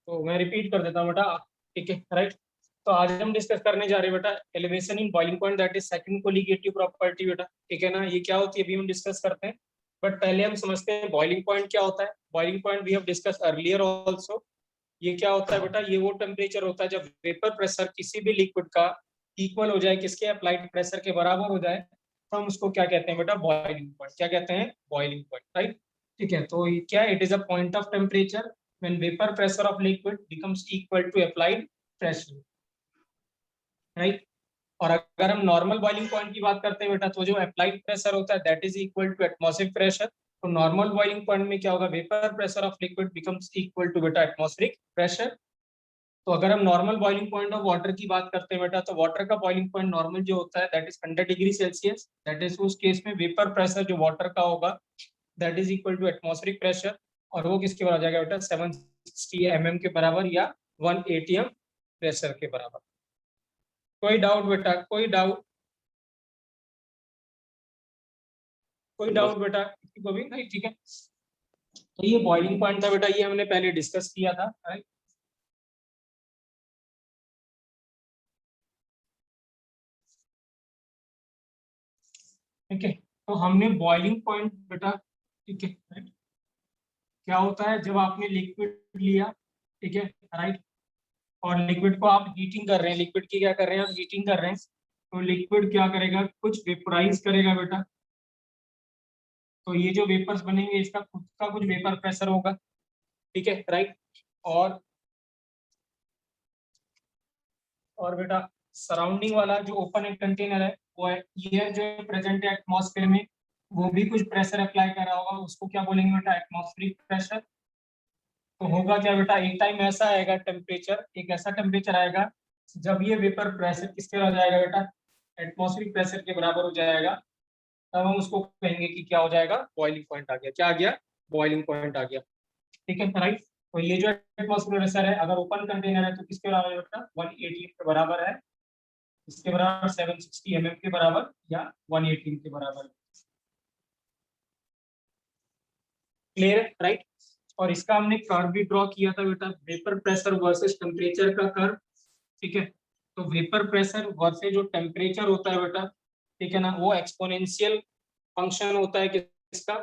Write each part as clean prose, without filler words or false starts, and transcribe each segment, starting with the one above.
तो मैं रिपीट कर देता हूँ बेटा, ठीक है राइट। तो आज हम डिस्कस करने जा रहे हैं बेटा elevation in boiling point, that is second colligative property बेटा, ठीक है ना। ये क्या होती है अभी हम डिस्कस करते हैं, बट पहले हम समझते हैं बॉइलिंग पॉइंट क्या होता है। Boiling point we have discuss earlier also. ये क्या होता है बेटा, ये वो टेम्परेचर होता है जब वेपर प्रेशर किसी भी लिक्विड का इक्वल हो जाए किसके, अप्लाइड प्रेशर के बराबर हो जाए, तो हम उसको क्या कहते हैं बेटा, बॉइलिंग पॉइंट। क्या कहते हैं, बॉइलिंग पॉइंट, राइट। ठीक है, तो ये क्या, it is a point of temperature when vapour pressure of liquid becomes equal to applied pressure, right. और अगर हम नॉर्मल बॉइलिंग पॉइंट की बात करते हैं बेटा, तो जो अप्लाइड प्रेशर होता है that is equal to atmospheric pressure. तो नॉर्मल बॉइलिंग पॉइंट में क्या होगा, vapour pressure of liquid becomes equal to बेटा एटमॉस्फेरिक प्रेशर। तो अगर हम normal boiling point of water की बात करते हैं बेटा, तो वाटर का बॉइलिंग पॉइंट नॉर्मल जो होता है that is 100 degree Celsius. That is उस केस में वेपर प्रेशर जो वाटर का होगा that is equal to atmospheric pressure, और वो किसके बराबर आ जाएगा बेटा, 760 mm के बराबर या 1 atm प्रेशर के बराबर। कोई डाउट बेटा, कोई डाउट, कोई डाउट बेटा किसी को भी नहीं, ठीक है। तो ये बॉइलिंग पॉइंट था बेटा, ये हमने पहले डिस्कस किया था, राइट। ठीक है, तो हमने बॉइलिंग पॉइंट बेटा, ठीक है राइट, क्या होता है जब आपने लिक्विड लिया, ठीक है राइट, और लिक्विड को आप हीटिंग कर रहे हैं, लिक्विड की क्या कर रहे हैं आप, हीटिंग कर रहे हैं। तो लिक्विड क्या करेगा, कुछ वेपोराइज करेगा बेटा। तो ये जो वेपर्स बनेंगे इसका खुद का कुछ वेपर प्रेशर होगा, ठीक है राइट। और बेटा सराउंडिंग वाला जो ओपन एक कंटेनर है वो है, ये जो प्रेजेंट है एटमॉस्फेयर में, वो भी कुछ प्रेशर अप्लाई कर रहा होगा, उसको क्या बोलेंगे बेटा, एटमॉस्फेरिक प्रेशर। तो होगा क्या बेटा, एक टाइम ऐसा आएगा टेम्परेचर, एक ऐसा टेम्परेचर आएगा जब ये वेपर प्रेशर किसके बराबर हो जाएगा बेटा, एटमॉस्फेरिक प्रेशर के बराबर हो जाएगा। तब हम उसको कहेंगे कि क्या हो जाएगा, बॉइलिंग पॉइंट आ गया। क्या आ गया, बॉइलिंग पॉइंट आ गया, ठीक है राइट। तो ये जो एटमॉस्फेरिक प्रेशर है अगर ओपन कंटेनर है तो किसके बराबर है बेटा, 180 के बराबर है। इसके बराबर 760 mm के बराबर या 180 के बराबर, क्लियर है राइट। और इसका हमने कर्व भी ड्रॉ किया था बेटा, वेपर प्रेशर वर्सेस टेम्परेचर का कर्व, ठीक है। तो वेपर प्रेशर वर्सेस जो टेम्परेचर होता है बेटा, ठीक है ना, वो एक्सपोनेंशियल फंक्शन होता है किसका,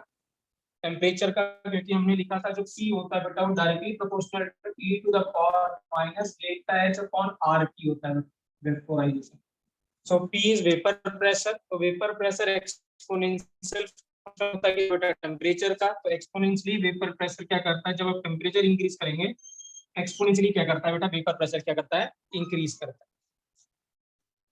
टेम्परेचर का। क्योंकि हमने लिखा था जो P होता है बेटा वो directly proportional to E to the power minus delta H upon RT होता है vaporisation. So P is vapour pressure, तो वेपर प्रेशर एक्सपोनेंशियल होता है बेटा टेम्परेचर का। तो एक्सपोनेंशियली वेपर प्रेशर क्या करता है, जब आप टेम्परेचर इंक्रीज करेंगे एक्सपोनेंशियली क्या करता है बेटा, वेपर प्रेशर क्या करता है, इंक्रीज करता है।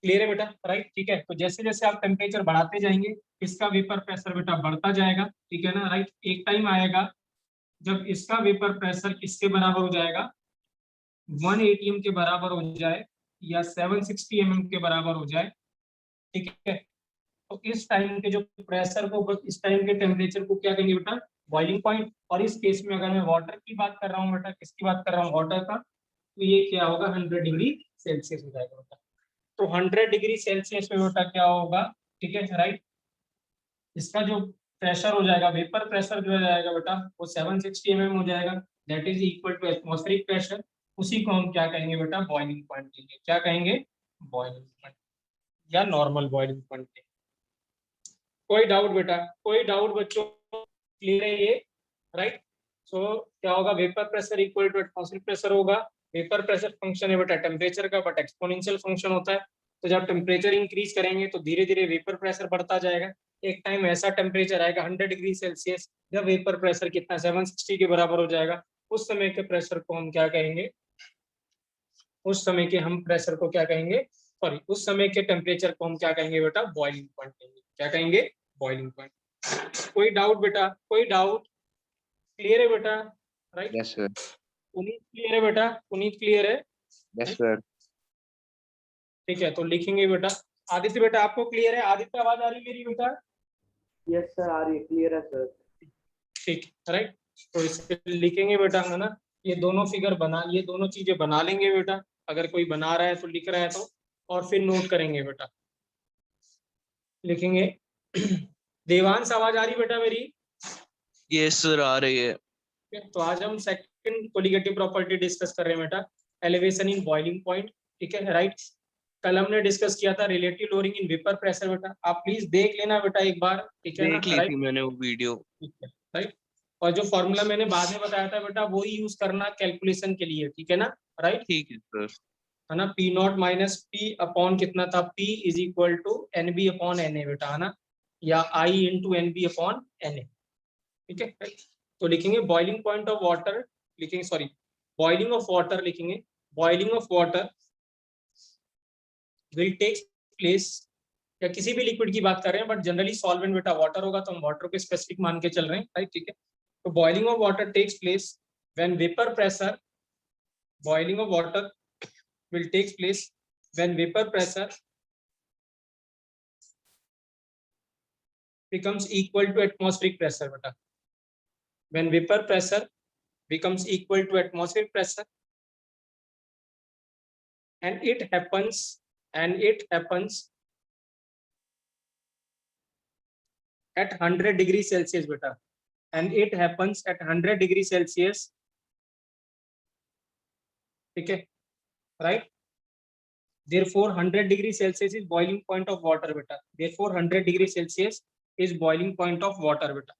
क्लियर है बेटा राइट, ठीक है। तो जैसे जैसे आप टेम्परेचर बढ़ाते जाएंगे इसका वेपर प्रेशर बेटा बढ़ता जाएगा, ठीक है ना राइट। एक टाइम आएगा जब इसका वेपर प्रेशर किसके बराबर हो जाएगा, 1 atm के बराबर हो जाए या 760 mm के बराबर हो जाए, ठीक है। तो इस टाइम के जो प्रेशर को, इस टाइम के टेम्परेचर को क्या कहेंगे बेटा, बॉइलिंग पॉइंट। और इस केस में अगर मैं वाटर की बात कर रहा हूँ बेटा, किसकी बात कर रहा हूँ, वाटर का, तो ये क्या होगा, 100 डिग्री सेल्सियस हो जाएगा बेटा। तो 100 डिग्री सेल्सियस में बेटा क्या होगा, ठीक है राइट, इसका जो प्रेशर हो जाएगा, वेपर प्रेशर जो हो जाएगा बेटा वो 760 mm हो जाएगा, that is equal to atmospheric pressure. उसी को हम क्या कहेंगे बेटा, बॉइलिंग पॉइंट कहेंगे। क्या कहेंगे, बॉइलिंग पॉइंट या नॉर्मल बॉइलिंग पॉइंट। कोई डाउट बेटा, कोई डाउट बच्चों, क्लियर है ये राइट। सो क्या होगा, vapour pressure equal to atmospheric pressure होगा। वेपर प्रेशर फंक्शन है बेटा टेम्परेचर का, बट एक्सपोनेंशियल फंक्शन होता है। तो जब टेम्परेचर इंक्रीज करेंगे तो धीरे धीरे वेपर प्रेशर बढ़ता जाएगा। एक टाइम ऐसा टेम्परेचर आएगा 100 डिग्री सेल्सियस जब वेपर प्रेशर कितना, 760 के बराबर हो जाएगा। उस समय के प्रेशर को हम क्या कहेंगे, उस समय के हम प्रेशर को क्या कहेंगे, सॉरी उस समय के टेम्परेचर को हम क्या कहेंगे बेटा, बॉइलिंग पॉइंट कहेंगे। क्या कहेंगे, बॉइलिंग पॉइंट। कोई डाउट बेटा, कोई डाउट, क्लियर है बेटा right. Yes sir. Puneet clear है बेटा, पुनीत क्लियर है, यस सर। ठीक है। तो लिखेंगे बेटा, आदित्य बेटा आपको क्लियर है, आदित्य आवाज आ रही है मेरी बेटा, यस सर आ रही है, क्लियर है सर। ठीक राइट। तो इसे लिखेंगे बेटा, है ना। ये दोनों फिगर बना, ये दोनों चीजें बना लेंगे बेटा, अगर कोई बना रहा है तो लिख रहा है तो, और फिर नोट करेंगे बेटा, लिखेंगे। देवांश आवाज आ रही बेटा मेरी, यस सर आ रही है। तो आज हम सेकंड कोलिगेटिव प्रॉपर्टी डिस्कस कर रहे हैं बेटा, एलिवेशन इन बॉइलिंग पॉइंट, ठीक है राइट। कल हमने डिस्कस किया था relative lowering in vapour pressure बेटा, आप प्लीज देख लेना बेटा एक बार, ठीक है ना, देख ली राइट थी मैंने वो वीडियो। ठीक है राइट। और जो फॉर्मूला मैंने बाद में बताया था बेटा वही यूज करना कैलकुलेशन के लिए, ठीक है ना, राइट ठीक है सर। है ना। P naught minus P upon कितना था, P is equal to N B upon N A बेटा, है ना, या I into N B upon N A, ठीक है। तो लिखेंगे बॉइलिंग पॉइंट ऑफ वाटर, लिखेंगे सॉरी बॉइलिंग ऑफ वाटर, लिखेंगे boiling of water will take place, या किसी भी लिक्विड की बात कर रहे हैं बट जनरली सॉल्वेंट बेटा वाटर होगा, तो हम वाटर को स्पेसिफिक मान के चल रहे हैं, राइट ठीक है। तो boiling of water takes place when vapour pressure, boiling of water will takes place when vapor pressure becomes equal to atmospheric pressure beta, when vapor pressure becomes equal to atmospheric pressure, and it happens at 100 degrees Celsius beta, and it happens at 100 degrees Celsius, ठीक है right, therefore 100 degrees Celsius is boiling point of water beta, therefore 100 degrees Celsius is boiling point of water beta।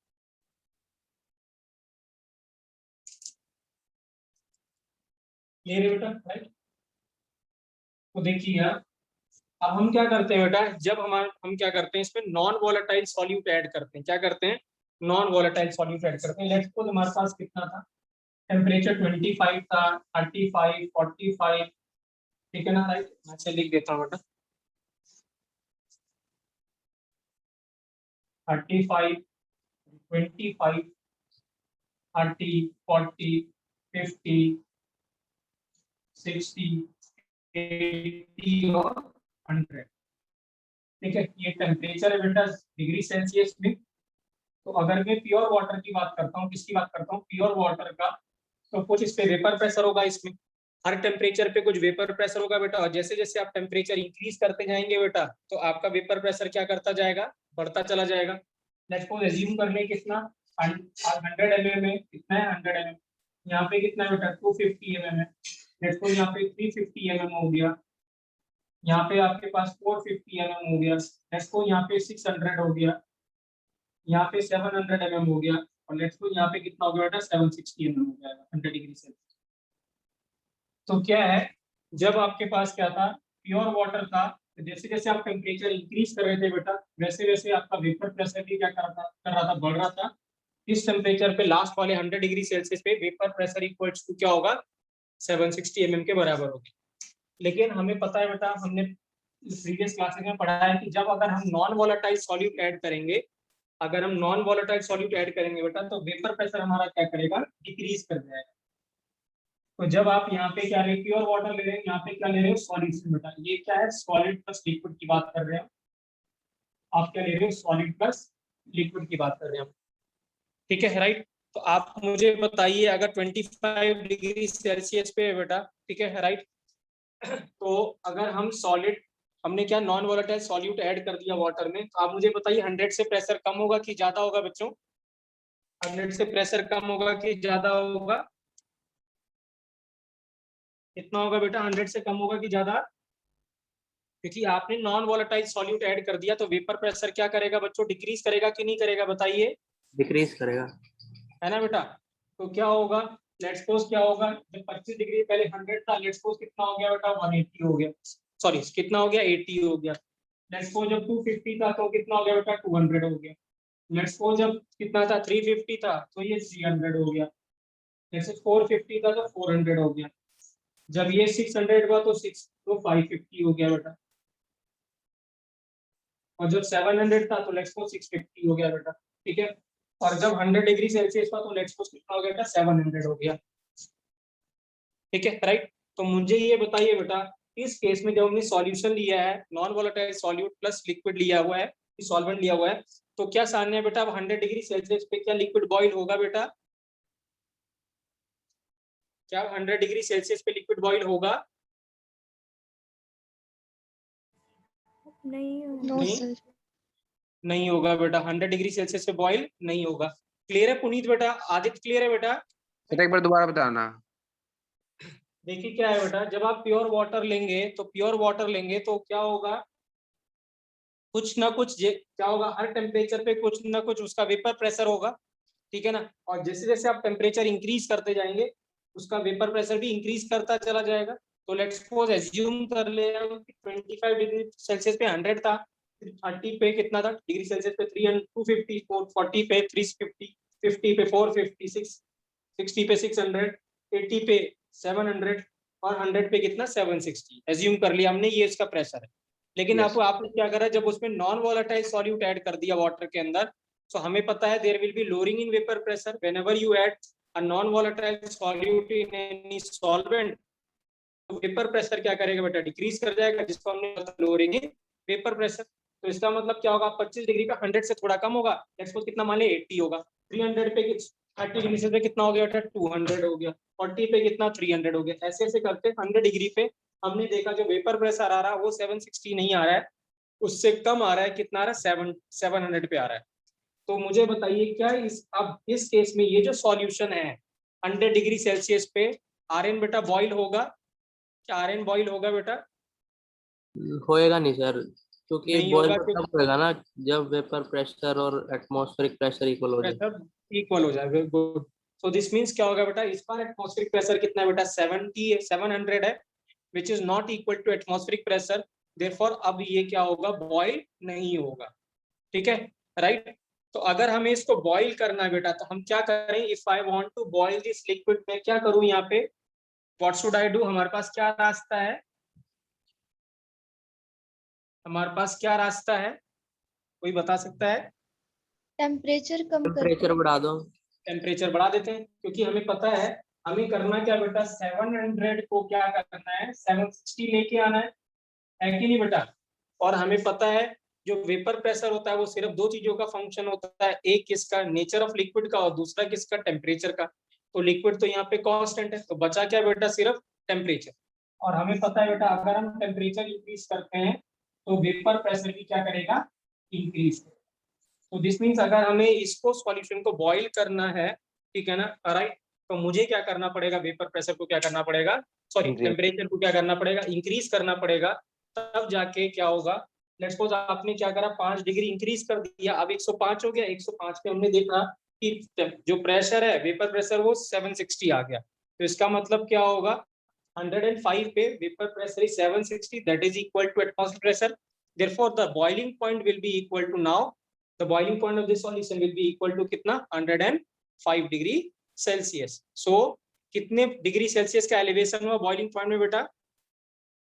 Clear है बेटा, right. तो देखिए यार अब हम क्या करते हैं बेटा, जब हम क्या करते हैं इसमें नॉन वोलेटाइल सॉल्यूट ऐड करते हैं, क्या करते हैं, नॉन वोलेटाइल सॉल्यूट ऐड करते हैं। लेट्स सपोज हमारे पास कितना था, टेम्परेचर 25 था, 35, 45, ठीक है ना, राइट। मैं से लिख देता हूँ बेटा 35, 25, 30, 40, 50, 60, 80 और 100, ठीक है। ये टेम्परेचर है बेटा डिग्री सेल्सियस में। तो अगर मैं प्योर वाटर की बात करता हूँ, किसकी बात करता हूँ, प्योर वाटर का, तो कुछ इस पे वेपर प्रेशर होगा, इसमें हर टेम्परेचर पे कुछ वेपर प्रेशर होगा बेटा, और जैसे जैसे आप टेम्परेचर इंक्रीज करते जाएंगे बेटा तो आपका वेपर प्रेशर क्या करता जाएगा, बढ़ता चला जाएगा। लेट्स सपोज एज्यूम कर ले कितना 100 mm है, कितना है 100 mm, यहाँ पे कितना है बेटा 250 mm है, लेट्स सपोज यहाँ पे 350 mm हो गया, यहाँ पे आपके पास 450 mm हो गया, लेट्स सपोज यहाँ पे 600 हो गया, यहाँ पे 700 mm हो गया, और लेट्स सपोज यहाँ पे कितना हो गया बेटा 760 mm हो गया 100 डिग्री सेल्सियस। तो क्या है, जब आपके पास क्या था प्योर वाटर था, तो जैसे जैसे आप टेम्परेचर इंक्रीज कर रहे थे बेटा वैसे वैसे आपका वेपर प्रेशर भी क्या कर रहा था, बढ़ रहा था। इस टेम्परेचर पे लास्ट वाले 100 डिग्री सेल्सियस पे वेपर प्रेशर इक्वल्स टू क्या होगा, 760 mm के बराबर होगी। लेकिन हमें पता है बेटा, हमने प्रीवियस क्लासेस में पढ़ा है कि जब अगर हम नॉन वोलेटाइल सॉल्यूट ऐड करेंगे, अगर हम नॉन वोलेटाइल सॉल्यूट ऐड करेंगे बेटा तो वेपर प्रेशर हमारा क्या करेगा, डिक्रीज कर जाएगा। तो जब आप यहाँ पे क्या ले प्योर वाटर ले रहे हैं, यहाँ पे क्या ले रहे हो सॉल्यूशन बेटा, ये क्या है सॉलिड प्लस लिक्विड की बात कर रहे हैं, आप क्या ले रहे हो सॉलिड प्लस लिक्विड की बात कर रहे हैं, ठीक है राइट। तो आप मुझे बताइए अगर 25 डिग्री सेल्सियस पे है बेटा, ठीक है राइट, तो अगर हम सॉलिड, हमने क्या नॉन वोलेटाइल सॉल्यूट ऐड कर दिया वाटर में, तो आप मुझे बताइए 100 से प्रेशर कम होगा कि ज्यादा होगा बच्चों, 100 से प्रेशर कम होगा कि ज्यादा होगा, कितना होगा बेटा 100 से कम होगा कि ज्यादा, क्योंकि आपने नॉन वोलेटाइल सॉल्यूट ऐड कर दिया तो वेपर प्रेशर क्या करेगा बच्चों, डिक्रीज करेगा कि नहीं करेगा बताइए, डिक्रीज करेगा, है ना बेटा। तो क्या होगा, लेट्स सपोज क्या होगा, जब 25 डिग्री पहले 100 था, लेट्स सपोज कितना हो गया बेटा 180 हो गया, सॉरी कितना हो गया 80 हो गया। लेट्स सपोज जब 250 था तो कितना हो गया बेटा 200 हो गया। लेट्स सपोज जब कितना था 350 था तो ये 300 हो गया। जैसे 450 था तो 400 हो गया। जब ये 600 हुआ तो 550 हो गया बेटा। और जब 700 था तो लेट्स सपोज 650 हो गया बेटा, ठीक है। और जब 100 डिग्री सेल्सियस था तो लेट्स सपोज कितना हो गया था 700 हो गया, ठीक है राइट। तो मुझे ये बताइए बेटा इस केस में जब हमने सॉल्यूशन लिया है non volatile solute plus liquid लिया हुआ है, सॉल्वेंट लिया हुआ है, तो क्या सामने है बेटा अब 100 डिग्री सेल्सियस पे क्या लिक्विड बॉईल होगा बेटा, क्या 100 डिग्री सेल्सियस पे लिक्विड बॉईल होगा, नहीं नहीं होगा बेटा, 100 डिग्री सेल्सियस पे बॉईल नहीं होगा। क्लियर है पुनीत बेटा, आदित्य क्लियर है बेटा, बेटा एक बार दोबारा बताना। देखिए क्या है बेटा, जब आप प्योर वाटर लेंगे तो प्योर वाटर लेंगे तो क्या होगा, कुछ ना कुछ क्या होगा, हर टेम्परेचर पे कुछ ना कुछ उसका वेपर प्रेशर होगा, ठीक है ना। और जैसे जैसे आप टेम्परेचर इंक्रीज करते जाएंगे उसका वेपर प्रेशर भी इंक्रीज करता चला जाएगा। तो लेट्स सपोज एज्यूम कर ले हम कि 25 डिग्री सेल्सियस पे 100 था, 30 पे कितना था डिग्री सेल्सियस पे 300, 250, 40 पे 350, 50 पे 450, 60 पे 600, 80 पे 700 और 100 पे कितना 760 एज्यूम कर लिया हमने, ये इसका प्रेशर है। लेकिन Yes. अब आपने क्या करा, जब उसमें नॉन वोलेटाइल सॉल्यूट ऐड कर दिया वाटर के अंदर, तो हमें पता है there will be lowering in vapour pressure whenever you add a non volatile solute in any solvent. तो वेपर प्रेशर क्या करेगा बेटा, डिक्रीज कर जाएगा, जिसको हमने लोअरिंग इन वेपर प्रेशर। तो इसका मतलब क्या होगा, 25 डिग्री का 100 से थोड़ा कम होगा, लेट्स सपोज कितना मान ले 80 होगा, 300 पे 30 डिग्री से कितना हो गया बेटा 200 हो गया, 40 पे कितना 300 हो गया, ऐसे ऐसे करते 100 डिग्री पे हमने देखा जो वेपर प्रेशर आ रहा है वो 760 नहीं आ रहा है, उससे कम आ रहा है, कितना आ रहा है 700 पे आ रहा है। तो मुझे बताइए क्या अब इस केस में ये जो सॉल्यूशन है 100 डिग्री सेल्सियस पे आरएन बेटा बॉईल होगा, क्या आरएन बॉईल होगा बेटा? होएगा नहीं सर, क्योंकि नहीं बॉयल होगा, तब होएगा ना जब वेपर प्रेशर और एटमॉस्फेरिक प्रेशर इक्वल हो जाए। प्रेशर इक्वल हो जाएगा, गुड। सो दिस मींस क्या होगा बेटा, इस बार एटमॉस्फेरिक प्रेशर कितना है बेटा 700 है, which is not equal to atmospheric pressure, therefore अब ये क्या होगा, बॉईल नहीं होगा, ठीक है, राइट। तो अगर हमें इसको बॉईल करना है बेटा तो हम क्या करें, if I want to boil this liquid, मैं क्या करूं यहाँ पे, व्हाट शुड आई डू, हमारे पास क्या रास्ता है, हमारे पास क्या रास्ता है, कोई बता सकता है? टेम्परेचर कम कर टेम्परेचर बढ़ा दो। टेम्परेचर बढ़ा देते हैं, क्योंकि हमें पता है हमें करना क्या बेटा, 700 को क्या करना है 760 लेके आना है कि नहीं बेटा। और हमें पता है जो वेपर प्रेशर होता है वो सिर्फ दो चीजों का फंक्शन होता है, एक किसका, नेचर ऑफ लिक्विड का, और दूसरा किसका, टेम्परेचर का। तो लिक्विड तो यहाँ पे कांस्टेंट है, तो बचा क्या बेटा, सिर्फ टेम्परेचर। और हमें पता है बेटा अगर हम टेम्परेचर इंक्रीज करते हैं तो वेपर प्रेशर भी क्या करेगा, इंक्रीज। तो दिस मीन्स अगर हमें इसको सॉल्यूशन को बॉईल करना है, ठीक है ना, राइट, तो मुझे क्या करना पड़ेगा, वेपर प्रेशर को क्या करना पड़ेगा, सॉरी टेम्परेचर को क्या करना पड़ेगा, इंक्रीज करना पड़ेगा, तब जाके क्या होगा। लेट्स सपोज आपने क्या करा 5 डिग्री इंक्रीज कर दिया, अब 105 हो गया, 105 पे हमने देखा कि जो प्रेशर है वेपर प्रेशर वो 760 आ गया, तो इसका मतलब क्या होगा 105 पे vapour pressure is 760, that is equal to atmospheric pressure, therefore the boiling point will be equal to, now the boiling point of this solution will be equal to कितना 105 डिग्री सेल्सियस। सो कितने degree Celsius का elevation हुआ boiling point में बेटा,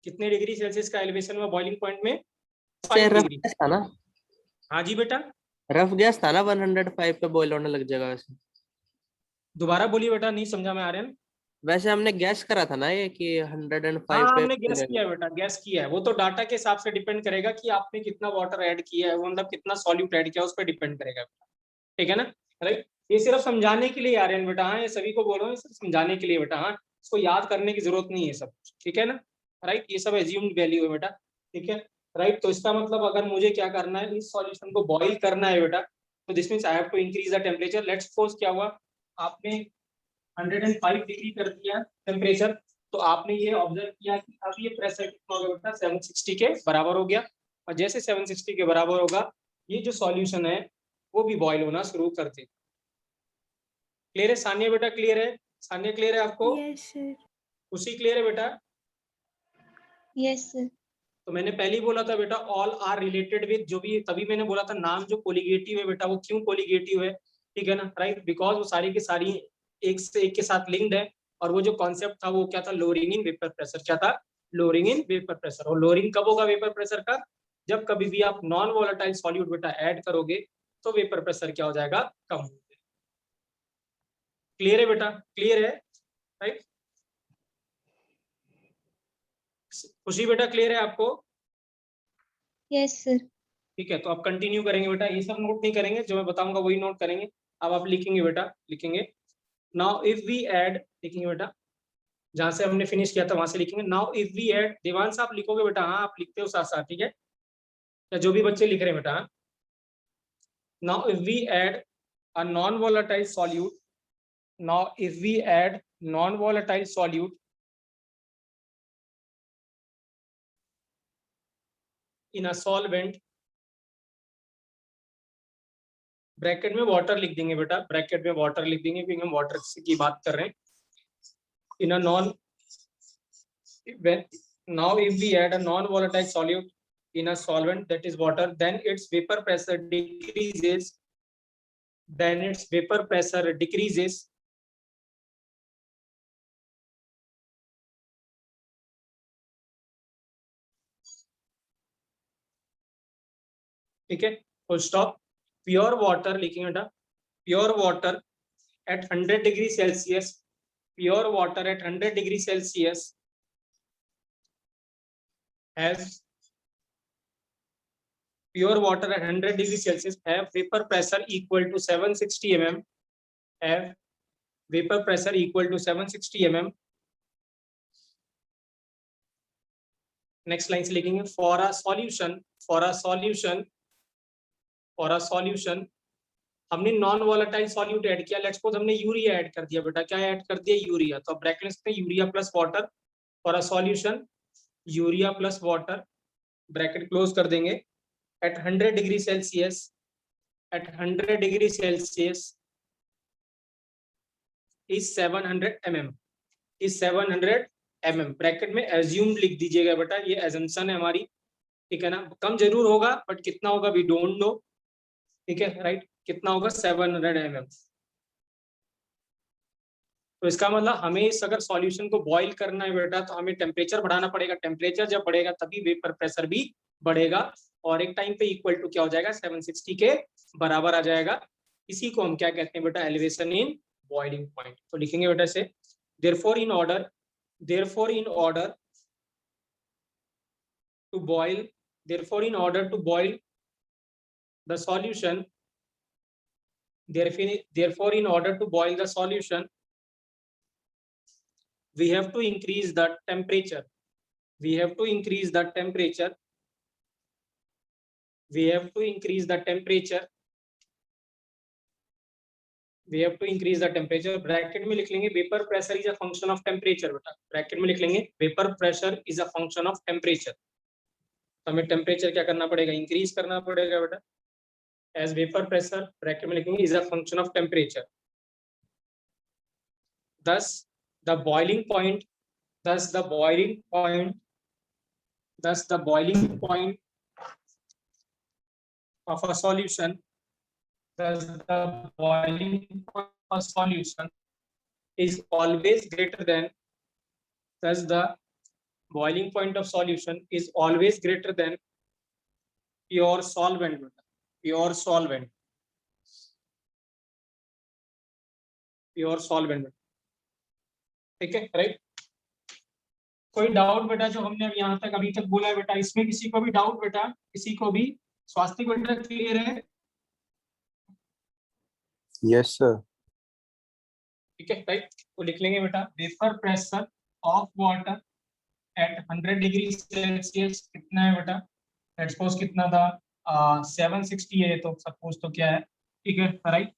कितने degree Celsius का elevation हुआ boiling point में, 5 रफ डिग्री। गैस था ना, हाँ जी बेटा, रफ गैस था ना, 105 पे बॉयल होने लग जाएगा वैसे। दोबारा बोलिए बेटा, नहीं समझा मैं आर्यन। वैसे हमने गैस करा था ना ये कि 105 हाँ पे हमने गैस किया है बेटा, गैस किया है, वो तो डाटा के हिसाब से डिपेंड करेगा कि आपने कितना वाटर ऐड किया है, वो मतलब कितना सॉल्यूट ऐड किया है उस पर डिपेंड करेगा, ठीक है ना, राइट। ये सिर्फ समझाने के लिए आर्यन बेटा, हाँ ये सभी को बोल रहा हूँ, सिर्फ समझाने के लिए बेटा, हाँ इसको याद करने की जरूरत नहीं है सब, ठीक है ना, राइट, ये सब एज्यूम्ड वैल्यू है बेटा, ठीक है, राइट। तो इसका मतलब अगर मुझे क्या करना है, इस सॉल्यूशन को बॉईल करना है बेटा, तो this means I have to increase the temperature. Let's suppose क्या हुआ, आपने 105 डिग्री कर दिया टेम्परेचर, तो आपने ये ऑब्जर्व किया कि अब ये प्रेशर कितना हो गया बेटा 760 के बराबर हो गया, और जैसे 760 के बराबर होगा ये जो सॉल्यूशन है वो भी बॉईल होना शुरू कर देगा। क्लियर है सानिया बेटा, क्लियर है सानिया, क्लियर है आपको? Yes sir. उसी क्लियर है बेटा? Yes sir. तो मैंने पहले ही बोला था बेटा ऑल आर रिलेटेड विद, जो भी, तभी मैंने बोला था नाम जो कोलिगेटिव है बेटा वो क्यों कोलिगेटिव है, ठीक है ना, राइट, बिकॉज वो सारी की सारी एक से एक के साथ लिंक्ड है, और वो जो कॉन्सेप्ट था वो क्या था, लोअरिंग इन वेपर प्रेशर, क्या था, लोअरिंग इन वेपर प्रेशर। और लोअरिंग कब होगा वेपर प्रेशर का, जब कभी भी आप नॉन वोलेटाइल सॉल्यूट बेटा ऐड करोगे तो वेपर प्रेशर क्या हो जाएगा, कम हो जाएगा। क्लियर है बेटा, क्लियर है, राइट, खुशी बेटा क्लियर है आपको? Yes sir. ठीक है, तो आप कंटिन्यू करेंगे बेटा, ये सब नोट नहीं करेंगे, जो मैं बताऊंगा वही नोट करेंगे। अब आप लिखेंगे बेटा, लिखेंगे नाउ इफ वी ऐड, लिखेंगे बेटा जहां से हमने फिनिश किया था वहां से लिखेंगे, now if we add, Devansh आप लिखोगे बेटा, हाँ आप लिखते हो साथ साथ, ठीक है, या जो भी बच्चे लिख रहे हैं बेटा, now if we add a non volatile solute, Now, if we add non-volatile solute in a solvent, bracket में वाटर लिख देंगे बेटा, ब्रैकेट में वाटर लिख देंगे क्योंकि हम वाटर की बात कर रहे हैं. In a now if we add a non-volatile solute in a solvent, that is water, then its vapor pressure decreases. Then its vapor pressure decreases. ठीक है, full stop. Pure water लिखेंगे बेटा, pure water at 100 degree Celsius, pure water at 100 degree Celsius has pure water at 100 degree Celsius have vapor pressure equal to 760 mm, have vapor pressure equal to 760 mm. Next line से लिखेंगे for a solution हमने non volatile solute add किया. Let's suppose हमने urea add कर दिया बेटा, क्या add कर दिया? यूरिया. तो ब्रैकेट में urea plus water for a solution, urea plus water, bracket close कर देंगे. At 100 degree Celsius, at 100 degree Celsius is 700 mm, is 700 mm. Bracket में एज्यूम लिख दीजिएगा बेटा, ये एजम्पशन है हमारी, ठीक है ना. कम जरूर होगा बट कितना होगा वी डोंट नो, ठीक है राइट. कितना होगा? 700 mm. तो इसका मतलब हमें इस अगर सॉल्यूशन को बॉईल करना है बेटा तो हमें टेम्परेचर बढ़ाना पड़ेगा. टेम्परेचर जब बढ़ेगा तभी वेपर प्रेशर भी बढ़ेगा और एक टाइम पे इक्वल टू क्या हो जाएगा? 760 के बराबर आ जाएगा. इसी को हम क्या कहते हैं बेटा? Elevation in boiling point. तो लिखेंगे बेटा से therefore in order to boil the solution, therefore in order to boil the solution we have to increase the temperature, we have to increase the temperature bracket में लिख लेंगे vapour pressure is a function of temperature बेटा, bracket में लिख लेंगे vapour pressure is a function of temperature. तो हमें temperature क्या करना पड़ेगा? इंक्रीज करना पड़ेगा बेटा. as vapor pressure bracket में लिखेंगे is a function of temperature. Thus the boiling point of a solution is always greater than pure solvent. Pure solvent, ठीक है राइट. कोई डाउट बेटा जो हमने यहाँ तक अभी तक बोला है बेटा, इसमें किसी को भी डाउट बेटा? किसी को भी? स्वास्थ्य बेटा क्लियर है? Yes sir. ठीक है राइट. तो लिख लेंगे बेटा vapour pressure of water at 100 degree Celsius कितना है बेटा? लेट्स सपोज कितना था? 760 है तो सपोज तो क्या है, ठीक है राइट.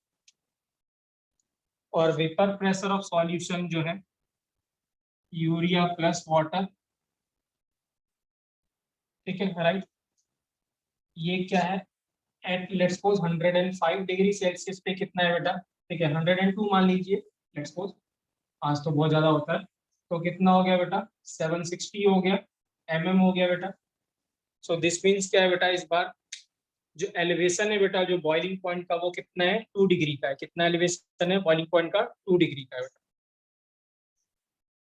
और वेपर प्रेशर ऑफ सॉल्यूशन जो है यूरिया प्लस वाटर, ठीक है राइट. ये क्या है? At let's suppose 105 degree Celsius पे कितना है बेटा? ठीक है 102 मान लीजिए लेट्स सपोज, आज तो बहुत ज्यादा होता है. तो कितना हो गया बेटा? 760 हो गया, mm हो गया बेटा. सो दिस मीन्स क्या है बेटा? इस बार जो एलिवेशन है बेटा, जो बॉइलिंग पॉइंट का, वो कितना है? 2 डिग्री का है. कितना एलिवेशन है बॉइलिंग पॉइंट का? 2 डिग्री का है बेटा.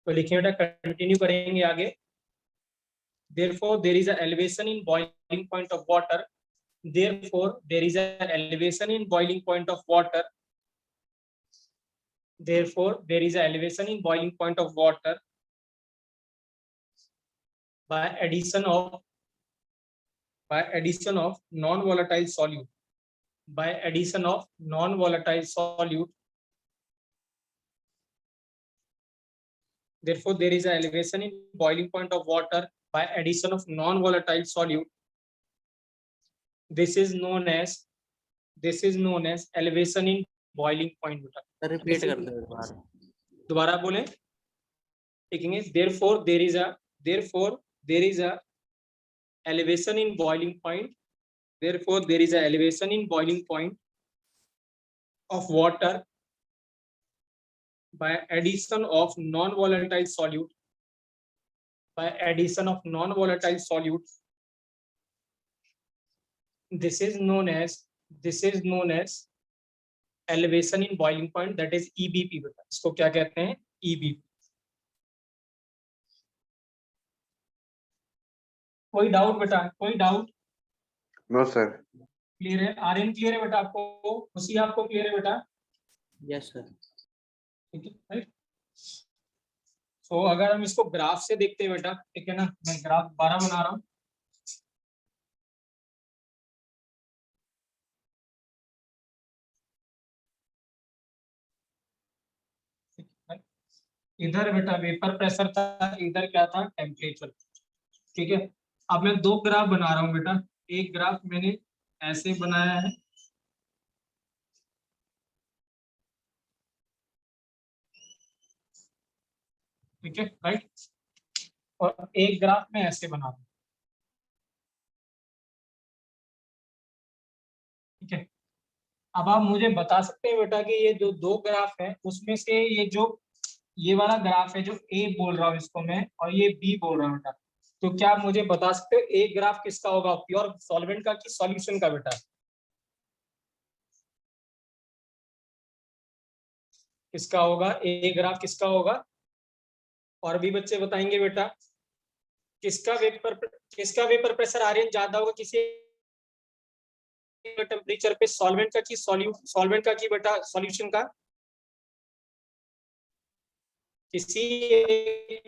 तो लिखिए बेटा, कंटिन्यू करेंगे आगे. therefore there is a elevation in boiling point of water, therefore there is a elevation in boiling point of water, therefore there is a elevation in boiling point of water by addition of non-volatile solute, by addition of non-volatile solute. Therefore there is an elevation in boiling point of water by addition of non-volatile solute. This is known as elevation in boiling point बेटा। Repeat कर दो एक बार। दोबारा बोले, लिखेंगे therefore there is a elevation in boiling point, therefore there is a elevation in boiling point of water by addition of non-volatile solute, by addition of non-volatile solute. This is known as elevation in boiling point, that is EBP बेटा। इसको क्या कहते हैं? EBP। कोई doubt बेटा? कोई doubt? No sir. Clear है? Aryan clear है बेटा आपको? खुशी आपको क्लियर है बेटा? Yes sir. ठीक है, राइट। तो अगर हम इसको ग्राफ से देखते हैं बेटा, ठीक है ना, मैं ग्राफ 12 बना रहा हूँ। इधर बेटा वेपर प्रेशर था, इधर क्या था? टेम्परेचर। ठीक है, अब मैं दो ग्राफ बना रहा हूँ बेटा। एक ग्राफ मैंने ऐसे बनाया है, ठीक है, राइट, और एक ग्राफ में ऐसे बना रहा हूँ। ठीक है, अब आप मुझे बता सकते हैं बेटा कि ये जो दो ग्राफ है उसमें से ये वाला ग्राफ है जो ए बोल रहा हूँ इसको मैं, और ये बी बोल रहा हूँ बेटा, तो क्या आप मुझे बता सकते हो एक ग्राफ किसका होगा? प्योर सॉल्वेंट का कि सॉल्यूशन का बेटा? किसका होगा? ए ग्राफ किसका होगा? और भी बच्चे बताएंगे बेटा किसका वेपर प्रेशर आर्यन ज्यादा होगा किसी टेम्परेचर पे? सॉल्वेंट का कि सॉल्वेंट का कि बेटा सॉल्यूशन का? किसी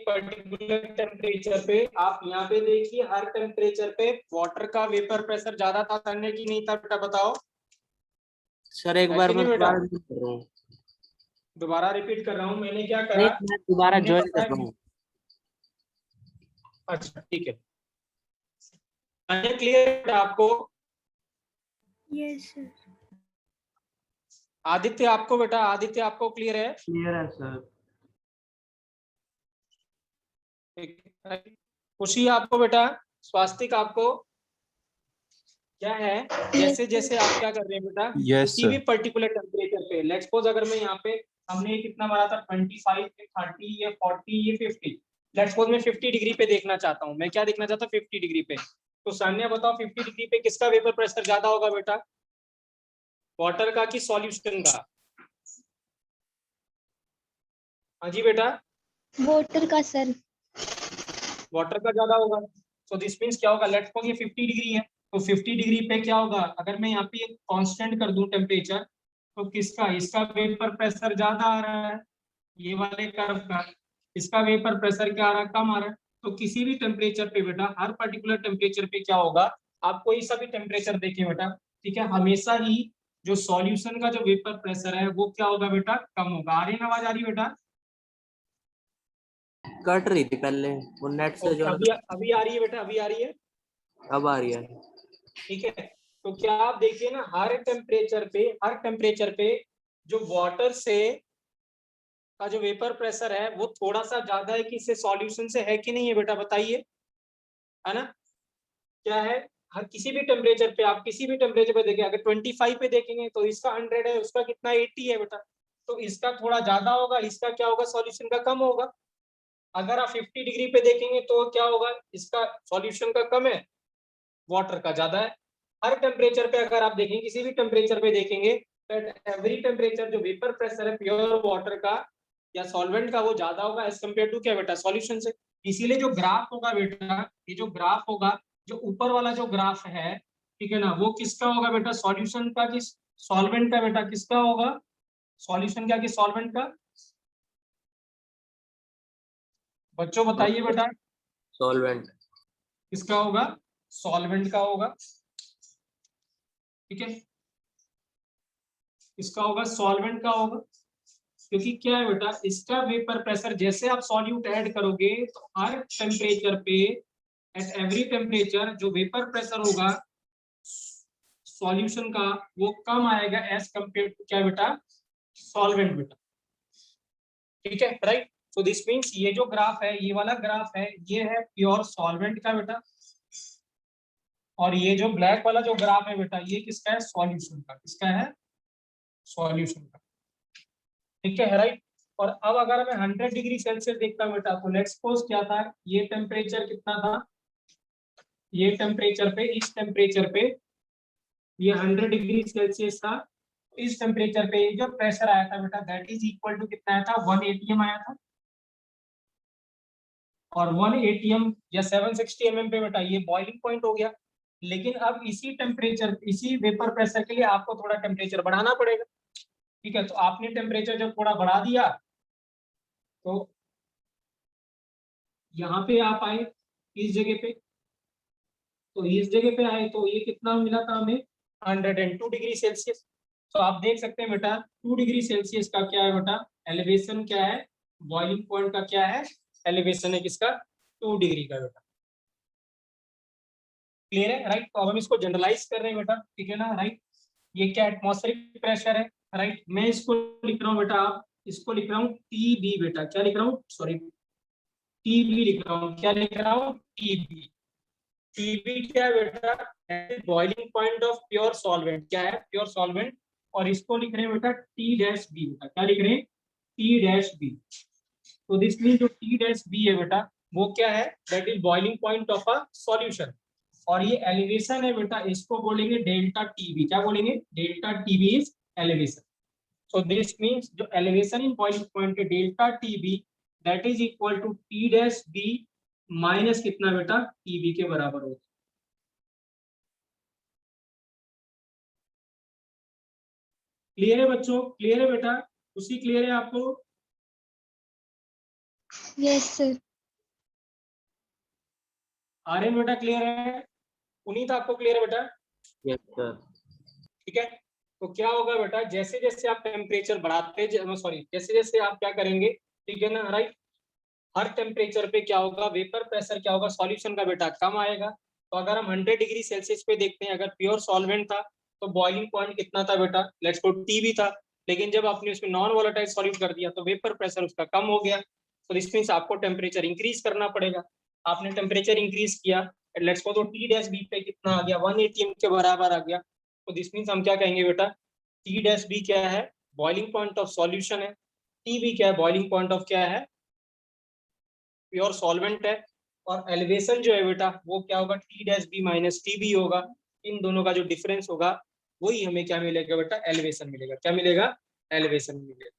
पर्टिकुलर टेम्परेचर पे आप यहाँ पे देखिए, हर टेम्परेचर पे वाटर का वेपर प्रेशर ज्यादा था करने की नहीं था बेटा? बताओ सर एक बार मैं दोबारा रिपीट कर रहा हूँ। दोबारा रिपीट कर रहा हूँ, मैंने क्या करा? मैं दोबारा ज्वाइन कर रहा हूँ। अच्छा ठीक है, क्लियर है आपको? Yes sir. आदित्य आपको बेटा, आदित्य आपको क्लियर है? क्लियर है सर। खुशी आपको बेटा? स्वास्तिक आपको? क्या है, जैसे जैसे आप क्या कर रहे हैं बेटा, किसी भी पर्टिकुलर टेम्परेचर पे, लेट्स सपोज अगर मैं यहाँ पे, हमने कितना मारा था 25, 30 या 40 या 50, लेट्स सपोज मैं 50 डिग्री पे देखना चाहता हूँ। मैं क्या देखना चाहता हूँ? 50 डिग्री पे। तो सान्या बताओ 50 डिग्री पे किसका वेपर प्रेशर ज्यादा होगा बेटा? वाटर का कि सॉल्यूशन का? हाँ जी बेटा, वाटर का सर। वाटर का ज्यादा होगा। सो दिस मींस क्या होगा? लेट्स सपोज ये 50 डिग्री है, तो 50 डिग्री पे क्या होगा? अगर मैं यहाँ पे एक कांस्टेंट कर दूं टेम्परेचर, तो किसका? इसका वेपर प्रेशर ज्यादा आ रहा है, ये वाले कर्व का। इसका वेपर प्रेशर क्या आ रहा है? कम आ रहा है। तो किसी भी टेम्परेचर पे बेटा, हर पर्टिकुलर टेम्परेचर पे क्या होगा? आप कोई सा भी टेम्परेचर देखें बेटा, ठीक है, हमेशा ही जो सॉल्यूशन का जो वेपर प्रेशर है वो क्या होगा बेटा? कम होगा। आ रही है आवाज? आ रही है बेटा? कट रही थी पहले, वो नेट से जो अभी आ रही है बेटा? अभी आ रही है? अब आ रही है। ठीक है, तो क्या आप देखिए ना, हर टेम्परेचर पे जो वाटर से का जो वेपर प्रेशर है वो थोड़ा सा ज्यादा है कि इससे सॉल्यूशन से, है कि नहीं है बेटा? बताइए, है ना? क्या है, हर किसी भी टेम्परेचर पे, आप किसी भी टेम्परेचर पे देखें, अगर 25 पे देखेंगे तो इसका 100 है, उसका कितना 80 है बेटा, तो इसका थोड़ा ज्यादा होगा, इसका क्या होगा? सॉल्यूशन का कम होगा। अगर आप 50 डिग्री पे देखेंगे तो क्या होगा? इसका सॉल्यूशन का कम है, वाटर का ज्यादा है। हर टेम्परेचर पे अगर आप देखेंगे, किसी भी टेम्परेचर पे देखेंगे, एवरी टेम्परेचर जो वेपर प्रेशर है प्योर वाटर का या सॉल्वेंट का वो ज्यादा होगा एज कम्पेयर टू क्या बेटा? सॉल्यूशन से। इसीलिए जो ग्राफ होगा बेटा, ये जो ग्राफ होगा, जो ऊपर वाला जो ग्राफ है, ठीक है ना, वो किसका होगा बेटा? सॉल्यूशन का कि सॉल्वेंट का बेटा? किसका होगा? सॉल्यूशन का कि सॉल्वेंट का? बच्चों बताइए बेटा, सॉल्वेंट। किसका होगा? सॉल्वेंट का होगा। ठीक है, इसका होगा सॉल्वेंट का होगा, क्योंकि क्या है बेटा, इसका वेपर प्रेशर जैसे आप सॉल्यूट ऐड करोगे तो हर टेम्परेचर पे, एट एवरी टेम्परेचर जो वेपर प्रेशर होगा सॉल्यूशन का वो कम आएगा एज कंपेयर टू क्या बेटा, सॉल्वेंट बेटा, ठीक है राइट। सो दिस मींस ये जो ग्राफ है, ये वाला ग्राफ है, ये है प्योर सॉल्वेंट का बेटा, और ये जो ब्लैक वाला जो ग्राफ है बेटा, ये किसका है, सॉल्यूशन का, किसका है, सॉल्यूशन का, ठीक है राइट। और अब अगर मैं 100 डिग्री सेल्सियस देखता हूँ बेटा, तो लेट्स सपोज क्या था, ये टेम्परेचर कितना था, ये टेम्परेचर पे, इस टेम्परेचर पे ये 100 डिग्री सेल्सियस था, इस टेम्परेचर पे ये जो प्रेशर आया था बेटा, दैट इज इक्वल टू कितना आया था, 1 atm आया था, और 1 atm या 760 mm पे बेटा ये बॉइलिंग पॉइंट हो गया। लेकिन अब इसी टेम्परेचर, इसी वेपर प्रेशर के लिए आपको थोड़ा टेम्परेचर बढ़ाना पड़ेगा, ठीक है। तो आपने टेम्परेचर जब थोड़ा बढ़ा दिया, तो यहाँ पे आप आए इस जगह पे, तो इस जगह पे आए तो ये कितना मिला था हमें, 102 डिग्री सेल्सियस। तो आप देख सकते हैं बेटा 2 डिग्री सेल्सियस का क्या है बेटा, एलिवेशन क्या है, बॉइलिंग पॉइंट का क्या है, एलिवेशन है किसका, 2 डिग्री का बेटा, क्लियर है राइट। तो अब हम इसको जनरलाइज कर रहे हैं बेटा, ठीक है ना राइट। ये क्या एटमॉस्फेरिक प्रेशर है राइट, मैं इसको लिख रहा हूँ बेटा, आप इसको लिख रहा हूँ टीबी बेटा, क्या लिख रहा हूँ, सॉरी टीबी लिख रहा हूँ, क्या लिख रहा हूँ, टीबी। टीबी क्या है बेटा, boiling point of pure solvent, क्या है, प्योर सॉल्वेंट। और इसको लिख रहे हैं बेटा टी डैश बी बेटा, क्या लिख रहे हैं, टी डैश बी। तो दिस मीन जो टी डैश बी है बेटा, वो क्या है, that is boiling point of a solution. और ये एलिवेशन है बेटा, इसको बोलेंगे डेल्टा टीबी, क्या बोलेंगे, delta TB is elevation. So this means जो एलिवेशन इन बॉइलिंग पॉइंट है delta TB, that is equal to T dash B minus कितना बेटा, टीबी के बराबर होगा। क्लियर है बच्चों, क्लियर है बेटा, उसी क्लियर है आपको, यस सर। आर्यन बेटा क्लियर है, पुनीत आपको क्लियर है बेटा, यस सर। ठीक है। तो क्या होगा बेटा, जैसे जैसे आप टेम्परेचर बढ़ाते, सॉरी जैसे जैसे आप क्या करेंगे, ठीक है ना राइट, हर टेम्परेचर पे क्या होगा, वेपर प्रेशर क्या होगा, सॉल्यूशन का बेटा कम आएगा। तो अगर हम 100 डिग्री सेल्सियस पे देखते हैं, अगर प्योर सॉल्वेंट था तो बॉइलिंग पॉइंट कितना था बेटा, लेट्स गो टी था। लेकिन जब आपने उसमें नॉन वोलेटाइल सॉल्यूट कर दिया तो वेपर प्रेशर उसका कम हो गया। तो दिस मींस आपको टेम्परेचर इंक्रीज करना पड़ेगा। आपने टेम्परेचर इंक्रीज किया, लेट्स गो तो टी डैश बी पे कितना आ गया, 1 atm के बराबर आ गया। तो दिस मींस हम क्या कहेंगे बेटा, टी डैश बी क्या है, बॉइलिंग पॉइंट ऑफ सॉल्यूशन है, टी बी क्या है, बॉइलिंग पॉइंट ऑफ क्या है, प्योर सॉल्वेंट है। और एलिवेशन जो है बेटा वो क्या होगा, T dash B minus T B होगा। इन दोनों का जो डिफरेंस होगा वही हमें क्या मिलेगा बेटा, एलिवेशन मिलेगा। क्या मिलेगा, एलिवेशन मिलेगा।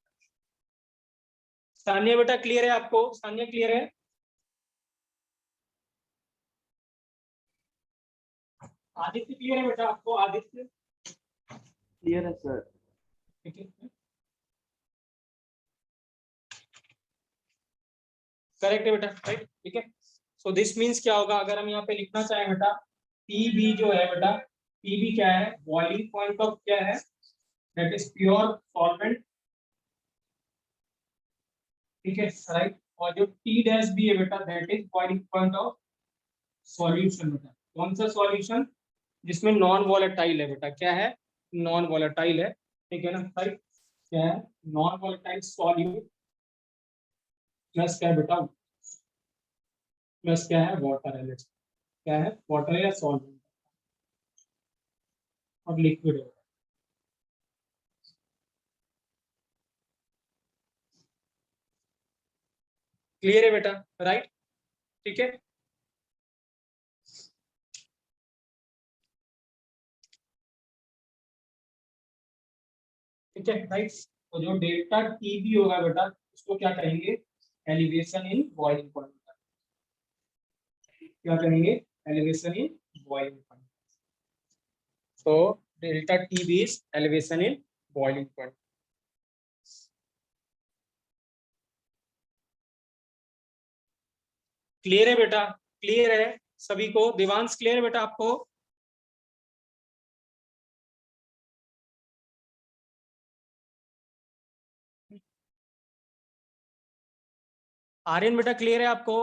सानिया बेटा क्लियर है आपको, सानिया क्लियर है, आदित्य क्लियर है बेटा आपको, आदित्य क्लियर है सर। ठीक है, करेक्ट है बेटा राइट, ठीक है। सो दिस मींस क्या होगा, अगर हम यहाँ पे लिखना चाहें बेटा, टी बी जो है बेटा, टी बी क्या है, बॉइलिंग पॉइंट ऑफ क्या है, दैट इज प्योर सॉल्वेंट, ठीक है राइट। और जो टी डैश बी है बेटा, that is boiling point of solution बेटा। कौन सा सॉल्यूशन, जिसमें नॉन वॉलेटाइल है बेटा, क्या है, नॉन वॉलेटाइल है, ठीक है ना राइट। क्या है, नॉन वॉलेटाइल सॉल्यूट प्लस क्या है बेटा, प्लस क्या है, वाटर है, क्या है, वाटर या सॉल्वेंट और लिक्विड है। क्लियर है बेटा राइट, ठीक है। ठीक है राइट। तो जो डेल्टा टी बी होगा बेटा, उसको क्या कहेंगे, एलिवेशन इन बॉइलिंग पॉइंट, क्या कहेंगे, एलिवेशन इन बॉइलिंग पॉइंट। तो delta T B is elevation in boiling point. Clear है बेटा, क्लियर है सभी को, देवांश क्लियर है बेटा आपको, आर्यन बेटा क्लियर है आपको,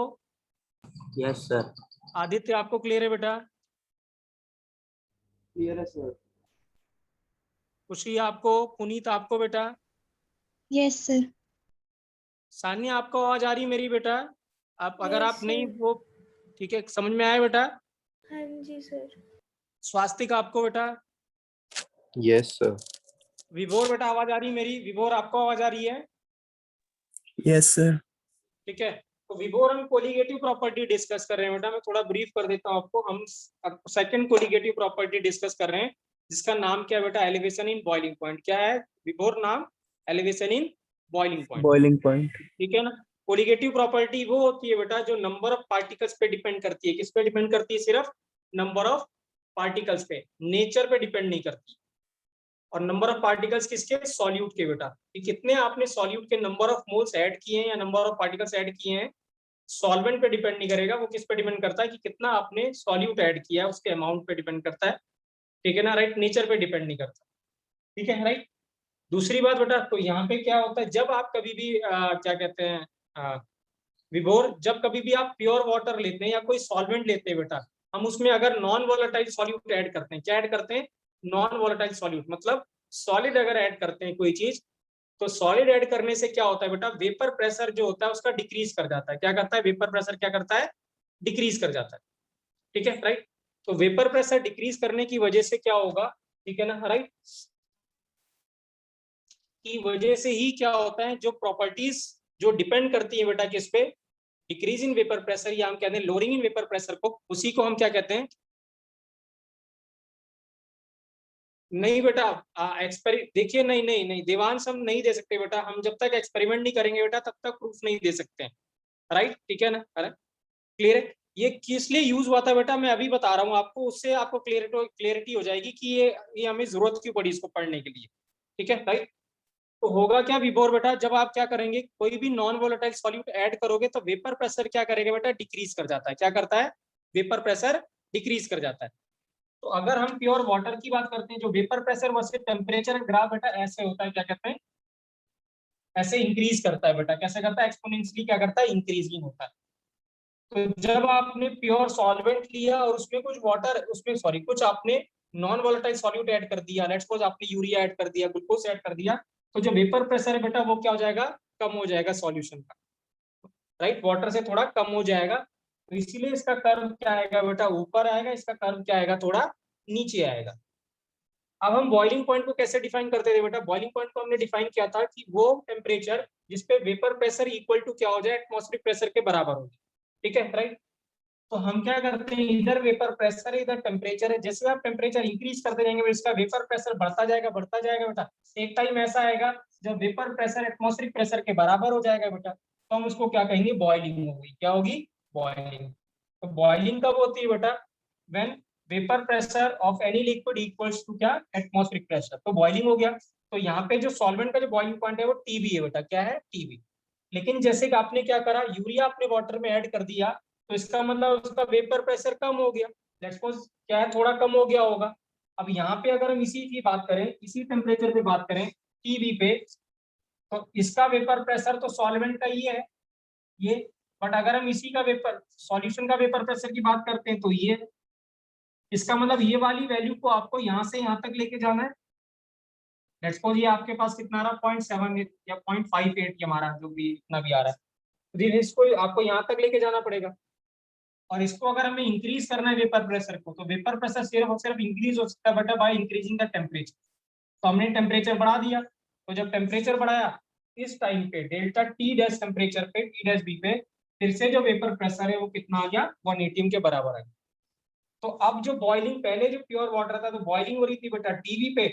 यस सर। आदित्य आपको क्लियर है बेटा, क्लियर है सर। खुशी आपको, पुनीत आपको बेटा, यस सर। सान्या आपको आवाज आ रही मेरी बेटा? आप अगर Yes, आप नहीं sir. वो ठीक है, समझ में आया बेटा? हाँ जी सर। स्वास्तिक आपको बेटा, Yes, sir. विभोर बेटा आवाज आ रही मेरी? विभोर आपको आवाज आ रही है? Yes, sir. ठीक है, तो विभोर हम कोलिगेटिव प्रॉपर्टी डिस्कस कर रहे हैं बेटा। मैं थोड़ा ब्रीफ कर देता हूँ आपको। हम सेकंड कोलिगेटिव प्रॉपर्टी डिस्कस कर रहे हैं जिसका नाम क्या है बेटा? Elevation in boiling point. क्या है विभोर नाम? Elevation in boiling point. Boiling point. ठीक है ना। कोलिगेटिव प्रॉपर्टी वो होती है बेटा जो नंबर ऑफ पार्टिकल्स पे डिपेंड करती है। किस पे डिपेंड करती है? सिर्फ नंबर ऑफ पार्टिकल्स पे, नेचर पे डिपेंड नहीं करती। और नंबर ऑफ पार्टिकल्स किसके? सॉल्यूट के बेटा, कि कितने आपने सॉल्यूट के नंबर ऑफ मोल्स ऐड किए हैं या नंबर ऑफ पार्टिकल्स ऐड किए हैं, सॉल्वेंट पे डिपेंड नहीं करेगा। वो किस पे डिपेंड करता है? कि कितना आपने सॉल्यूट ऐड किया है, उसके अमाउंट पे डिपेंड करता है। ठीक है ना, राइट? नेचर पे डिपेंड नहीं करता। ठीक है, राइट। दूसरी बात बेटा, तो यहाँ पे क्या होता है, जब आप कभी भी क्या कहते हैं विभोर, जब कभी भी आप प्योर वाटर लेते हैं या कोई सॉल्वेंट लेते हैं बेटा, हम उसमें अगर नॉन वोलेटाइल सॉल्यूट ऐड करते हैं, क्या ऐड करते हैं? नॉन वोलेटाइल सॉल्यूट, मतलब सॉलिड अगर ऐड करते हैं कोई चीज, तो सॉलिड ऐड करने से क्या होता है बेटा? वेपर प्रेशर जो होता है उसका डिक्रीज कर जाता है। क्या करता है? वेपर प्रेशर क्या करता है? डिक्रीज कर जाता है। ठीक है, राइट। तो वेपर प्रेशर डिक्रीज करने की वजह से क्या होगा? ठीक है ना, राइट, की वजह से ही क्या होता है, जो प्रॉपर्टीज जो डिपेंड करती है बेटा किस पे? डिक्रीज इन वेपर प्रेशर, या हम कहते हैं लोअरिंग इन वेपर प्रेशर को, उसी को हम क्या कहते हैं? नहीं बेटा, देखिए, नहीं नहीं नहीं देवांश, हम नहीं दे सकते बेटा। हम जब तक एक्सपेरिमेंट नहीं करेंगे बेटा तब तक प्रूफ नहीं दे सकते हैं, राइट? ठीक है ना, क्लियर है? ये किस लिए यूज हुआ था बेटा, मैं अभी बता रहा हूँ आपको, उससे आपको क्लियरिटी हो जाएगी कि ये हमें जरूरत क्यों पड़ी इसको पढ़ने के लिए। ठीक है, राइट। तो होगा क्या विभोर बेटा, जब आप क्या करेंगे, कोई भी नॉन वोलेटाइल सॉल्यूट ऐड करोगे तो वेपर प्रेशर क्या करेगा बेटा? डिक्रीज कर जाता है। क्या करता है? वेपर प्रेशर डिक्रीज कर जाता है। तो अगर हम प्योर वाटर की बात करते हैं, जो vapour pressure versus temperature graph बेटा ऐसे होता है, क्या कहते हैं? ऐसे इंक्रीज करता है बेटा। कैसे करता है? एक्सपोनेंशियली क्या करता है? इंक्रीजिंग होता है। तो जब आपने प्योर सॉल्वेंट लिया और उसमें कुछ वाटर, उसमें सॉरी कुछ आपने नॉन वोलेटाइल सॉल्यूट ऐड कर दिया, लेट्स सपोज आपने यूरिया ऐड कर दिया, ग्लूकोज ऐड कर दिया, तो जो वेपर प्रेशर है बेटा वो क्या हो जाएगा? कम हो जाएगा सॉल्यूशन का, राइट? वाटर से थोड़ा कम हो जाएगा। तो इसीलिए इसका कर्व क्या आएगा बेटा? ऊपर आएगा। इसका कर्व क्या आएगा? थोड़ा नीचे आएगा। अब हम बॉइलिंग पॉइंट को कैसे डिफाइन करते थे बेटा? बॉइलिंग पॉइंट को हमने डिफाइन किया था कि वो टेम्परेचर जिसपे वेपर प्रेशर इक्वल टू क्या हो जाए? एटमॉस्फेरिक प्रेशर के बराबर हो जाए। ठीक है, राइट। तो हम क्या करते हैं, इधर वेपर प्रेशर है, इधर टेम्परेचर है। जैसे आप टेम्परेचर इंक्रीज करते जाएंगे इसका वेपर प्रेशर बढ़ता जाएगा, बढ़ता जाएगा बेटा। एक टाइम ऐसा आएगा जब वेपर प्रेशर एटमॉस्फेरिक प्रेशर के बराबर हो जाएगा बेटा, तो हम उसको क्या कहेंगे? बॉइलिंग होगी। क्या होगी? बॉइलिंग। तो बॉइलिंग कब होती है बेटा? When vapour pressure of any liquid equals to क्या? Atmospheric pressure. तो बॉइलिंग हो गया। तो यहाँ पे जो सॉल्वेंट का जो बॉइलिंग पॉइंट है वो टीबी है बेटा। क्या है? टीबी। लेकिन जैसे कि आपने क्या करा, यूरिया आपने वाटर में ऐड कर दिया, तो इसका मतलब उसका वेपर प्रेशर कम हो गया। लेट्स सपोज क्या है? थोड़ा कम हो गया होगा। अब यहाँ पे अगर हम इसी की बात करें, इसी टेम्परेचर पे बात करें, टीबी पे, तो इसका वेपर प्रेशर तो सॉल्वेंट का ही है ये। बट अगर हम इसी का वेपर सॉल्यूशन का वेपर प्रेशर की बात करते हैं तो ये, इसका मतलब ये वाली वैल्यू को आपको यहाँ से यहाँ तक लेके जाना है। लेट्स सपोज ये आपके पास कितना आ रहा है? 0.78 या 0.58 हमारा जो भी इतना भी आ रहा है, तो इसको आपको यहाँ तक लेके जाना पड़ेगा। और इसको अगर हमें इंक्रीज करना है वेपर प्रेशर को, तो वेपर प्रेशर सिर्फ और सिर्फ इंक्रीज हो सकता है बेटा बाय इंक्रीजिंग द टेम्परेचर। तो हमने टेम्परेचर बढ़ा दिया। तो जब टेम्परेचर बढ़ाया इस टाइम पे डेल्टा टी डैश टेम्परेचर पे, टी डैश बी पे, फिर से जो वेपर प्रेशर है वो कितना आ गया? 180 के बराबर है। तो अब जो बॉइलिंग, पहले जो प्योर वाटर था तो बॉइलिंग हो रही थी बेटा टीवी पे,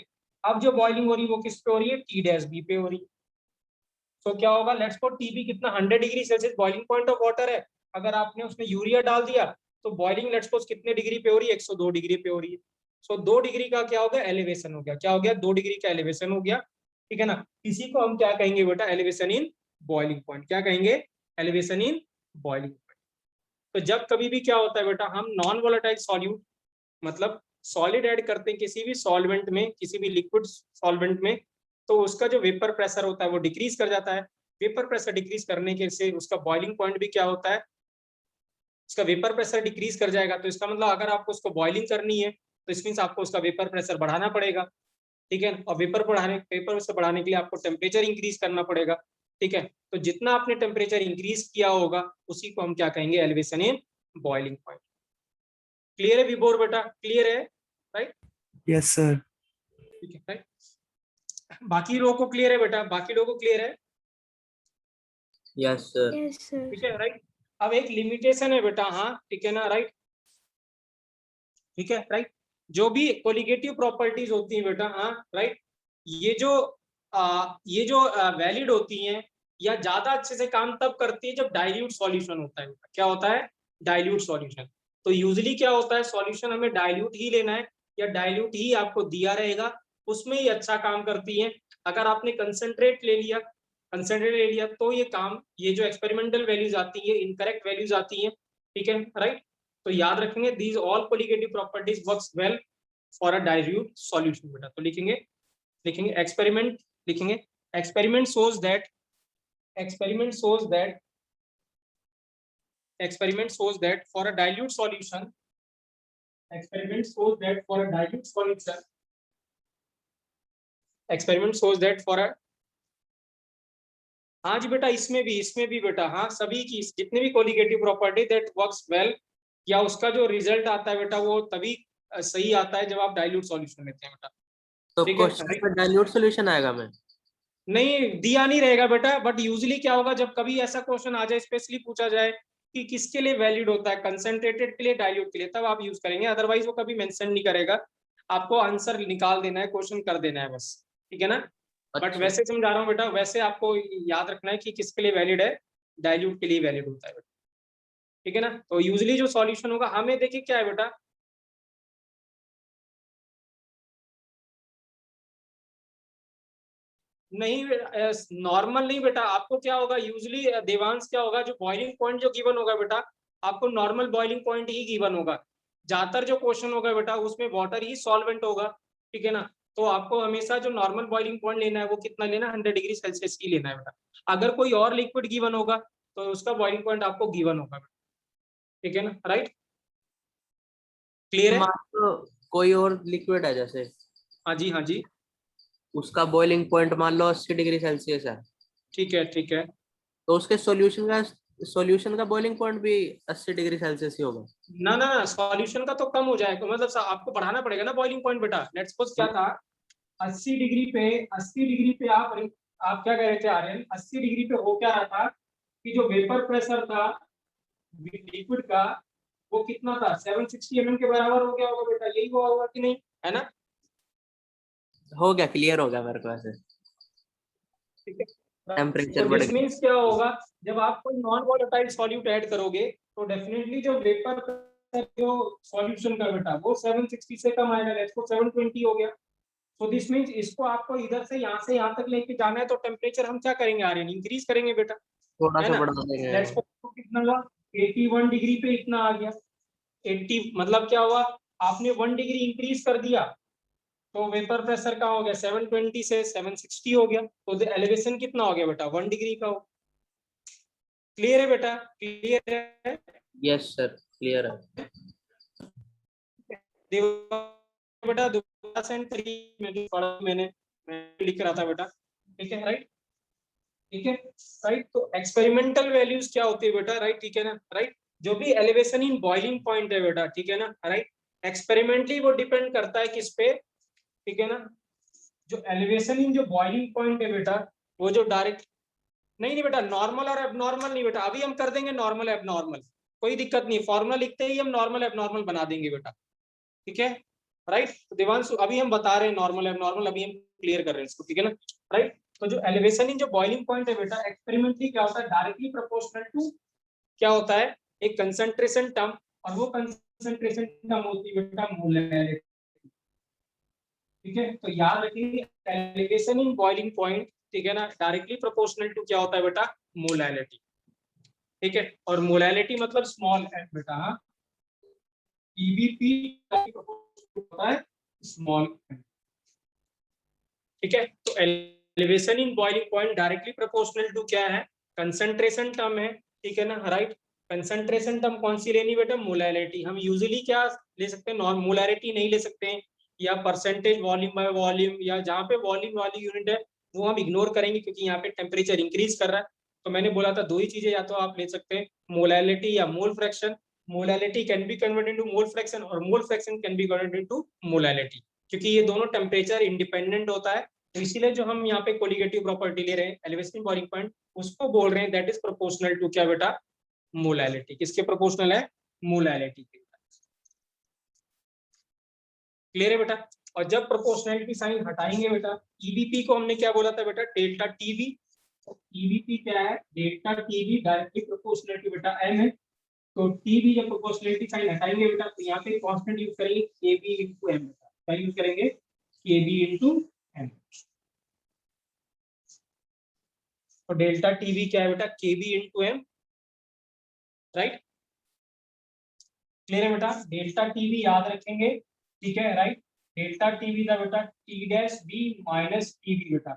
अब जो बॉइलिंग हो रही है वो किस पे हो रही है? टी डैश बी पे हो रही है। तो क्या होगा? लेट्स सपोज टीबी कितना 100 degree Celsius boiling point of water है। अगर आपने उसमें यूरिया डाल दिया तो बॉइलिंग लेट्स सपोज कितने डिग्री पे हो रही है? 102 डिग्री पे हो रही है। सो 2 डिग्री का क्या हो गया? एलिवेशन हो गया। क्या हो गया? 2 डिग्री का एलिवेशन हो गया। ठीक है ना। इसी को हम क्या कहेंगे बेटा? Elevation in boiling point. क्या कहेंगे? Elevation in boiling point. तो जब कभी भी क्या होता है बेटा, हम नॉन वोलेटाइल सॉल्यूट मतलब सॉलिड ऐड करते हैं किसी भी सॉल्वेंट में, किसी भी लिक्विड सॉल्वेंट में, तो उसका जो वेपर प्रेशर होता है वो डिक्रीज कर जाता है। वेपर प्रेशर डिक्रीज करने के से उसका बॉइलिंग पॉइंट भी क्या होता है? उसका वेपर प्रेशर डिक्रीज कर जाएगा। तो इसका मतलब अगर आपको उसको बॉइलिंग करनी है तो इस मींस आपको उसका वेपर प्रेशर बढ़ाना पड़ेगा। ठीक है। और पेपर से बढ़ाने के लिए आपको टेम्परेचर इंक्रीज करना पड़ेगा, ठीक है। तो जितना आपने टेम्परेचर इंक्रीज किया होगा उसी को हम क्या कहेंगे, elevation in boiling point. Clear है विभोर बेटा, क्लियर है, राइट? Yes, sir. ठीक है, राइट। बाकी लोगों को क्लियर है बेटा, बाकी लोगों को क्लियर है, यस सर। Yes, sir. ठीक है, राइट। अब एक लिमिटेशन है बेटा, हाँ ठीक है ना, राइट, ठीक है, राइट। जो भी कोलिगेटिव प्रॉपर्टीज होती हैं बेटा, हाँ राइट, ये जो वैलिड होती हैं या ज्यादा अच्छे से काम तब करती है जब डाइल्यूट सॉल्यूशन होता है। क्या होता है, डाइल्यूट सॉल्यूशन। तो यूजुअली क्या होता है, सॉल्यूशन हमें डाइल्यूट ही लेना है या डाइल्यूट ही आपको दिया रहेगा, उसमें ही अच्छा काम करती है। अगर आपने कंसंट्रेट ले लिया तो ये जो एक्सपेरिमेंटल वैल्यूज आती है, इनकरेक्ट वैल्यूज आती है, ठीक है, राइट। तो याद रखेंगे these all colligative properties works well for a dilute solution बेटा। तो लिखेंगे experiment shows that for a dilute solution हाँ जी बेटा, इसमें भी बेटा, हाँ सभी की जितने भी colligative property that works well, या उसका जो रिजल्ट आता है बेटा वो तभी सही आता है जब आप डाइल्यूट सॉल्यूशन लेते हैं बेटा। तो ठीक है, क्वेश्चन में डाइल्यूट सॉल्यूशन आएगा मैं? नहीं दिया नहीं रहेगा बेटा, बट यूजुअली क्या होगा, जब कभी ऐसा क्वेश्चन आ जाए, स्पेशली पूछा जाए कि किसके लिए वैलिड होता है, कंसंट्रेटेड के लिए, डाइल्यूट के लिए, तब आप यूज करेंगे, अदरवाइज वो कभी मेंशन नहीं करेगा। आपको आंसर निकाल देना है, क्वेश्चन कर देना है बस, ठीक है ना। बट अच्छा। वैसे समझा रहा हूँ बेटा, वैसे आपको याद रखना है कि किसके लिए वैलिड है, डाइल्यूट के लिए वैलिड होता है बेटा, ठीक है ना। तो यूजुअली जो सॉल्यूशन होगा, हमें देखिए क्या है बेटा, नहीं नॉर्मल नहीं बेटा, आपको क्या होगा यूजुअली देवांश, क्या होगा, जो बॉइलिंग पॉइंट जो गिवन होगा बेटा, आपको नॉर्मल बॉइलिंग पॉइंट ही गिवन होगा। ज्यादातर जो क्वेश्चन होगा बेटा उसमें वाटर ही सॉल्वेंट होगा, ठीक है ना। तो आपको हमेशा जो नॉर्मल बॉइलिंग पॉइंट लेना है वो कितना लेना है, 100 डिग्री सेल्सियस ही लेना है बेटा। अगर कोई और लिक्विड गिवन होगा तो उसका बॉइलिंग पॉइंट आपको गिवन होगा बेटा, ठीक है ना, राइट, क्लियर है। मान लो कोई और लिक्विड है जैसे, हाँ जी, हाँ जी, उसका बॉइलिंग पॉइंट मान लो 80 डिग्री सेल्सियस है, ठीक है, ठीक है। तो उसके सॉल्यूशन का बॉइलिंग पॉइंट भी 80 डिग्री सेल्सियस ही होगा? ना ना ना, सॉल्यूशन का तो कम हो जाएगा, मतलब आपको बढ़ाना पड़ेगा ना बॉइलिंग पॉइंट बेटा। लेट्स सपोज क्या था, 80 डिग्री पे आप क्या कह रहे थे आर्यन, 80 डिग्री पे हो क्या रहा था कि जो वेपर प्रेशर था लिक्विड का वो कितना था, 760 mm के बराबर हो गया होगा बेटा, यही हुआ होगा कि नहीं, है ना। हो गया, क्लियर हो गया मेरे को ऐसे। ठीक है, टेम्परेचर तो बढ़ दिस गया। मींस क्या होगा, जब आप कोई नॉन वोलेटाइल सॉल्यूट ऐड करोगे तो डेफिनेटली जो वेपर जो सॉल्यूशन का बेटा वो 760 से कम आएगा, लेट्स सपोज 720 हो गया। तो दिस मींस इसको आपको इधर से यहाँ तक लेके जाना है, तो टेम्परेचर हम क्या करेंगे आर्यन, इंक्रीज करेंगे बेटा, थोड़ा है सा ना। बढ़ा देंगे। लेट्स सपोज कितना हुआ, 81 डिग्री पे इतना आ गया, 80 मतलब क्या हुआ, आपने 1 डिग्री इंक्रीज कर दिया, तो वेपर प्रेशर का हो गया 720 से 760 हो गया, तो एलिवेशन कितना हो गया बेटा, 1 डिग्री का हो। क्लियर है बेटा, क्लियर है। यस सर, क्लियर है। बेटा दोबारा सेंड करिए, मैं जो पढ़ा मैं लिख रहा था बेटा, ठीक है, राइट, ठीक है, राइट। तो एक्सपेरिमेंटल वैल्यूज क्या होती है बेटा, राइट, ठीक है ना, राइट। जो भी एलिवेशन इन बॉइलिंग पॉइंट है बेटा, ठीक है ना, राइट, एक्सपेरिमेंटली वो डिपेंड करता है किस पे, ठीक है ना। जो एलिवेशन इन जो बॉइलिंग पॉइंट है बेटा, वो जो डायरेक्ट, नहीं बेटा, नॉर्मल और एबनॉर्मल नहीं बेटा, अभी हम कर देंगे नॉर्मल एबनॉर्मल, कोई दिक्कत नहीं, फॉर्मूला लिखते ही हम नॉर्मल एबनॉर्मल बना देंगे बेटा, ठीक है, राइट। तो देवांशु अभी हम बता रहे हैं नॉर्मल एबनॉर्मल, अभी हम क्लियर कर रहे हैं इसको, ठीक है ना, राइट। तो जो एलिवेशन इन जो बॉइलिंग पॉइंट है बेटा, एक्सपेरिमेंटली क्या होता है, डायरेक्टली प्रोपोर्शनल टू क्या होता है, एक कंसंट्रेशन टर्म, और वो कंसंट्रेशन टर्म होती है बेटा मोलैरिटी, ठीक है। तो याद रखिए एलिवेशन इन बॉइलिंग पॉइंट, ठीक है ना, डायरेक्टली प्रोपोर्शनल टू क्या होता है बेटा, मोलैरिटी, ठीक है। और मोलैरिटी मतलब स्मॉल एफ बेटा, हाँ, ईबीपी होता है स्मॉल, ठीक है। तो elevation in boiling point directly proportional to क्या है, कंसंट्रेशन टर्म है, ठीक है ना, राइट। कंसंट्रेशन टर्म कौन सी लेनी बेटा, मोलैरिटी। हम यूजुअली क्या ले सकते हैं, नॉन मोलैरिटी नहीं ले सकते हैं, या परसेंटेज वॉल्यूम बाय वॉल्यूम, या जहाँ पे वॉल्यूम वाली यूनिट है वो हम इग्नोर करेंगे क्योंकि यहाँ पे टेम्परेचर इंक्रीज कर रहा है। तो मैंने बोला था दो ही चीजें, या तो आप ले सकते हैं मोलैलिटी या mole fraction. Molality can be converted into mole fraction और mole fraction can be converted into molality, क्योंकि ये दोनों टेम्परेचर इंडिपेंडेंट होता है। तो इसीलिए जो हम यहाँ पे कोलिगेटिव प्रॉपर्टी ले रहे हैं एलिवेशन बॉइलिंग पॉइंट, उसको बोल रहे हैं दैट इज प्रोपोर्शनल टू क्या बेटा, मोलैलिटी। किसके प्रोपोर्शनल है, मोलैलिटी के। क्लियर है बेटा। और जब प्रोपोर्शनैलिटी साइन हटाएंगे बेटा, ईबीपी को हमने क्या बोला था बेटा, डेल्टा टीबी। ईबीपी क्या है, delta TB directly proportional to बेटा एम है। तो टीबी जब प्रोपोर्शनैलिटी साइन हटाएंगे बेटा तो यहाँ पे कांस्टेंट यूज करेंगे केबी इनटू एम। क्या यूज करेंगे, केबी इनटू एम। तो डेल्टा टीबी क्या है बेटा, केबी इनटू एम, राइट। क्लियर है बेटा। डेल्टा टीबी याद रखेंगे, ठीक है, राइट। डेल्टा टीबी था बेटा T dash B minus TB बेटा।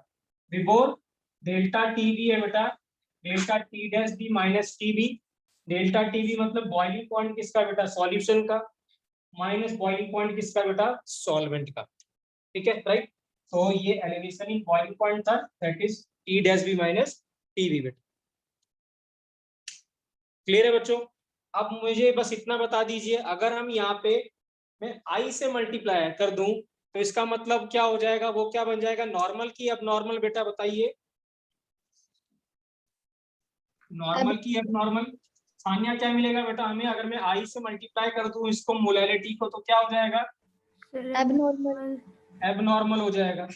बिफोर डेल्टा टीबी है बेटा delta T dash B minus TB. Delta TB मतलब बॉइलिंग पॉइंट किसका बेटा, सॉल्यूशन का, माइनस बॉइलिंग पॉइंट किसका बेटा, सॉल्वेंट का। ठीक है, राइट। तो ये एलिवेशन इन बॉइलिंग पॉइंट था, that is T dash B minus TB बेटा। क्लियर है बच्चों। अब मुझे बस इतना बता दीजिए, अगर हम यहाँ पे मैं आई से मल्टीप्लाई कर दूं तो इसका मतलब क्या हो जाएगा, वो क्या बन जाएगा, नॉर्मल की अब नॉर्मल बेटा बताइए, नॉर्मल की अब नॉर्मल। सानिया क्या मिलेगा बेटा हमें, अगर मैं आई से मल्टीप्लाई कर दूं इसको मोलैलिटी को, तो क्या हो जाएगा, एबनॉर्मल। एबनॉर्मल हो जाएगा,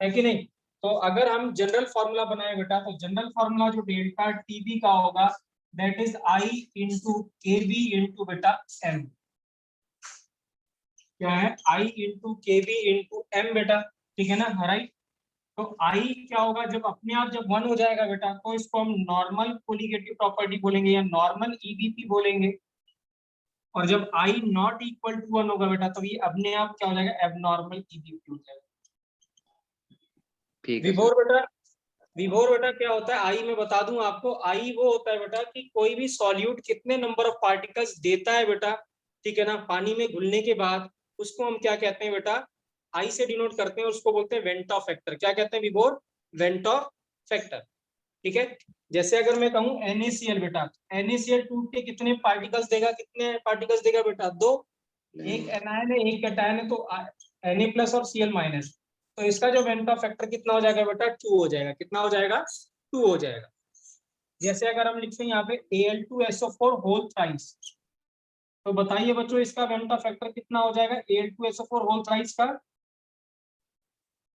है कि नहीं। तो अगर हम जनरल फॉर्मूला बनाए बेटा, तो जनरल फॉर्मूला जो डेल्टा टीबी का होगा that is I into K B into बेटा एम। क्या है, आई into K B into M बेटा, ठीक है ना, राइट। तो आई क्या होगा, जब अपने आप जब 1 हो जाएगा बेटा तो इसको हम नॉर्मल कोलिगेटिव प्रॉपर्टी बोलेंगे या नॉर्मल ईबीपी बोलेंगे। और जब आई नॉट इक्वल टू 1 होगा बेटा तो ये अपने आप क्या हो जाएगा, एबनॉर्मल ईबीपी हो जाएगा। ठीक है विभोर बेटा, विभोर बेटा क्या होता है, आई में बता दूं आपको, आई वो होता है बेटा कि कोई भी सॉल्यूट कितने नंबर ऑफ पार्टिकल्स देता है बेटा, ठीक है ना, पानी में घुलने के बाद, उसको हम क्या कहते हैं बेटा, आई से डिनोट करते हैं, उसको बोलते हैं वेंट ऑफ फैक्टर। क्या कहते हैं विभोर, वेंट ऑफ फैक्टर। ठीक है, जैसे अगर मैं कहूं NaCl बेटा, NaCl टूट के कितने पार्टिकल्स देगा, कितने पार्टिकल्स देगा बेटा, 2। एक एनायन है एक कैटायन है, तो Na प्लस और Cl माइनस, तो इसका जो वेंट ऑफ फैक्टर कितना हो जाएगा बेटा, 2 हो जाएगा। कितना हो जाएगा, 2 हो जाएगा। जैसे अगर हम लिखते हैं यहाँ पे Al2SO4 होल थ्राइस, तो बताइए बच्चों इसका वेंट ऑफ फैक्टर कितना हो जाएगा, Al2SO4 होल थ्राइस का।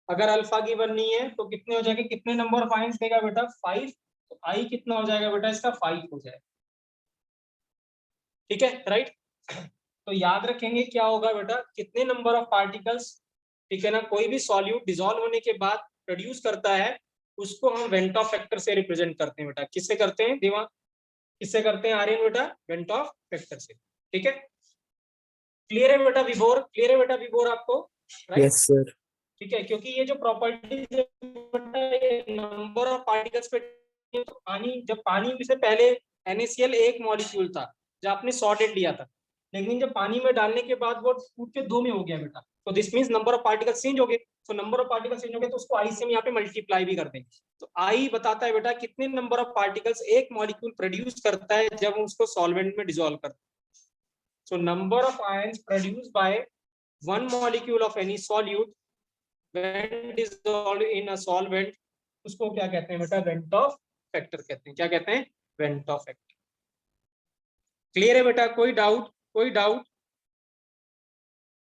अगर अल्फा की बननी है तो कितने हो जाएंगे, कितने नंबर ऑफ आयंस देगा बेटा, 5। तो आई कितना हो जाएगा बेटा इसका, 5 हो जाएगा। ठीक है, राइट। तो याद रखेंगे क्या होगा बेटा, कितने नंबर ऑफ पार्टिकल्स, ठीक है ना, कोई भी सॉल्यूट डिसॉल्व होने के बाद प्रोड्यूस करता है उसको हम वेंट ऑफ फैक्टर से रिप्रेजेंट करते हैं बेटा। किससे करते हैं दिमाग, किससे करते हैं आर्यन बेटा, वेंट ऑफ फैक्टर से। ठीक है, क्लियर है बेटा विभोर, क्लियर है बेटा विभोर आपको, राइट। Yes sir. ठीक है, क्योंकि ये जो प्रॉपर्टीज नंबर ऑफ पार्टिकल्स पे, तो पानी, जब पानी से पहले NaCl एक मॉलिक्यूल था जो आपने सॉर्टेड लिया था, लेकिन जब पानी में डालने के बाद वो टूट के 2 में हो गया बेटा, तो this means number of particles change हो गए। तो नंबर ऑफ पार्टिकल्स चेंज हो गए तो उसको आई से हम यहाँ पे मल्टीप्लाई भी कर देंगे। तो आई बताता है बेटा कितने नंबर ऑफ पार्टिकल्स एक मॉलिक्यूल प्रोड्यूस करता है जब हम उसको सॉल्वेंट में डिसॉल्व करते हैं। So number of ions produced by one molecule of any solute when dissolved in a solvent, उसको क्या कहते हैं बेटा, वेंट ऑफ फैक्टर कहते हैं। क्या कहते हैं, वेंट ऑफ फैक्टर। क्लियर है बेटा, कोई डाउट, कोई डाउट।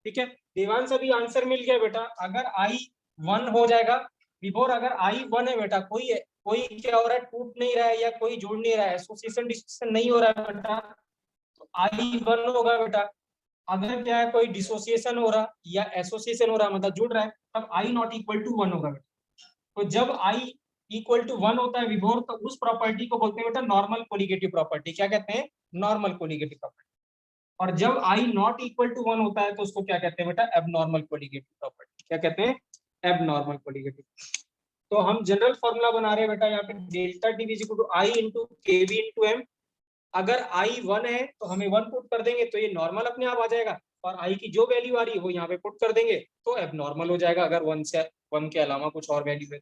ठीक है, देवान से भी आंसर मिल गया बेटा। अगर आई 1 हो जाएगा बिफोर, अगर आई 1 है बेटा, कोई क्या हो रहा है, टूट नहीं रहा है या कोई जुड़ नहीं रहा है, एसोसिएशन डिसोसिएशन नहीं हो रहा है बेटा, तो आई 1 होगा बेटा। अगर क्या है, कोई डिसोसिएशन हो रहा या एसोसिएशन हो रहा, मतलब जुड़ रहा है, तब आई नॉट इक्वल टू 1 होगा बेटा। तो जब आई इक्वल टू 1 होता है विभोर, तो उस प्रॉपर्टी को बोलते हैं बेटा नॉर्मल कोलिगेटिव प्रॉपर्टी। क्या कहते हैं, नॉर्मल कोलिगेटिव प्रॉपर्टी। और जब आई नॉट इक्वल टू 1 होता है तो उसको क्या कहते हैं बेटा, एबनॉर्मल कोलिगेटिव प्रॉपर्टी। क्या कहते हैं, एबनॉर्मल कोलिगेटिव। तो हम जनरल फॉर्मूला बना रहे हैं बेटा यहाँ पे, delta T is equal to I into KB into M. अगर आई 1 है तो हमें 1 पुट कर देंगे तो ये नॉर्मल अपने आप आ जाएगा। और आई की जो वैल्यू आ रही है वो यहाँ पे पुट कर देंगे तो एबनॉर्मल हो जाएगा, अगर 1 के अलावा कुछ और वैल्यू है।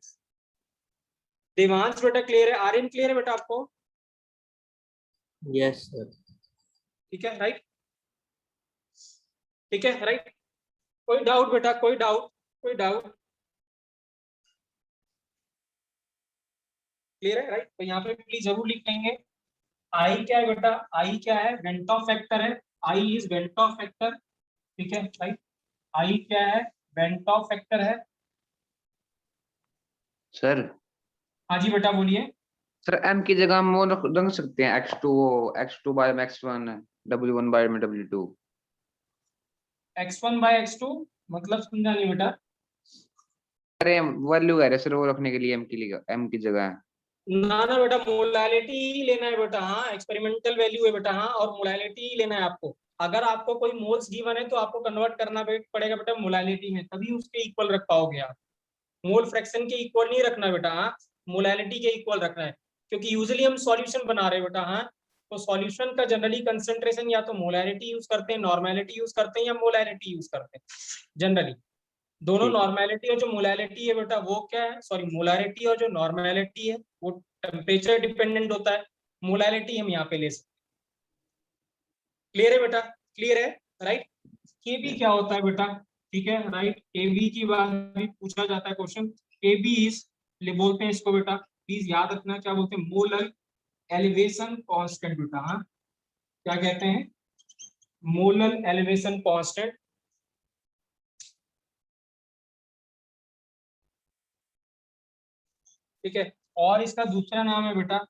देवांश बेटा क्लियर है? आर्यन क्लियर है बेटा आपको? Yes sir. ठीक है राइट, ठीक है राइट। कोई डाउट बेटा, कोई डाउट, कोई डाउट? क्लियर है राइट। तो यहाँ पे प्लीज जरूर लिख लेंगे आई क्या है बेटा, आई क्या है? वेंटॉफ फैक्टर है, आई इज वेंटॉफ फैक्टर, ठीक है राइट। आई क्या है? वेंटॉफ फैक्टर है। सर हाँ जी बेटा बोलिए। सर एम की जगह हम वो रख सकते हैं x2 bye x1 w1 bye w2। x1 bye x2 मतलब समझा नहीं बेटा। अरे वैल्यू कह रहे सर वो रखने के लिए m की जगह। ना ना बेटा, मोलालिटी ही लेना है बेटा। हाँ एक्सपेरिमेंटल वैल्यू है बेटा, हाँ, और मोलालिटी ही लेना है आपको। अगर आपको कोई मोल्स गिवन है तो आपको कन्वर्ट करना पड़ेगा बेटा मोलालिटी में, तभी उसके इक्वल रख पाओगे आप। मोल फ्रैक्शन के इक्वल नहीं रखना बेटा, हाँ, मोलालिटी के इक्वल रखना है, क्योंकि यूजुअली हम सॉल्यूशन बना रहे हैं बेटा। हाँ, तो सॉल्यूशन का जनरली कंसंट्रेशन या तो मोलालिटी यूज करते हैं, नॉर्मेलिटी यूज करते हैं, या मोलालिटी यूज करते हैं जनरली। दोनों ठीक। नॉर्मेलिटी और जो मोलालिटी है बेटा वो क्या है, सॉरी, मोलारिटी और जो नॉर्मेलिटी है वो टेम्परेचर डिपेंडेंट होता है। मोलालिटी हम यहाँ पे ले सकते हैं। क्लियर है बेटा? क्लियर है राइट। केबी क्या होता है बेटा? ठीक है राइट, केबी की बात भी पूछा जाता है क्वेश्चन। केबी इज, बोलते हैं इसको बेटा, प्लीज याद रखना क्या बोलते हैं, मोलर एलिवेशन कांस्टेंट बेटा। हाँ, क्या कहते हैं? Molar elevation constant. ठीक है, और इसका दूसरा नाम है बेटा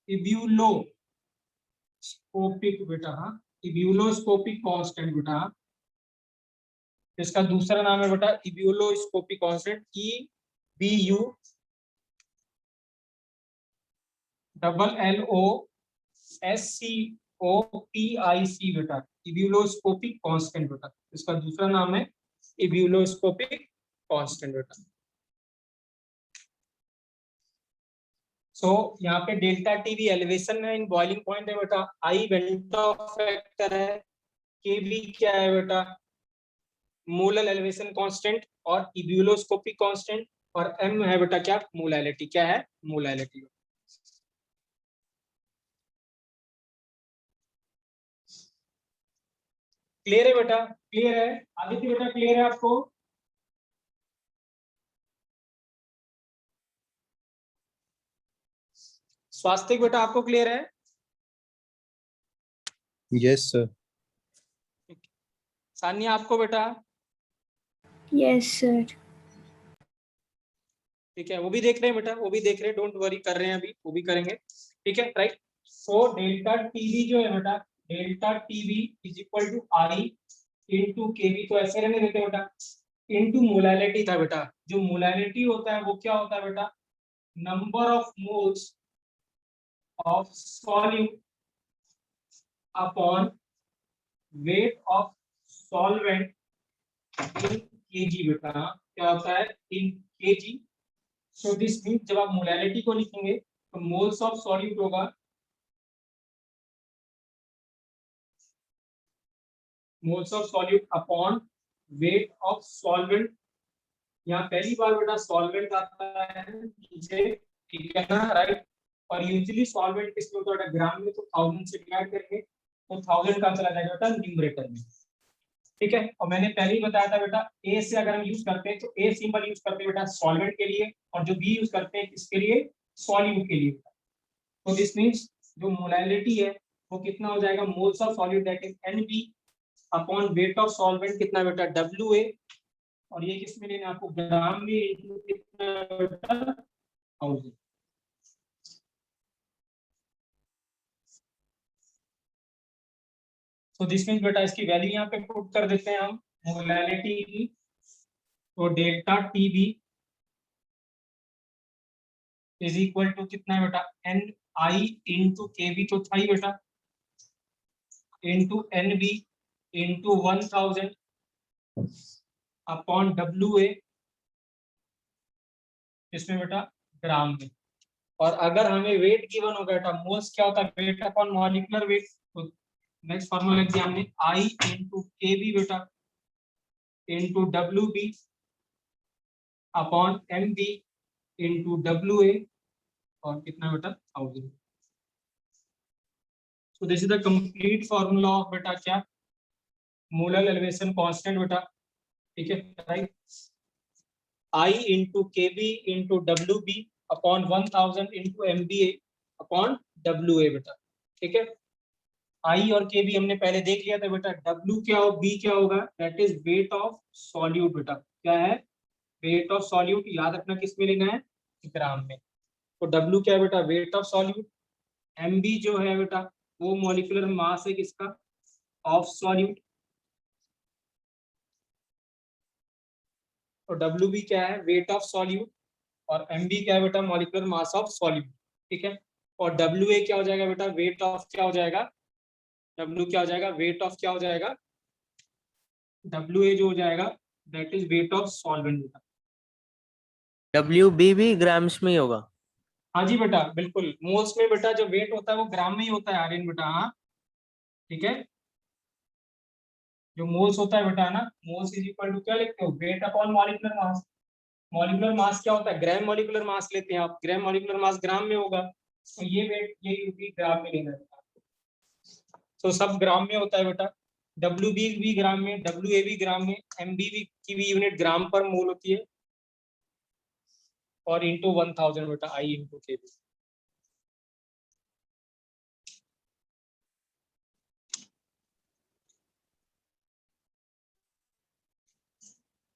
इब्यूलोस्कोपिक बेटा। हाँ, इब्यूलोस्कोपिक कांस्टेंट बेटा। हाँ, इसका दूसरा नाम है बेटा इब्यूलोस्कोपिक कांस्टेंट, EBU LLOSCOPIC बेटा, इब्यूलोस्कोपिक कांस्टेंट बेटा। इसका दूसरा नाम है इब्यूलोस्कोपिक कांस्टेंट बेटा। सो यहाँ पे डेल्टा टी भी एलिवेशन है इन बॉइलिंग पॉइंट है बेटा, आई वेंटॉफ फैक्टर है, के बी क्या है बेटा, मोलर एलिवेशन कांस्टेंट और इब्यूलोस्कोपिक कांस्टेंट, और एम है बेटा क्या, मोलैलिटी। क्या है? मोलैलिटी। क्लियर है बेटा? क्लियर है आदित्य बेटा? क्लियर है आपको? स्वास्थ्य बेटा आपको क्लियर है? Yes, sir. सानिया आपको बेटा? Yes, sir. ठीक है, वो भी देख रहे हैं बेटा, वो भी देख रहे हैं, डोंट वरी, कर रहे हैं अभी, वो भी करेंगे। ठीक है राइट। सो डेल्टा टीवी जो है बेटा, delta TV is equal to I into KB, तो ऐसे रहने देते बेटा, इंटू मोलैलिटी था बेटा। जो मोलैलिटी होता है वो क्या होता है बेटा, number of moles of solute upon weight of solvent in KG बेटा। क्या होता है? इन केजी। सो दिस मीन जब आप मोलैलिटी को लिखेंगे तो मोल्स ऑफ सॉल्यूट होगा, moles of solute upon weight of solvent. यहाँ पहली बार बेटा सॉल्वेंट आता है नीचे, ठीक है ना राइट। और यूजुअली सॉल्वेंट किसमें होता है? ग्राम में, तो 1000 से डिवाइड करेंगे तो 1000 का चला जाएगा बेटा न्यूमरेटर में। ठीक है, और मैंने पहले ही बताया था बेटा, ए से अगर हम यूज करते हैं तो ए सिंबल यूज करते हैं बेटा सॉल्वेंट के लिए, और जो बी यूज करते हैं किसके लिए? सॉल्यूट के लिए। तो दिस मींस जो मोलैलिटी है वो कितना हो जाएगा, moles of solute that is NB upon weight of solvent कितना बेटा, WA, और ये किसमें लेना आपको, ग्राम में, इनटू कितना बेटा, 1000। सो दिस मींस बेटा इसकी वैल्यू यहाँ पे पुट कर देते हैं हम मोलैलिटी की, तो delta TB is equal to कितना है बेटा, NI इंटू KB, तो था ही बेटा, into NB into 1000 upon WA, इसमें बेटा ग्राम में। और अगर हमें वेट गिवन होगा बेटा, मोल्स क्या होता है, वेट अपॉन मॉलिक्यूलर वेट, तो नेक्स्ट फॉर्मूला लिख दिया हमने I इंटू के बी बेटा into W B upon M B into W A और कितना बेटा 1000. So this is the complete formula of बेटा क्या मोलर एलिवेशन कांस्टेंट बेटा. ठीक है right. I into K B into W B upon 1000 into M B A upon W A बेटा. ठीक है. I और के बी हमने पहले देख लिया था बेटा. W क्या हो B क्या होगा that is weight of solute बेटा. क्या है वेट ऑफ सॉल्यूट. याद रखना किस में लेना है ग्राम में. तो W क्या है बेटा वेट ऑफ सॉल्यूट. MB जो है बेटा वो मॉलिक्यूलर मास है किसका ऑफ सॉल्यूट. और WB क्या है वेट ऑफ सॉल्यूट और MB क्या है बेटा मॉलिक्यूलर मास ऑफ सॉल्यूट. ठीक है. और WA क्या हो जाएगा बेटा वेट ऑफ क्या हो जाएगा W क्या हो जाएगा वेट ऑफ क्या हो जाएगा WA जो हो जाएगा that is weight of solvent बेटा. WB भी ग्राम्स में ही होगा. हाँ जी बेटा बिल्कुल. मोल्स में बेटा जो वेट होता है वो ग्राम में ही होता है आर्यन बेटा. हाँ ठीक है. जो मोल्स होता है बेटा ना मोल्स इज इक्वल टू क्या लिखते हो wait upon molecular mass. Molecular mass क्या होता है ग्राम मॉलिक्यूलर मास लेते हैं आप. ग्राम मॉलिक्यूलर मास ग्राम में होगा तो ये वेट ये भी ग्राम में लेना है. तो सब ग्राम में होता है बेटा. WB भी ग्राम में WA भी ग्राम में MB की भी यूनिट ग्राम पर मोल होती है और इंटू 1000 बेटा I इंटू के बी.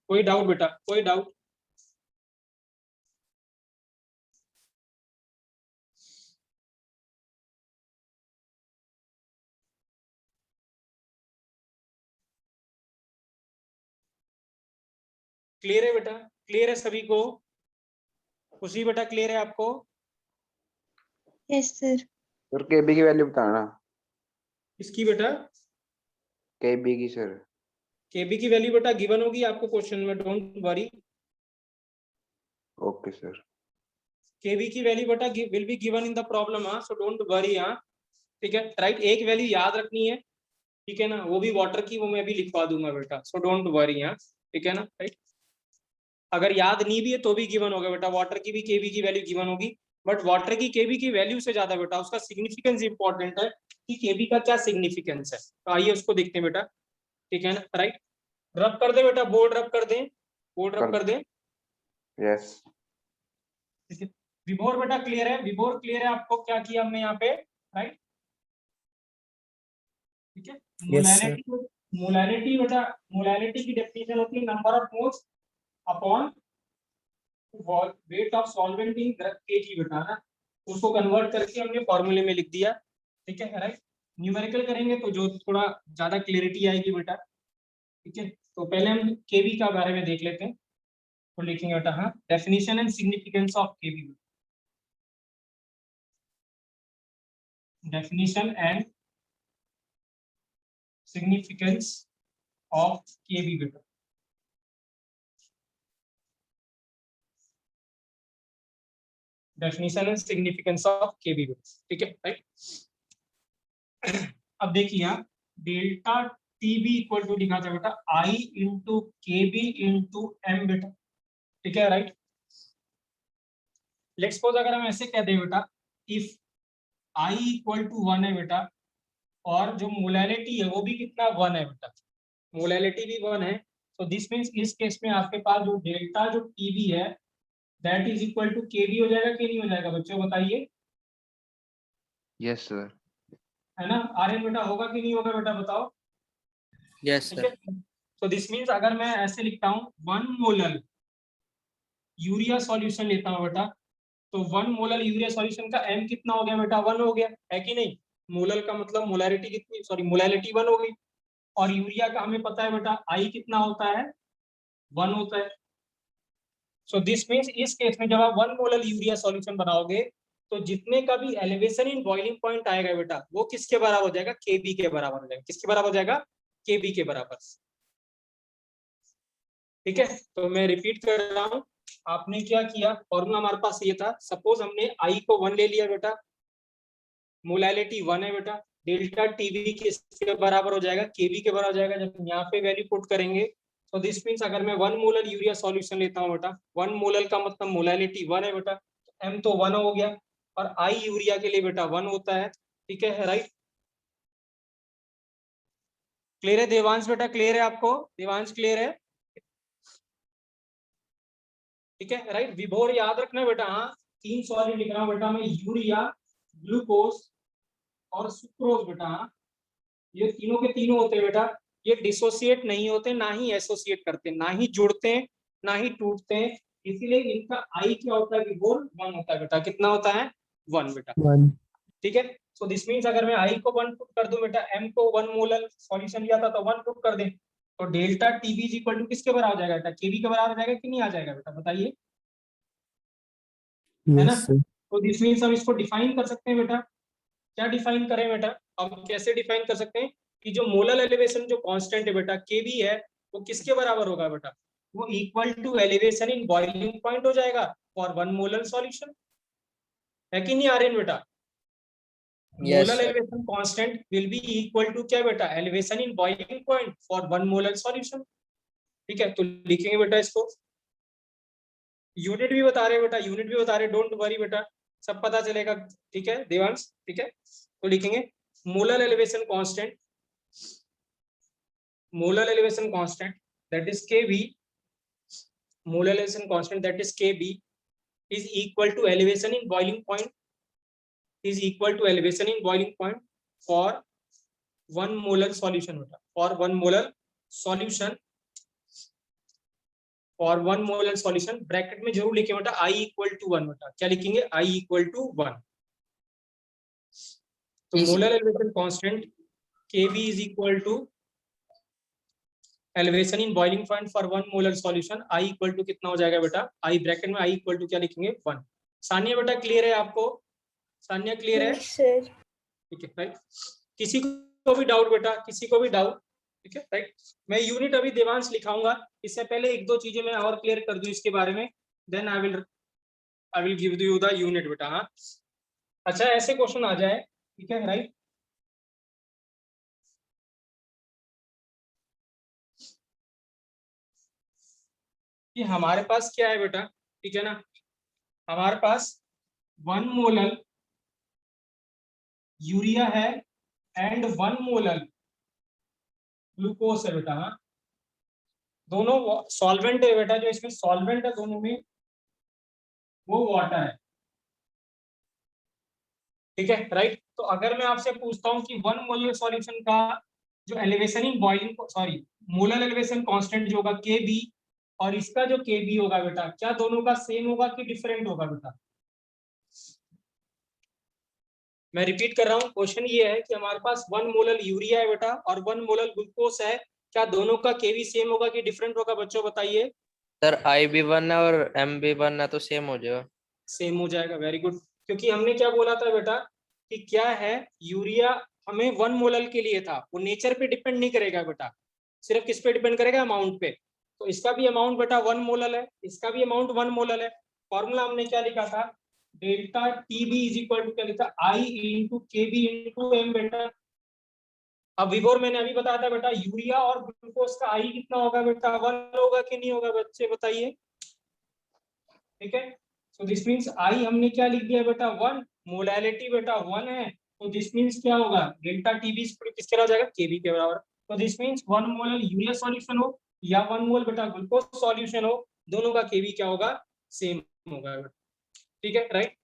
कोई डाउट बेटा कोई डाउट. क्लियर है बेटा क्लियर है सभी को. खुशी बेटा क्लियर है आपको. Yes, sir. सर केबी की वैल्यू बताना. इसकी बेटा केबी की सर. केबी की वैल्यू बेटा गिवन होगी आपको क्वेश्चन में. Don't worry. Okay sir. KB की वैल्यू बेटा will be given in the problem. हाँ सो डोंट वरी. हाँ ठीक है राइट. एक वैल्यू याद रखनी है ठीक है ना वो भी वाटर की वो मैं भी लिखवा दूंगा बेटा. So don't worry. हाँ ठीक है ना राइट. अगर याद नहीं भी है तो भी गिवन होगा बेटा. वाटर की भी केबी की वैल्यू गिवन होगी बट वाटर की केबी की वैल्यू से ज्यादा बेटा उसका सिग्निफिकेंस इंपॉर्टेंट है कि केबी का क्या सिग्निफिकेंस है. तो आइए उसको देखते हैं बेटा. ठीक है ना राइट. रब कर दे बेटा बोर्ड रब कर दे. बोर्ड रब कर दे. यस. ठीक है. विभोर बेटा क्लियर है. विभोर क्लियर है आपको क्या किया हमने यहाँ पे राइट. ठीक है. मोलैरिटी मोलैरिटी बेटा मोलैरिटी की डेफिनेशन होती है number of moles upon weight of solvent in kg बेटा ना. उसको कन्वर्ट करके हमने फॉर्मूले में लिख दिया. ठीक है राइट. न्यूमेरिकल करेंगे तो जो थोड़ा ज्यादा क्लियरिटी आएगी बेटा. ठीक है. तो पहले हम केबी का बारे में देख लेते हैं. तो लिखेंगे बेटा हाँ definition and significance of KB. Definition and significance of KB बेटा. Definition and significance of KB बेटा. ठीक है राइट. अब देखिए यहाँ डेल्टा टीबी इक्वल टू लिखा था बेटा I into K B into M बेटा. ठीक है राइट. लेट्स सपोज अगर हम ऐसे कह दें बेटा इफ I इक्वल टू 1 है बेटा और जो मोलैलिटी है वो भी कितना 1 है बेटा. मोलैलिटी भी 1 है. तो दिस मीन्स इस केस में आपके पास जो डेल्टा जो टीबी है दैट इज इक्वल टू केबी हो जाएगा कि नहीं हो जाएगा बच्चों बताइए. Yes sir. है ना आर्यन बेटा होगा कि नहीं होगा बेटा बताओ. यस ठीक सर. है. तो दिस मीन्स अगर मैं ऐसे लिखता हूँ 1 मोलर यूरिया सॉल्यूशन लेता हूँ बेटा तो 1 मोलर यूरिया सॉल्यूशन का m कितना हो गया बेटा 1 हो गया है कि नहीं. मोलर का मतलब मोलैरिटी कितनी सॉरी मोलैरिटी 1 हो गई और यूरिया का हमें पता है बेटा I कितना होता है 1 होता है. सो दिस मीन्स इस केस में जब आप 1 मोलर यूरिया सॉल्यूशन बनाओगे तो जितने का भी एलिवेशन इन बॉइलिंग पॉइंट आएगा बेटा वो किसके बराबर हो जाएगा केबी के बराबर हो जाएगा. किसके बराबर हो जाएगा केबी के बराबर. ठीक है. तो मैं रिपीट कर रहा हूँ. आपने क्या किया फॉर्मूला हमारे पास ये था. सपोज हमने I को 1 ले लिया बेटा मोलैलिटी 1 है बेटा. डेल्टा टीवी किसके बराबर हो जाएगा, केवी के बराबर हो जाएगा। जब यहाँ पे वैल्यू पुट करेंगे तो दिस मीन्स अगर मैं 1 मोलर यूरिया सॉल्यूशन लेता हूँ बेटा, 1 मोलर का मतलब मोलैलिटी 1 है बेटा, एम तो 1 हो गया, और आई यूरिया के लिए बेटा 1 होता है, ठीक है, राइट। क्लियर है देवांश बेटा, क्लियर है आपको, देवांश क्लियर है, ठीक है, राइट। विभोर याद रखना बेटा, हाँ 3 सॉलिड लिख रहा हूँ बेटा मैं, यूरिया, ग्लूकोज और सुक्रोज बेटा, हाँ ये तीनों के तीनों होते हैं बेटा, ये डिसोसिएट नहीं होते, ना ही एसोसिएट करते, ना ही जुड़ते हैं, ना ही टूटते हैं, इसीलिए इनका आई क्या होता है विभोर, 1 होता है बेटा। कितना होता है, 1 बेटा, 1. ठीक है। सो दिस मीन्स अगर मैं आई को 1 पुट कर दूं बेटा, एम को 1 मोलर सॉल्यूशन लिया था तो 1 पुट कर दें, तो delta TB is equal to किसके बराबर हो जाएगा बेटा, केवी के बराबर हो जाएगा कि नहीं आ जाएगा बेटा, बताइए, है ना। Yes, sir. तो दिस मीन्स हम इसको डिफाइन कर सकते हैं बेटा, क्या डिफाइन करें बेटा, हम कैसे डिफाइन कर सकते हैं कि जो मोलर एलिवेशन जो कांस्टेंट है बेटा केवी है, वो किसके बराबर होगा बेटा, वो equal to elevation in boiling point हो जाएगा फॉर 1 मोलर सॉल्यूशन, है कि नहीं आर्यन बेटा। Yes, molar sir. Elevation constant will be equal to क्या बेटा, elevation in boiling point for 1 molar solution, ठीक है। तो लिखेंगे बेटा इसको, यूनिट भी बता रहे बेटा, यूनिट भी बता रहे, डोंट वरी बेटा, सब पता चलेगा, ठीक है देवांश, ठीक है। तो लिखेंगे molar elevation constant, molar elevation constant that is KV, molar elevation constant that is KB is equal to elevation in boiling point, is equal to elevation in boiling point for 1 molar solution बेटा, for 1 molar solution, for 1 molar solution, bracket में जरूर लिखें बेटा i equal to 1 बेटा, क्या लिखेंगे, i equal to 1। तो molar elevation constant kb is equal to elevation in boiling point for 1 molar solution, i equal to कितना हो जाएगा बेटा, i ब्रैकेट में i equal to क्या लिखेंगे, 1। सानिया बेटा क्लियर है आपको, सानिया क्लियर है, Yes, sir. ठीक है, राइट। किसी को भी डाउट बेटा, किसी को भी डाउट, ठीक है, राइट। मैं यूनिट अभी देवांश लिखाऊंगा, इससे पहले 1-2 चीजें मैं और क्लियर कर दूं इसके बारे में, then I will give you the unit बेटा, हाँ। अच्छा ऐसे क्वेश्चन आ जाए, ठीक है, राइट, कि हमारे पास क्या है बेटा, ठीक है ना, हमारे पास 1 मोलर यूरिया है एंड 1 मोलर ग्लूकोज है बेटा, हाँ दोनों सॉल्वेंट है बेटा, जो इसमें सॉल्वेंट है दोनों में वो वाटर है, ठीक है, राइट। तो अगर मैं आपसे पूछता हूँ कि 1 मोलर सॉल्यूशन का जो elevation in boiling, sorry molar elevation constant जो होगा केबी, और इसका जो केबी होगा बेटा, क्या दोनों का सेम होगा कि डिफरेंट होगा बेटा। मैं रिपीट कर रहा हूँ, क्वेश्चन ये है कि हमारे पास 1 मोलर यूरिया है बेटा और 1 मोलर ग्लूकोज है, क्या दोनों का केवी सेम होगा कि डिफरेंट होगा बच्चों, बताइए। सर आई भी 1 है और एम भी 1 है तो सेम हो जाएगा। सेम हो जाएगा, वेरी गुड। क्योंकि हमने क्या बोला था बेटा कि क्या है, यूरिया हमें 1 मोलर के लिए था, वो नेचर पे डिपेंड नहीं करेगा बेटा, सिर्फ किस पे डिपेंड करेगा, अमाउंट पे। तो इसका भी अमाउंट बेटा 1 मोलर है, इसका भी अमाउंट 1 मोलर है। फॉर्मूला हमने क्या लिखा था, delta TB is equal to क्या लिखा, I into KB into M बेटा। अब विवोर मैंने अभी बताया था बेटा, यूरिया और ग्लूकोज का आई कितना होगा बेटा, 1 होगा कि नहीं होगा बच्चे, बताइए, ठीक है। सो दिस मीन्स आई हमने क्या लिख दिया बेटा, 1, मोलैलिटी बेटा 1 है, तो दिस मीन्स क्या होगा, डेल्टा टीबी किसके बराबर जाएगा, केबी के बराबर। तो this means 1 molar urea solution हो या 1 मोल बेटा ग्लूकोज सॉल्यूशन हो, दोनों का केबी क्या होगा, सेम होगा बेटा, ठीक है, राइट,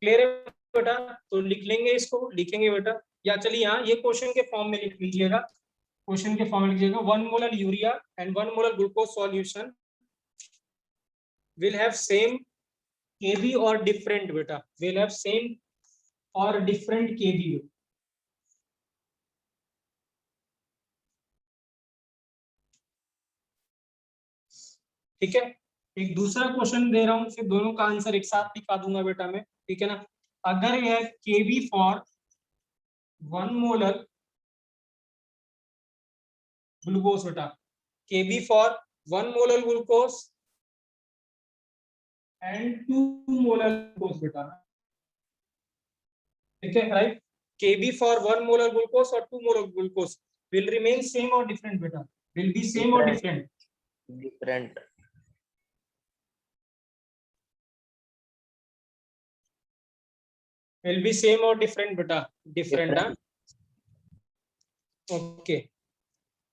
क्लियर है बेटा। तो लिख लेंगे इसको, लिखेंगे बेटा, या चलिए यहाँ ये क्वेश्चन के फॉर्म में लिख लीजिएगा, क्वेश्चन के फॉर्म में लिखिएगा, 1 molar urea and 1 molar glucose solution will have same kb or different beta, will have same or different kb, ठीक है। एक दूसरा क्वेश्चन दे रहा हूं, फिर दोनों का आंसर एक साथ दिखा दूंगा बेटा मैं, ठीक है ना। अगर यह kb फॉर 1 मोलर ग्लूकोज बेटा, kb for 1 molar glucose and 2 molar glucose बेटा, ठीक है, right. Kb for 1 molar glucose or 2 molar glucose will remain same or different beta? Will be same or different? Different. Will be same or different beta? Different, हाँ? Okay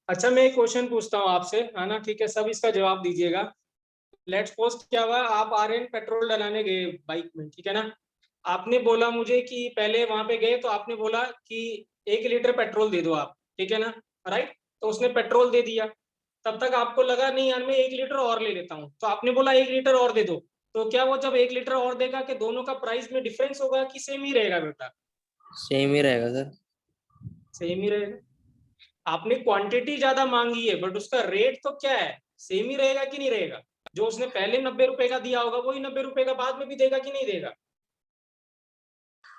अच्छा, मैं एक question पूछता हूँ आपसे, है ना, ठीक है, सब इसका जवाब दीजिएगा। लेट्स सपोज क्या हुआ, आप आ रहे हैं पेट्रोल डलाने गए बाइक में, ठीक है ना, आपने बोला मुझे कि पहले वहां पे गए तो आपने बोला कि 1 लीटर पेट्रोल दे दो आप, ठीक है ना, राइट, तो उसने पेट्रोल दे दिया। तब तक आपको लगा नहीं यार मैं 1 लीटर और ले लेता हूँ, तो आपने बोला 1 लीटर और दे दो। तो क्या वो जब 1 लीटर और देगा कि दोनों का प्राइस में डिफरेंस होगा कि सेम ही रहेगा बेटा? सेम ही रहेगा सर। सेम ही रहेगा। आपने क्वांटिटी ज्यादा मांगी है बट उसका रेट तो क्या है, सेम ही रहेगा कि नहीं रहेगा? जो उसने पहले 90 रुपए का दिया होगा वही 90 रुपए का बाद में भी देगा कि नहीं देगा?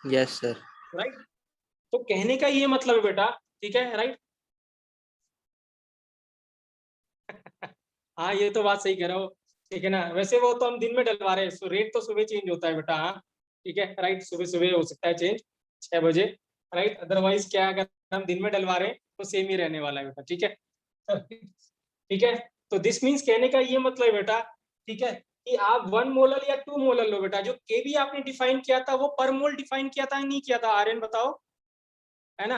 Yes sir. राइट, तो कहने का ये मतलब है बेटा, ठीक है, राइट। हाँ ये तो बात सही कह रहे हो, ठीक है ना, वैसे वो तो हम दिन में डलवा रहे हैं, सो रेट तो सुबह चेंज होता है बेटा, हाँ ठीक है, राइट, सुबह सुबह हो सकता है चेंज 6 बजे, राइट, अदरवाइज क्या अगर हम दिन में डलवा रहे हैं तो सेम ही रहने वाला है बेटा, ठीक है। ठीक है, तो दिस मीन्स कहने का ये मतलब है बेटा, ठीक है, कि आप 1 मोलर या 2 मोलर लो बेटा, जो केबी आपने डिफाइन किया था वो पर मोल डिफाइन किया था नहीं किया था? आर्यन बताओ, है ना,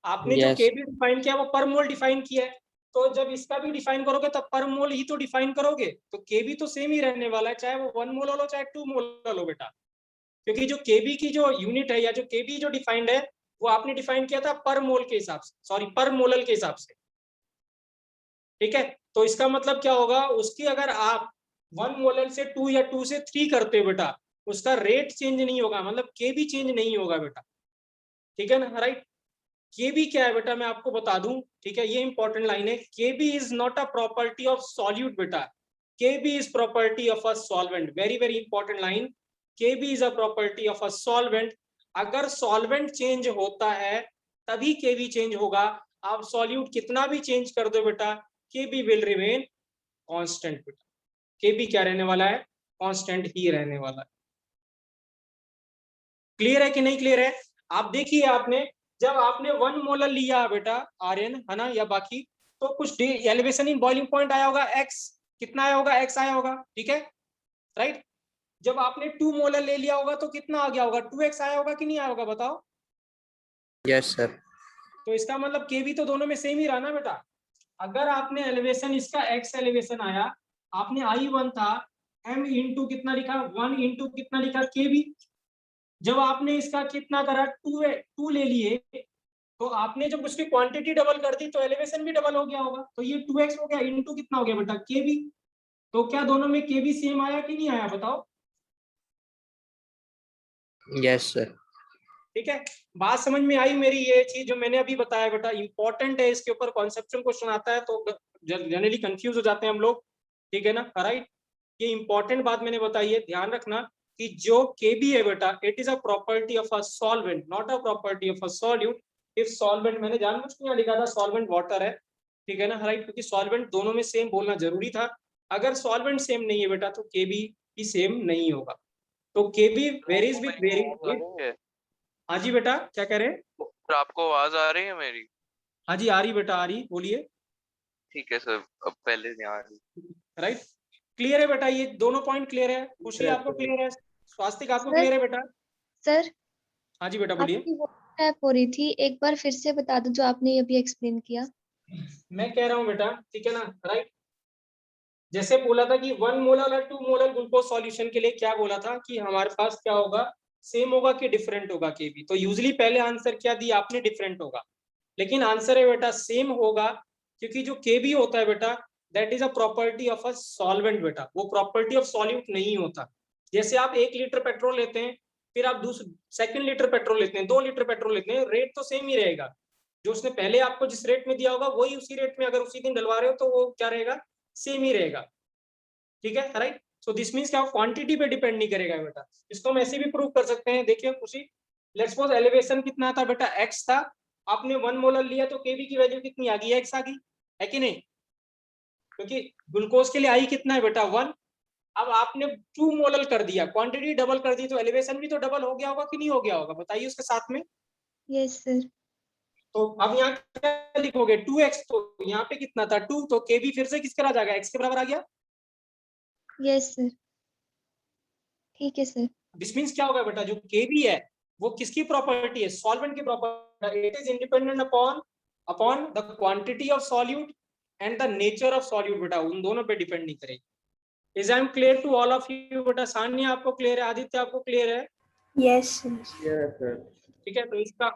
आपने जो यस। केबी डिफाइन किया वो पर मोल डिफाइन किया है, तो जब इसका भी डिफाइन करोगे तब पर मोल ही तो डिफाइन करोगे, तो केबी तो सेम ही रहने वाला है, चाहे वो 1 मोलर हो चाहे 2 मोलर हो बेटा, क्योंकि जो केबी की जो यूनिट है या जो केबी जो डिफाइंड है वो आपने डिफाइन किया था पर मोल के हिसाब से, सॉरी पर मोलर के हिसाब से, ठीक है। तो इसका मतलब क्या होगा, उसकी अगर आप 1 मोलर से 2 या 2 से 3 करते हो बेटा, उसका रेट चेंज नहीं होगा, मतलब केबी चेंज नहीं होगा बेटा, ठीक है ना, राइट। केबी क्या है बेटा मैं आपको बता दूं, ठीक है, ये इंपॉर्टेंट लाइन है, KB is not a property of solute बेटा, KB is property of a solvent, very very important line, KB is a property of a solvent. अगर सॉल्वेंट चेंज होता है तभी केबी चेंज होगा, आप सॉल्यूट कितना भी चेंज कर दो बेटा, केबी विल रिमेन कांस्टेंट बेटा, केबी क्या रहने वाला है, कांस्टेंट ही रहने वाला है। क्लियर है कि नहीं क्लियर है? आप देखिए, आपने जब आपने 1 मोलर लिया बेटा आर्यन, है ना, या बाकी, तो कुछ एलिवेशन इन बॉइलिंग पॉइंट आया होगा x, कितना आया होगा, x आया होगा, ठीक है, राइट। जब आपने 2 मोलर ले लिया होगा तो कितना आ गया होगा, 2x आया होगा कि नहीं आया होगा, बताओ। Yes sir. तो इसका मतलब केवी तो दोनों में सेम ही रहा ना बेटा। अगर आपने एलिवेशन इसका x एलिवेशन आया, आपने I1 था, m इंटू कितना लिखा, 1 इंटू कितना लिखा, केवी। जब आपने इसका कितना करा, 2 ले लिए, तो आपने जब उसकी क्वांटिटी डबल कर दी तो एलिवेशन भी डबल हो गया होगा, तो ये 2x हो गया, इंटू कितना हो गया बेटा, केवी। तो क्या दोनों में केवी सेम आया कि नहीं आया, बताओ। Yes sir. ठीक है, बात समझ में आई मेरी? ये चीज जो मैंने अभी बताया बेटा इंपॉर्टेंट है, इसके ऊपर कॉन्सेप्चुअल क्वेश्चन आता है तो जनरली कंफ्यूज हो जाते हैं हम लोग, ठीक है ना, राइट। ये इंपॉर्टेंट बात मैंने बताई है, ध्यान रखना कि जो केबी है बेटा, it is a property of a solvent, not a property of a solute. If solvent, मैंने जानबूझ के यहाँ लिखा था सॉल्वेंट वाटर है, ठीक है ना, राइट, क्योंकि सॉल्वेंट दोनों में सेम बोलना जरूरी था। अगर सॉल्वेंट सेम नहीं है बेटा तो केबी भी सेम नहीं होगा। तो केबी वेरीज विथ वेरी। हाँ जी बेटा, क्या कह रहे हैं? सर आपको आवाज आ रही है मेरी? हाँ जी आ रही बेटा, आ रही, बोलिए। ठीक है सर, अब पहले नहीं आ रही। राइट, क्लियर है बेटा, ये दोनों पॉइंट क्लियर है? खुशी आपको क्लियर है? स्वास्तिक आपको सर। क्लियर है बेटा? सर, हाँ जी बेटा बोलिए। आपकी वो टैप हो रही थी, एक बार फिर से बता दो जो आपने अभी एक्सप्लेन किया। मैं कह रहा हूँ बेटा, ठीक है ना, राइट, जैसे बोला था कि 1 मोलर और 2 मोलर ग्लूकोज सॉल्यूशन के लिए क्या बोला था कि हमारे पास क्या होगा, सेम होगा कि डिफरेंट होगा केबी। तो यूजली पहले आंसर क्या दिया आपने, डिफरेंट होगा, लेकिन आंसर है बेटा सेम होगा, क्योंकि जो केबी होता है बेटा that is a property of a solvent बेटा, वो प्रॉपर्टी ऑफ सॉल्यूट नहीं होता। जैसे आप 1 लीटर पेट्रोल लेते हैं, फिर आप सेकंड लीटर पेट्रोल लेते हैं, 2 लीटर पेट्रोल लेते हैं, रेट तो सेम ही रहेगा, जो उसने पहले आपको जिस रेट में दिया होगा वही उसी रेट में अगर उसी दिन डलवा रहे हो तो वो क्या रहेगा, सेम ही रहेगा, ठीक है, राइट। सो दिस मींस क्या क्वांटिटी पे डिपेंड नहीं करेगा बेटा। इसको हम ऐसे भी प्रूव कर सकते हैं, देखिए खुशी, लेट्स सपोज एलिवेशन कितना था बेटा, x था, आपने 1 मोलर लिया तो केबी की वैल्यू कितनी आ गई, x आ गई, है कि नहीं, क्योंकि ग्लूकोज के लिए आई कितना है बेटा 1। अब आपने 2 मोलर कर दिया, क्वांटिटी डबल कर दी, तो एलिवेशन भी तो डबल हो गया होगा कि नहीं हो गया होगा, बताइए उसके साथ में। Yes sir. तो अब यहाँ क्या लिखोगे 2x, तो यहाँ पे कितना था 2, तो kb फिर से किसके बराबर आ गया, x के बराबर आ गया। यस सर, ठीक है सर। दिस मीन्स क्या होगा बेटा, जो kb है वो किसकी प्रॉपर्टी है, सॉल्वेंट की property. It is independent upon the quantity of solute and the nature of solute बेटा, उन दोनों पे डिपेंड नहीं करेगी। Is I am clear to all of you बेटा? सान्या आपको क्लियर है, आदित्य आपको क्लियर है? Yes, sir. ठीक है, तो इसका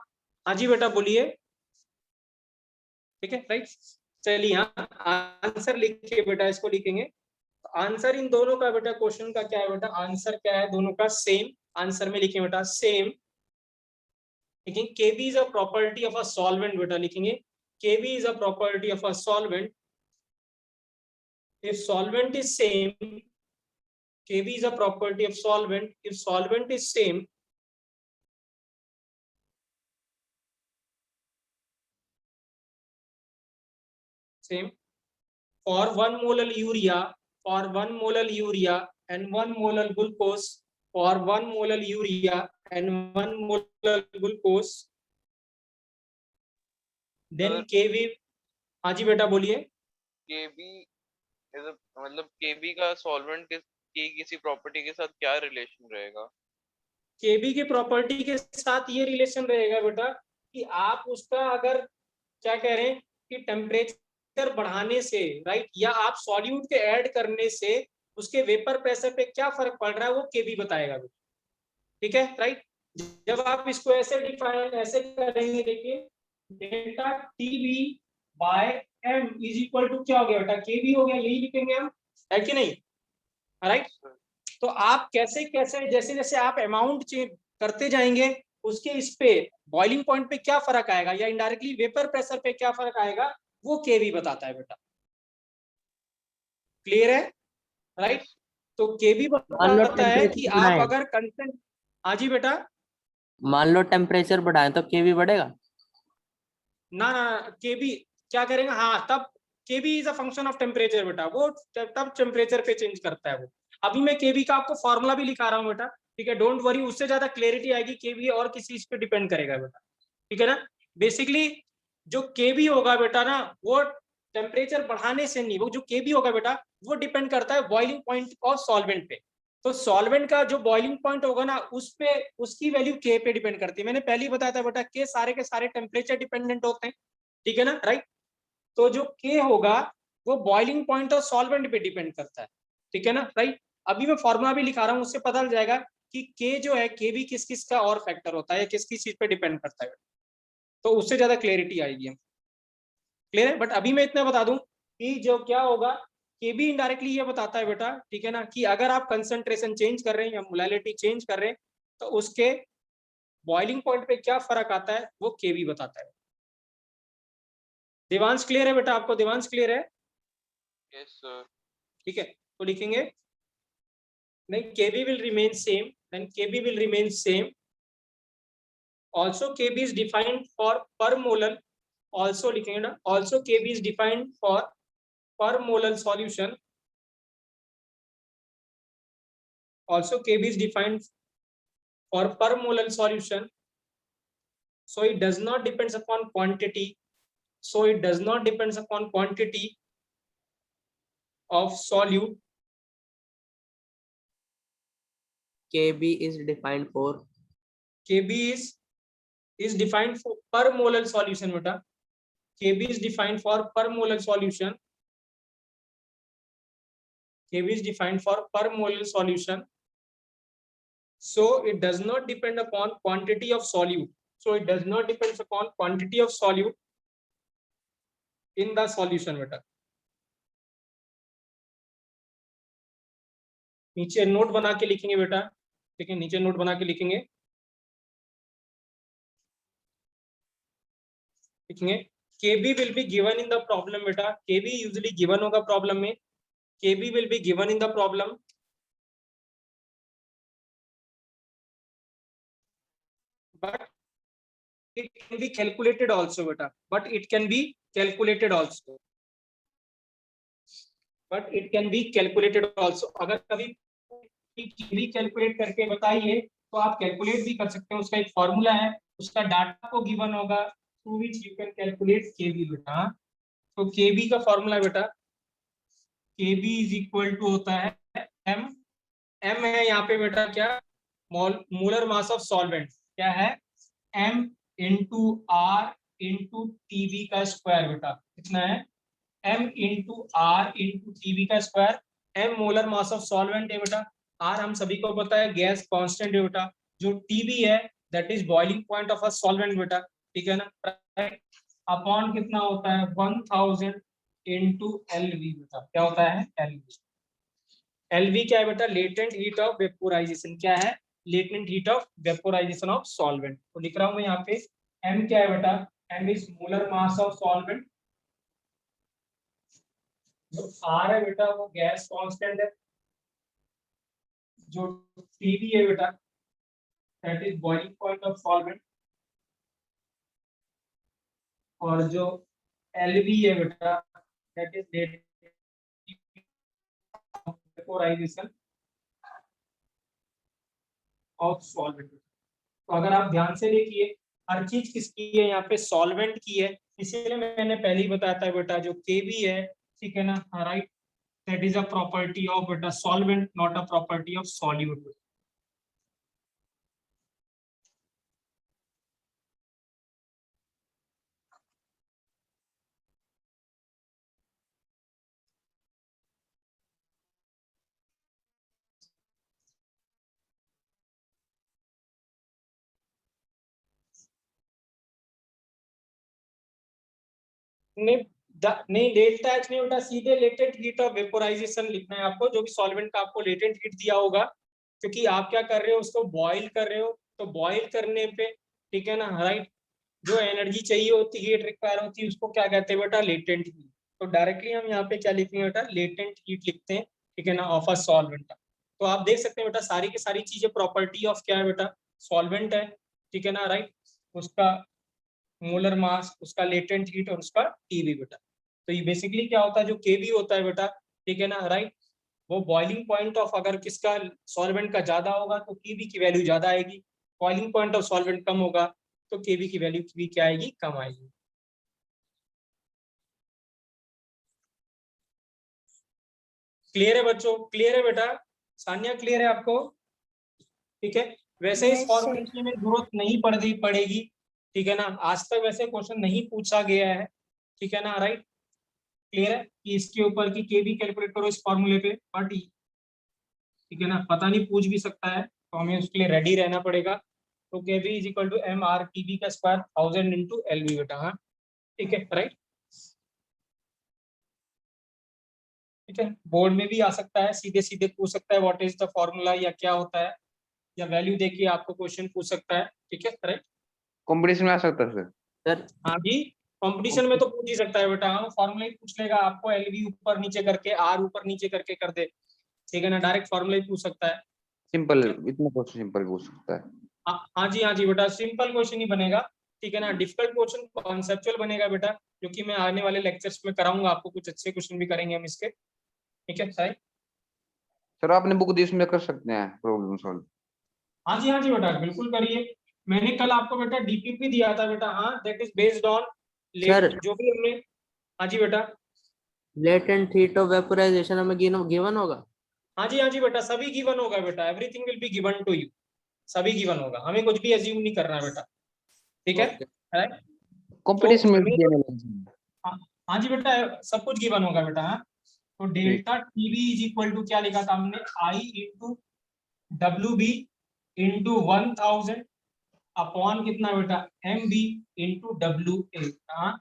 हाँ जी बेटा बोलिए। ठीक है राइट, चलिए हाँ आंसर लिखिए बेटा, इसको लिखेंगे। आंसर इन दोनों का बेटा, क्वेश्चन का क्या है बेटा, आंसर क्या है दोनों का सेम। आंसर में लिखेंगे बेटा सेम, लिखेंगे Kb is a property of a solvent बेटा, लिखेंगे Kb is a property of a solvent if solvent is same, Kb is a property of solvent if solvent is same, for 1 molar urea, for 1 molar urea and 1 molar glucose, for 1 molar urea and 1 molar glucose, then Kb। हाँ जी बेटा बोलिए। केबी मतलब केबी का solvent की किसी property के साथ क्या रिलेशन रहेगा? Kb की प्रॉपर्टी के साथ ये रिलेशन रहेगा बेटा कि आप उसका अगर क्या कह रहे हैं कि टेम्परेचर बढ़ाने से राइट, या आप सॉल्यूट के ऐड करने से उसके वेपर प्रेशर पे क्या फर्क पड़ रहा है, वो Kb बताएगा बेटा। ठीक है राइट, जब आप इसको ऐसे डिफाइन ऐसे करेंगे, देखिए delta TB by M is equal to क्या हो गया बेटा, Kb हो गया, यही लिखेंगे हम, है कि नहीं? राइट, तो आप कैसे कैसे जैसे जैसे आप अमाउंट चेंज करते जाएंगे, उसके इस पे बॉइलिंग पॉइंट पे क्या फर्क आएगा या इनडायरेक्टली वेपर प्रेशर पे क्या फर्क आएगा, वो Kb बताता है बेटा। क्लियर है राइट, तो Kb मान लो बताता है कि टेम्परेचर आप बढ़ाएं, अगर कंस्टेंट। हाँ जी बेटा। मान लो टेम्परेचर बढ़ाएं तो केवी बढ़ेगा। ना ना Kb क्या करेंगे, हाँ तब Kb is a function of temperature बेटा, वो तब टेम्परेचर पे चेंज करता है वो। अभी मैं Kb का आपको फॉर्मूला भी लिखा रहा हूँ बेटा, ठीक है, डोंट वरी, उससे ज्यादा क्लैरिटी आएगी। Kb और किसी चीज पे डिपेंड करेगा बेटा, ठीक है ना। बेसिकली जो Kb होगा बेटा ना, वो टेम्परेचर बढ़ाने से नहीं, वो जो Kb होगा बेटा वो डिपेंड करता है बॉइलिंग पॉइंट ऑफ सॉल्वेंट पे। तो सॉल्वेंट का जो बॉइलिंग पॉइंट होगा ना, उस पे उसकी वैल्यू K पे डिपेंड करती है। मैंने पहले ही बताया था बेटा, K सारे के सारे टेम्परेचर डिपेंडेंट होते हैं, ठीक है ना राइट। तो जो K होगा वो बॉइलिंग पॉइंट और सॉल्वेंट पे डिपेंड करता है, ठीक है ना राइट। अभी मैं फॉर्मूला भी लिखा रहा हूँ, उससे पता चल जाएगा कि K जो है Kb किस किस का और फैक्टर होता है, किस किस चीज पे डिपेंड करता है, तो उससे ज्यादा क्लैरिटी आएगी। क्लियर है, बट अभी मैं इतना बता दूं कि जो क्या होगा, Kb इनडायरेक्टली ये बताता है बेटा, ठीक है ना, कि अगर आप कंसंट्रेशन चेंज कर रहे हैं या मोलैलिटी चेंज कर रहे हैं तो उसके बॉइलिंग पॉइंट पे क्या फर्क आता है, वो Kb बताता है। देवांश क्लियर है बेटा, आपको देवांश क्लियर है? Yes sir. ठीक है, तो लिखेंगे नहीं, Kb will remain same, then Kb will remain same. Also Kb is defined for per molar, also लिखेंगे ना, also Kb is defined for per molar solution, also Kb is defined for per molar solution, so it does not depends upon quantity, so it does not depends upon quantity of solute. Kb is defined for Kb is defined for per molar solution beta, Kb is defined for per molar solution, Kb is defined for per molar solution, so it does not depend upon quantity of solute, so it does not depends upon quantity of solute in the solution beta। नीचे note बना के लिखेंगे बेटा, ठीक है, नीचे note बना के लिखेंगे, लिखेंगे Kb will be given in the problem बेटा, Kb usually given होगा प्रॉब्लम में, Kb will be given in the problem, but it can be calculated also beta, but it can be calculated also, but it can be calculated also। अगर कभी Kb calculate करके बताइए तो आप calculate भी कर सकते हैं, उसका एक फॉर्मूला है उसका डाटा को गिवन होगा through which you can calculate KB बेटा। तो केबी का फॉर्मूला बेटा केबी इज इक्वल टू होता है एम, एम है यहाँ पे बेटा क्या, मोलर मास ऑफ सॉल्वेंट क्या है, M into R into TB का स्क्वायर बेटा। कितना है, M into R into TB का square. M molar mass of solvent है बेटा, आर हम सभी को पता है गैस कांस्टेंट है बेटा, जो टीबी है that is boiling point of a solvent बेटा, ठीक है ना, अपॉन कितना होता है 1000 इंटू एलवी बेटा। क्या होता है एलवी, एलवी क्या है बेटा, लेटेंट हीट ऑफ वेपोराइजेशन। क्या है, latent heat of vaporisation of solvent. तो लिख रहा हूं मैं यहाँ पे एम क्या है बेटा, M is molar mass of solvent, जो आर है बेटा वो गैस कांस्टेंट है, जो टीबी है बेटा that is boiling point of solvent, और जो एलवी है बेटा that is vaporisation of solvent. तो अगर आप ध्यान से देखिए हर चीज किसकी है, यहाँ पे सॉल्वेंट की है, इसीलिए मैंने पहले ही बताया था बेटा जो केबी है, ठीक है ना, right, that is a property of बेटा solvent, not a property of solute. नहीं डेल्टा एच नहीं बेटा, सीधे लेटेंट हीट ऑफ वेपोराइजेशन लिखना है आपको, जो भी सॉल्वेंट का आपको लेटेंट हीट दिया होगा, क्योंकि आप क्या कर रहे हो उसको बॉईल कर रहे हो, तो बॉईल करने पे, ठीक है ना, राइट, जो एनर्जी चाहिए होती है, हीट रिक्वायर होती है, उसको क्या कहते हैं बेटा, लेटेंट हीट। तो डायरेक्टली हम यहाँ पे क्या लिखेंगे बेटा, लेटेंट हीट लिखते हैं, ठीक है ना, ऑफ अ सॉल्वेंट। तो आप देख सकते हैं बेटा सारी की सारी चीजें प्रॉपर्टी ऑफ क्या है बेटा, सॉल्वेंट है, ठीक है ना, राइट, उसका मोलर मास, उसका लेटेंट हीट और उसका टीबी बेटा। तो ये बेसिकली क्या होता है, जो केबी होता है बेटा, ठीक है ना, राइट, वो बॉइलिंग पॉइंट ऑफ, अगर किसका सॉल्वेंट का ज्यादा होगा तो केबी की वैल्यू ज्यादा आएगी, बॉइलिंग पॉइंट ऑफ सॉल्वेंट कम होगा तो केबी की वैल्यू भी क्या आएगी, कम आएगी। क्लियर है बच्चों, क्लियर है बेटा, सान्या क्लियर है आपको, ठीक है। वैसे इस Yes, फॉर्मूले sir. की हमें जरूरत नहीं पड़ेगी, ठीक है ना, आज तक वैसे क्वेश्चन नहीं पूछा गया है, ठीक है ना, राइट, क्लियर है कि इसके ऊपर की केबी कैलकुलेट करो इस फॉर्मूले पे, बट ठीक है ना, पता नहीं पूछ भी सकता है, तो हमें उसके लिए रेडी रहना पड़ेगा। तो KB is equal to M R TB का स्क्वायर 1000 इंटू एलवी बेटा, हाँ ठीक है, राइट, ठीक है। बोर्ड में भी आ सकता है, सीधे सीधे पूछ सकता है व्हाट इज द फॉर्मूला, या क्या होता है, या वैल्यू देखिए आपको क्वेश्चन पूछ सकता है, ठीक है, राइट। कंपटीशन में आ सकता है सर। सर हाँ जी, कंपटीशन में तो पूछ ही सकता है बेटा, हाँ फॉर्मूला ही पूछ लेगा आपको, एलवी ऊपर नीचे करके, आर ऊपर नीचे करके कर दे, ठीक है ना, डायरेक्ट फॉर्मूला ही पूछ सकता है। सिंपल, इतना क्वेश्चन सिंपल पूछ सकता है। हाँ जी बेटा, सिंपल क्वेश्चन ही बनेगा, ठीक है ना, डिफिकल्ट क्वेश्चन कॉन्सेप्चुअल बनेगा बेटा, क्योंकि मैं आने वाले लेक्चर्स में कराऊंगा आपको, कुछ अच्छे क्वेश्चन भी करेंगे हम इसके, ठीक है सही। सर आपने बुक दी, उसमें कर सकते हैं प्रॉब्लम सॉल्व। हाँ जी बेटा, बिल्कुल करिए, मैंने कल आपको बेटा डीपीपी दिया था बेटा, हाँ that is based on sir जो भी हमने, हाँ जी बेटा, लेटेंट हीट ऑफ वेपोराइजेशन हमें गिवन होगा। हाँ जी बेटा, सभी गिवन होगा बेटा, everything will be given to you, सभी गिवन होगा, हमें कुछ भी एज्यूम नहीं करना बेटा, ठीक है, ओके राइट। कंपटीशन में हमें भी देने लगे हैं। हाँ हाँ जी बेटा, सब कुछ गिवन होगा बेटा, हाँ। तो delta TB is equal to क्या लिखा था हमने, I into W B into 1000 upon कितना बेटा, M B into W A. हाँ,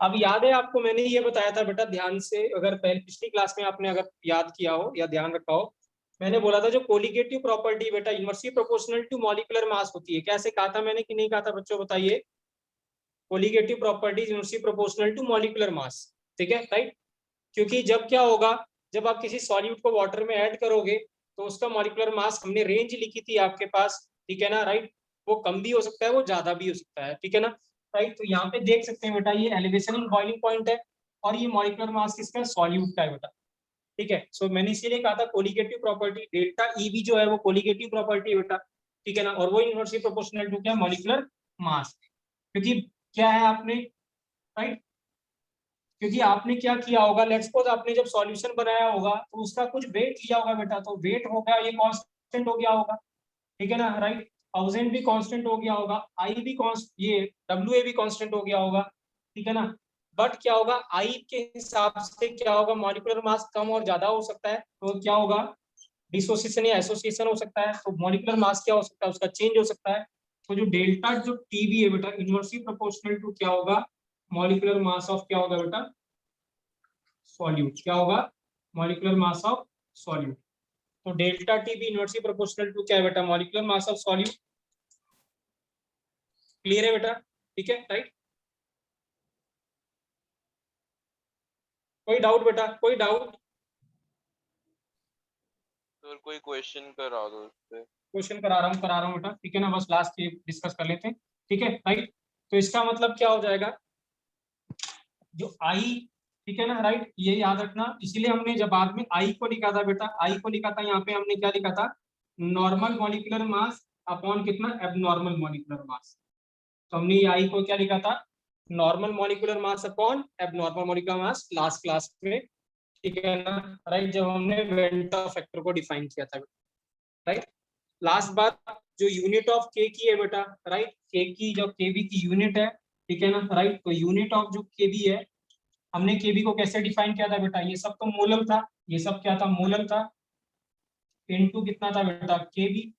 अब याद है आपको, मैंने ये बताया था बेटा, ध्यान से, अगर पहले पिछली क्लास में आपने अगर याद किया हो या ध्यान रखा हो, मैंने बोला था जो कोलिगेटिव प्रॉपर्टी बेटा inversely proportional to molecular mass होती है, कैसे कहा था मैंने कि नहीं कहा था बच्चों, बताइए। Colligative properties inversely proportional to molecular mass, ठीक है, राइट, क्योंकि जब क्या होगा, जब आप किसी सॉल्यूट को वाटर में ऐड करोगे तो उसका मॉलिक्यूलर मास, हमने रेंज लिखी थी आपके पास, ठीक है ना, राइट, वो कम भी हो सकता है, वो ज्यादा भी हो सकता है, ठीक है ना, राइट। तो यहाँ पे देख सकते हैं बेटा, ये एलिवेशन इन बॉइलिंग पॉइंट है, और ये मॉलिक्यूलर मास किसका, सॉल्यूट का है बेटा, ठीक है। सो मैंने इसीलिए कहा था कोलिगेटिव प्रॉपर्टी डेल्टा ईबी जो है वो कोलिगेटिव प्रॉपर्टी है बेटा, ठीक है ना, और वो इनवर्सली प्रोपोर्शनल टू क्या, मॉलिक्यूलर मास। क्योंकि क्या है आपने, राइट, क्योंकि आपने क्या किया होगा, लेट्स सपोज आपने जब सॉल्यूशन बनाया होगा तो उसका कुछ वेट लिया होगा बेटा, तो वेट हो गया, ये कांस्टेंट हो गया होगा, ठीक है ना, राइट। थाउजेंड भी कांस्टेंट हो गया होगा, आई भी ये डब्ल्यू ए भी कांस्टेंट हो गया होगा, ठीक है ना। बट क्या होगा, आई के हिसाब से क्या होगा, मॉलिक्यूलर मास कम और ज्यादा हो सकता है, तो क्या होगा, डिसोसिएशन या एसोसिएशन हो सकता है, तो मॉलिक्यूलर मास क्या हो सकता है, उसका चेंज हो सकता है। तो जो डेल्टा जो टीबी है बेटा, इनवर्सली प्रोपोर्शनल टू क्या होगा, मॉलिक्यूलर मास ऑफ क्या होगा बेटा, सॉल्यूट, क्या होगा, मॉलिक्यूलर मास ऑफ सॉल्यूट। तो डेल्टा टी भी इनवर्सली प्रोपोर्शनल टू क्या है बेटा, molecular mass of solute. Clear है बेटा, ठीक है, राइट। कोई डाउट बेटा, कोई डाउट, सर कोई क्वेश्चन करा दो इस पे। क्वेश्चन करा रहा हूँ बेटा, ठीक है ना, बस लास्ट ये डिस्कस कर लेते हैं, ठीक है, राइट। तो इसका मतलब क्या हो जाएगा, जो आई, ठीक है ना, राइट, ये याद रखना, इसीलिए हमने जब बाद में आई को लिखा था बेटा, आई को लिखा था यहाँ पे हमने क्या लिखा था, नॉर्मल मॉलिक्यूलर मास अपॉन कितना, एबनॉर्मल मॉलिक्यूलर मास। तो हमने ये आई को क्या लिखा था, normal molecular mass upon abnormal molecular मास, लास्ट क्लास में, ठीक है ना, राइट, जब हमने वेंटा फैक्टर को डिफाइन किया था, राइट। लास्ट बात, जो यूनिट ऑफ के की है बेटा, राइट, के की जो केबी की यूनिट है, ठीक है ना, राइट, तो यूनिट ऑफ जो केबी है, हमने केबी को कैसे डिफाइन किया था बेटा, ये सब तो मोलर था, ये सब क्या था, मोलर था, इनटू कितना था बेटा, केबी,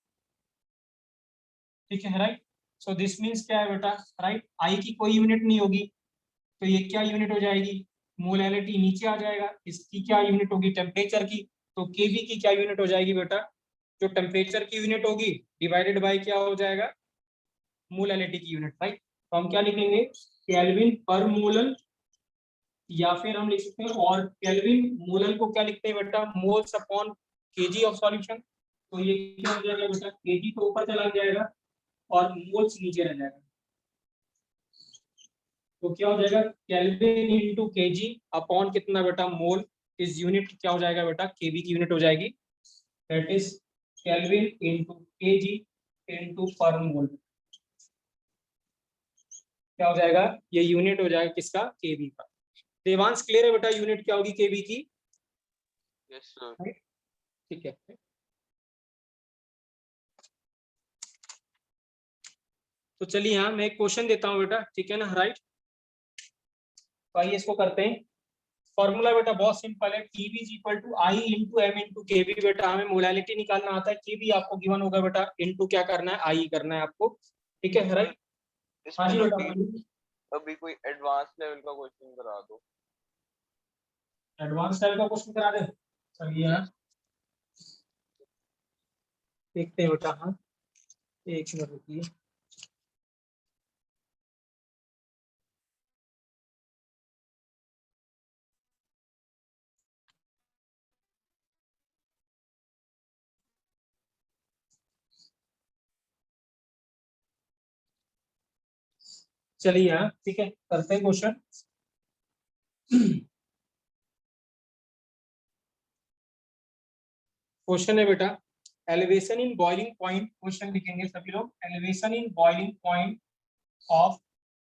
ठीक है, राइट। सो दिस मींस क्या है बेटा, राइट, आई की कोई यूनिट नहीं होगी, तो ये क्या यूनिट हो जाएगी, मोलैलिटी नीचे आ जाएगा, इसकी क्या यूनिट होगी, टेम्परेचर की, तो केबी की क्या यूनिट हो जाएगी बेटा, जो टेम्परेचर की यूनिट होगी डिवाइडेड बाय क्या हो जाएगा, मोलैलिटी की यूनिट, राइट। तो हम क्या लिखेंगे, केल्विन पर मोलर, या फिर हम लिख सकते हैं, और केल्विन मोलर को क्या लिखते हैं बेटा, moles upon KG of solution. तो ये क्या हो जाएगा बेटा, केजी तो ऊपर चला जाएगा और मोल्स नीचे रह जाएगा, तो क्या हो जाएगा, केल्विन इनटू केजी अपॉन कितना बेटा, मोल, इस यूनिट क्या हो जाएगा बेटा, केबी की यूनिट हो जाएगी, that is kelvin into KG into पर मोल, क्या हो जाएगा, ये यूनिट हो जाएगा किसका, केबी का। देवांश क्लियर है बेटा, यूनिट क्या होगी केबी की, यस सर। ठीक है। तो चलिए यहाँ मैं एक क्वेश्चन देता हूँ बेटा, ठीक है ना, राइट। तो आइए इसको करते हैं। फॉर्मूला बेटा बहुत सिंपल है, Tb is equal to I into M into KB. बेटा हमें मोलैलिटी निकालना आता है, केबी आपको गिवन होगा बेटा, इंटू क्या करना है, आई करना है आपको, ठीक है, राइट। हाँ इसमें जी ना बेटा, अभी कोई एडवांस लेवल का क्वेश्चन करा दो। एडवांस लेवल का क्वेश्चन करा दे, चलिए यहाँ देखते हैं बेटा, हाँ एक मिनट रुकिए। चलिए यहाँ, ठीक है, करते हैं क्वेश्चन। क्वेश्चन है बेटा, elevation in boiling point, question लिखेंगे सभी लोग, elevation in boiling point of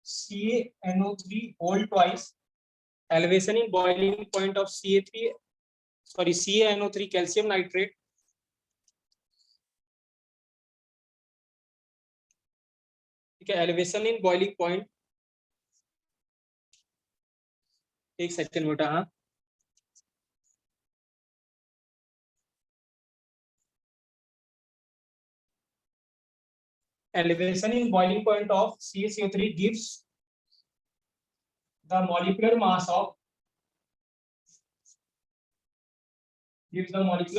CaNO3 whole twice, elevation in boiling point of CaNO3 calcium nitrate, ठीक है, एलिवेशन इन बॉइलिंग पॉइंट, एक सेकंड बेटा, हाँ elevation in boiling point of CaCO3 gives the molecular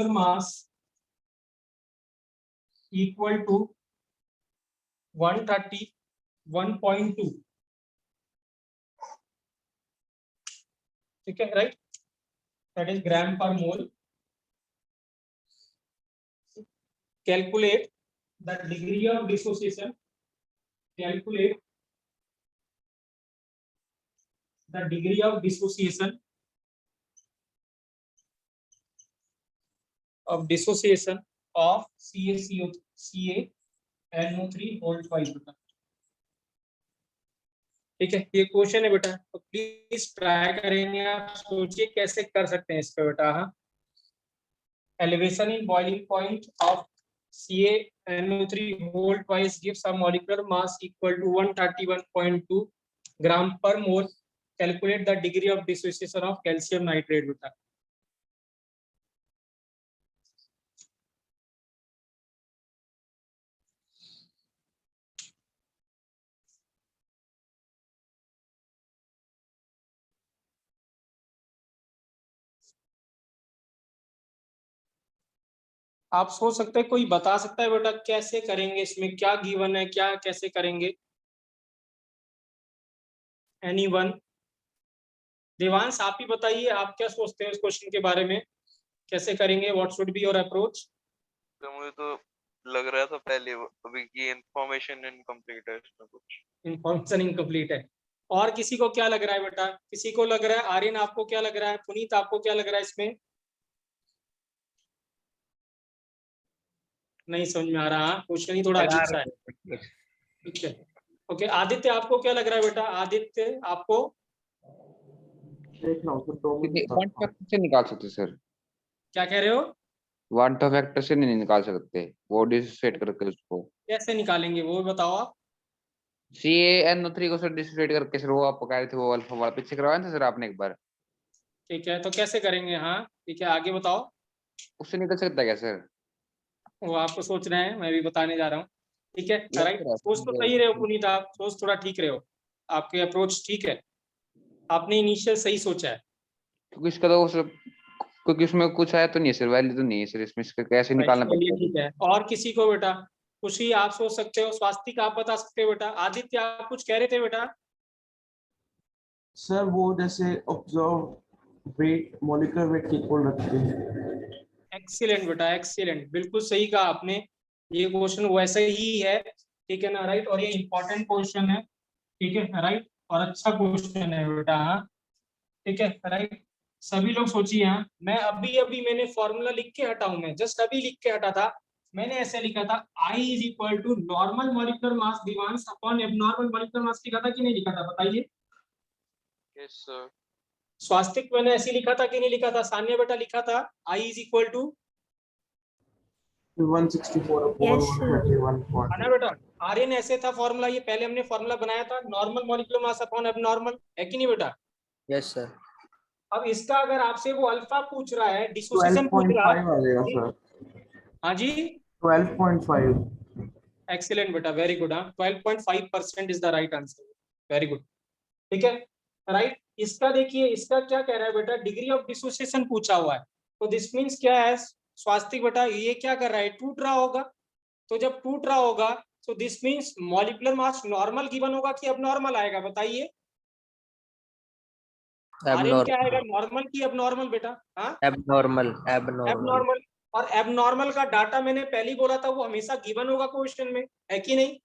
mass equal to 131.2, ठीक है, right, that is gram per mole. Calculate the degree of dissociation, calculate the degree of dissociation of CaCO, NO3 whole twice बेटा। ठीक है, ये question है बेटा, तो please try करेंगे, आप सोचिए कैसे कर सकते हैं इस पे बेटा। हाँ, elevation in boiling point of CaNO3 whole twice gives a molecular mass equal to 131.2 gram per mole. Calculate the degree of dissociation of calcium nitrate बेटा। आप सोच सकते हैं, कोई बता सकता है बेटा कैसे करेंगे, इसमें क्या गिवन है, क्या कैसे करेंगे? एनीवन? देवांश आप ही बताइए, आप क्या सोचते हैं इस क्वेश्चन के बारे में, कैसे करेंगे? What should be your approach? तो मुझे तो लग रहा था पहले अभी की इंफॉर्मेशन इनकम्प्लीट है इसमें कुछ। इंफॉर्मेशन इनकम्प्लीट है। और किसी को क्या लग रहा है बेटा? किसी को लग रहा है? आर्यन आपको क्या लग रहा है? पुनीत आपको क्या लग रहा है इसमें? नहीं समझ में आ रहा? क्वेश्चन ही थोड़ा अजीब सा है। ठीक है, ओके। आदित्य आपको क्या लग रहा है बेटा? आदित्य आपको? वन फैक्टर से निकाल सकते सर, क्या कह रहे हो? वन फैक्टर से नहीं निकाल सकते, वो डिसोसिएट करके उसको। कैसे निकालेंगे वो बताओ आप। CaNO3 को सर डिसोसिएट करके सर, वो आप कह रहे थे वो अल्फा वाला पीछे करवाया था सर आपने एक बार। ठीक है, तो कैसे करेंगे? हाँ ठीक है, आगे बताओ। उससे निकल सकता है क्या सर? वो आपको सोच रहे हैं, मैं भी बताने जा रहा हूँ। ठीक है, Yes, राइट। sir. सोच तो सही रहे हो पुनीत, आप सोच थोड़ा ठीक रहे हो, आपके अप्रोच ठीक है, आपने इनिशियल सही सोचा है। क्योंकि इसका तो सर, क्योंकि उसमें कुछ आया तो नहीं है सर, वैल्यू तो नहीं है सर इसमें, इसका कैसे निकालना चलिए पड़ता है? ठीक है, और किसी को बेटा? खुशी आप सोच सकते हो, स्वास्तिक आप बता सकते हो बेटा, आदित्य आप कुछ कह रहे थे बेटा? सर वो जैसे ऑब्जर्व वेट, मॉलिक्यूलर वेट के इक्वल रखते हैं। एक्सीलेंट बेटा, एक्सीलेंट, बिल्कुल सही कहा आपने। ये क्वेश्चन वैसे ही है, ठीक है ना, राइट। और ये इंपॉर्टेंट क्वेश्चन है, ठीक है, राइट, और अच्छा क्वेश्चन है बेटा। हाँ ठीक है, राइट। सभी लोग सोचिए। हाँ, मैं अभी अभी मैंने फॉर्मूला लिख के हटा हूं, मैं जस्ट अभी लिख के हटा था। मैंने ऐसे लिखा था, I is equal to normal molecular mass डिवांस अपॉन एबनॉर्मल मॉलिक्यूलर मास। लिखा था कि नहीं लिखा था बताइए? Yes sir. स्वास्तिक मैंने ऐसे लिखा था कि नहीं लिखा था? सान्या बेटा लिखा था I is equal to 164 upon 131. है ना बेटा? आर्यन ऐसे था फॉर्मूला, ये पहले हमने फॉर्मूला बनाया था, normal molecular mass upon abnormal, है कि नहीं बेटा? Yes sir. अब इसका अगर आपसे वो अल्फा पूछ रहा है, डिसोसिएशन पूछ रहा 12.5 आ जाएगा है। सर, हाँ जी, 12.5. एक्सीलेंट बेटा, वेरी गुड। हाँ, 12.5% is the right answer, very good. ठीक है, राइट। इसका देखिए, इसका क्या कह रहा है बेटा? डिग्री ऑफ डिसोसिएशन पूछा हुआ है, तो दिस मींस क्या है स्वास्तिक बेटा? ये क्या कर रहा है? टूट रहा होगा। तो जब टूट रहा होगा तो this means molecular mass normal given होगा कि अबनॉर्मल आएगा? बताइए आर्यन, क्या आएगा, एबनॉर्मल। नॉर्मल की अबनॉर्मल बेटा? हाँ, एबनॉर्मल। एबनॉर्मल। एबनॉर्मल। और एबनॉर्मल का डाटा मैंने पहले ही बोला था, वो हमेशा गिवन होगा क्वेश्चन में, है कि नहीं?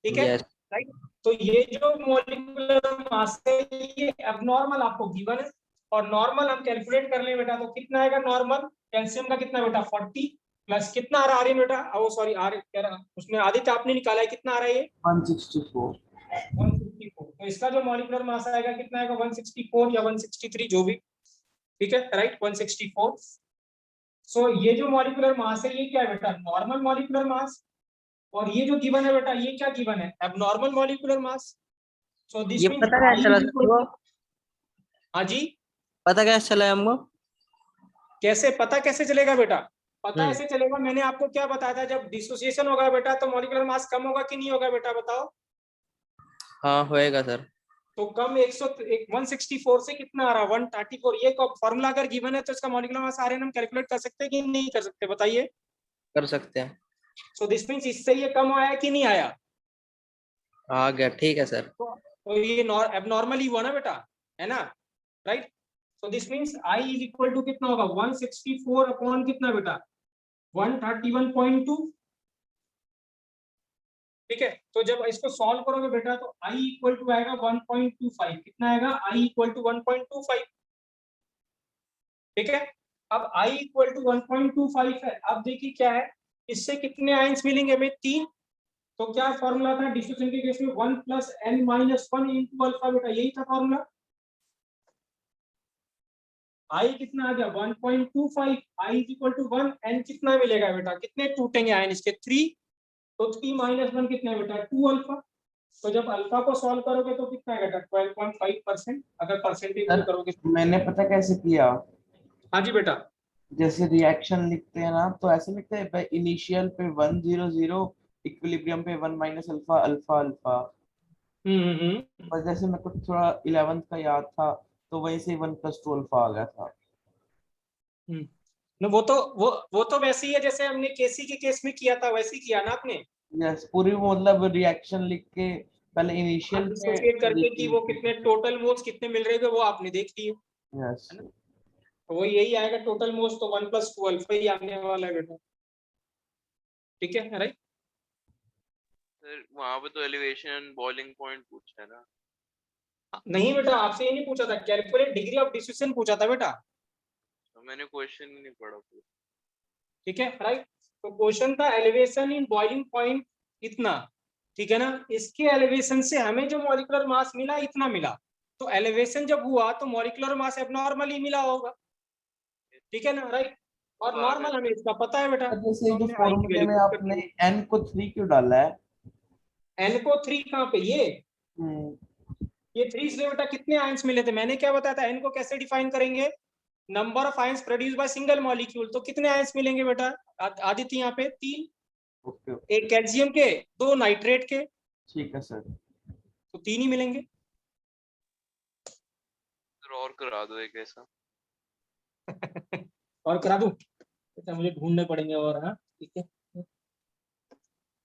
ठीक है, यस। राइट। तो ये जो मॉलिक्यूलर मास है ये एबनॉर्मल आपको गिवन है, और नॉर्मल हम कैलकुलेट कर ले बेटा, तो कितना आएगा नॉर्मल? कैल्शियम का कितना बेटा? 40 प्लस कितना आ रहा है आर्यन बेटा? ओ सॉरी, आर्यन कह रहा, उसमें आदित्य आपने निकाला है, कितना आ रहा है ये? 164. 164। तो इसका जो मॉलिक्यूलर मास आएगा कितना आएगा? 164 या 163, जो भी। ठीक है, राइट, 164। सो ये जो मॉलिक्यूलर मास है ये क्या है बेटा? नॉर्मल मॉलिक्यूलर मास। और ये जो गिवन है बेटा, ये क्या गिवन है? Abnormal molecular mass. So this ये मींस पता कैसे चला तुमको? हाँ जी, पता कैसे चला हमको? कैसे पता कैसे चलेगा बेटा? पता ऐसे चलेगा, मैंने आपको क्या बताया था, जब डिसोसिएशन होगा बेटा तो मॉलिक्यूलर मास कम होगा कि नहीं होगा बेटा? बताओ। हाँ होएगा सर। तो कम 164 से कितना आ रहा है? 134। ये फॉर्मूला अगर गिवन है तो इसका मॉलिक्यूलर मास आर एन हम कैलकुलेट कर सकते हैं कि नहीं कर सकते? बताइए। कर सकते हैं। सो दिस मींस इससे ये कम आया कि नहीं आया? आ गया, ठीक है सर। तो ये एबनॉर्मल ही हुआ ना बेटा, है ना, right. So this means I is equal to कितना होगा? 164 अपॉन कितना बेटा? 131.2। ठीक है, तो जब इसको सॉल्व करोगे बेटा तो I इक्वल टू आएगा 1.25। कितना आएगा? I equal to 1.25। ठीक है, अब I इक्वल टू 1.25 है। अब देखिए क्या है, इससे कितने आयंस मिलेंगे हमें? 3। तो क्या फॉर्मूला था डिस्ट्रीब्यूशन के केस में 1 + n-1 इंटू अल्फा बेटा, यही था फॉर्मूला। आई कितना आ गया 1.25, आई इक्वल टू 1, एन कितना मिलेगा बेटा, कितने टूटेंगे आयन इसके 3, तो 3 - 1 कितने बेटा 2 अल्फा। तो जब अल्फा को सॉल्व करोगे तो कितना आएगा 12.5%, अगर परसेंटेज में करोगे। मैंने पता कैसे किया, हाँ जी बेटा। जैसे रिएक्शन लिखते हैं ना तो ऐसे लिखते हैं इनिशियल पे 100, इक्विलिब्रियम पे 1 - अल्फा अल्फा अल्फा। और जैसे मेरे को थोड़ा 11th का याद था तो वहीं से 1 + 2 अल्फा आ गया था। न, वो तो वैसे ही है जैसे हमने केसी के केस में किया था, वैसे ही किया ना आपने, यस, पूरी मतलब रिएक्शन लिख के पहले इनिशियल पे डिसोसिएट करके कि वो कितने टोटल मोल्स कितने मिल रहे थे वो आपने देख लिए। यस तो वो यही आएगा टोटल मोल्स, तो 1 + 2 अल्फा ही आने वाला है बेटा। ठीक है राइट। सर वहां पे तो एलिवेशन बॉइलिंग पॉइंट पूछा है ना। नहीं बेटा, आपसे ये नहीं पूछा था, कैलकुलेट डिग्री ऑफ डिफ्यूजन पूछा था बेटा। तो मैंने क्वेश्चन ही नहीं पढ़ा पूरा। ठीक है राइट। तो क्वेश्चन था एलिवेशन इन बॉइलिंग पॉइंट इतना, ठीक है ना, इसके एलिवेशन से हमें जो मॉलिक्यूलर मास मिला इतना मिला, तो एलिवेशन जब हुआ तो मॉलिक्यूलर मास एबनॉर्मली मिला होगा। ठीक है ना राइट। और तो आ गया। नॉर्मल हमें इसका पता है बेटा, जैसे तो जो हमने आई की फॉर्मूले वैल्यू में पुट कर आपने दी। n को 3 क्यों डाला है? n को 3 कहाँ पे, हम्म, ये 3 इसलिए बेटा कितने आयंस मिले थे, मैंने क्या बताया था, n को कैसे डिफाइन करेंगे, number of ions produce by single molecule. तो कितने आयंस मिलेंगे बेटा आदित्य यहाँ पे 3, ओके एक कैल्शियम के, 2 नाइट्रेट के, ठीक है सर। तो 3 ही मिलेंगे। सर और करा दो एक ऐसा। और करा दूं बेटा, मुझे ढूंढने पड़ेंगे और। हाँ ठीक है,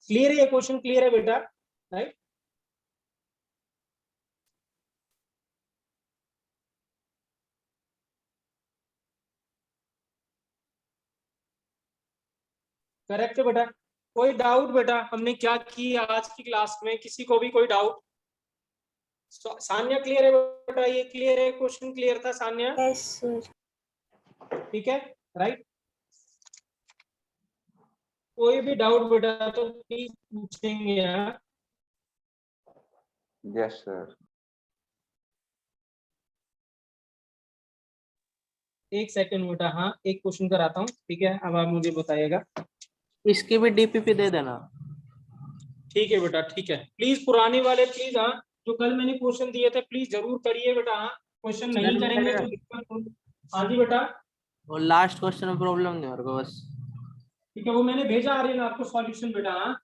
क्लियर है ये क्वेश्चन, क्लियर है बेटा राइट। करेक्ट है बेटा। कोई डाउट बेटा, हमने क्या किया आज की क्लास में, किसी को भी कोई डाउट? सान्या क्लियर है बेटा, ये क्लियर है, क्वेश्चन क्लियर था सान्या? Yes sir. ठीक है राइट। कोई भी डाउट बेटा तो प्लीज पूछेंगे यार। Yes sir. एक सेकंड बेटा, हाँ एक क्वेश्चन कराता हूँ, ठीक है, अब आप मुझे बताइएगा। इसकी भी डीपीपी दे देना। ठीक है बेटा ठीक है, प्लीज पुराने वाले प्लीज, हाँ जो कल मैंने क्वेश्चन दिए थे प्लीज जरूर करिए बेटा। हाँ क्वेश्चन नहीं करेंगे तो दिक्कत होगी। हाँ जी बेटा। और लास्ट क्वेश्चन में प्रॉब्लम नहीं होगा बस। ठीक है, वो मैंने भेजा आ रही है आपको सॉल्यूशन बेटा। हाँ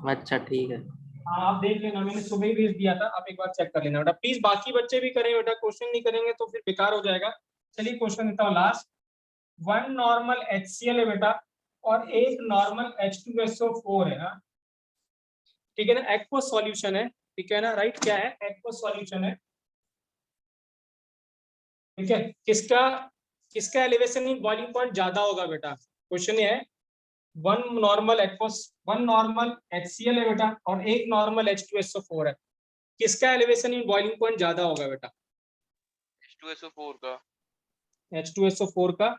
अच्छा ठीक है। हाँ आप देख लेना, मैंने सुबह ही भेज दिया था, आप एक बार चेक कर लेना बेटा प्लीज। बाकी बच्चे भी करें बेटा, क्वेश्चन नहीं करेंगे तो फिर बेकार हो जाएगा। चलिए क्वेश्चन देता हूँ लास्ट। 1 नॉर्मल HCl है बेटा और एक नॉर्मल H2SO4 है ना, ठीक है ना, एक्वस सॉल्यूशन है, ठीक है ना राइट। क्या है, एक्वस सॉल्यूशन है, ठीक है। किसका किसका एलिवेशन इन बॉइलिंग पॉइंट ज्यादा होगा बेटा, क्वेश्चन ये है। 1 नॉर्मल HCl है बेटा और एक नॉर्मल H2SO4 है, किसका एलिवेशन इन बॉइलिंग पॉइंट ज्यादा होगा बेटा? H2SO4 का। H2SO4 का।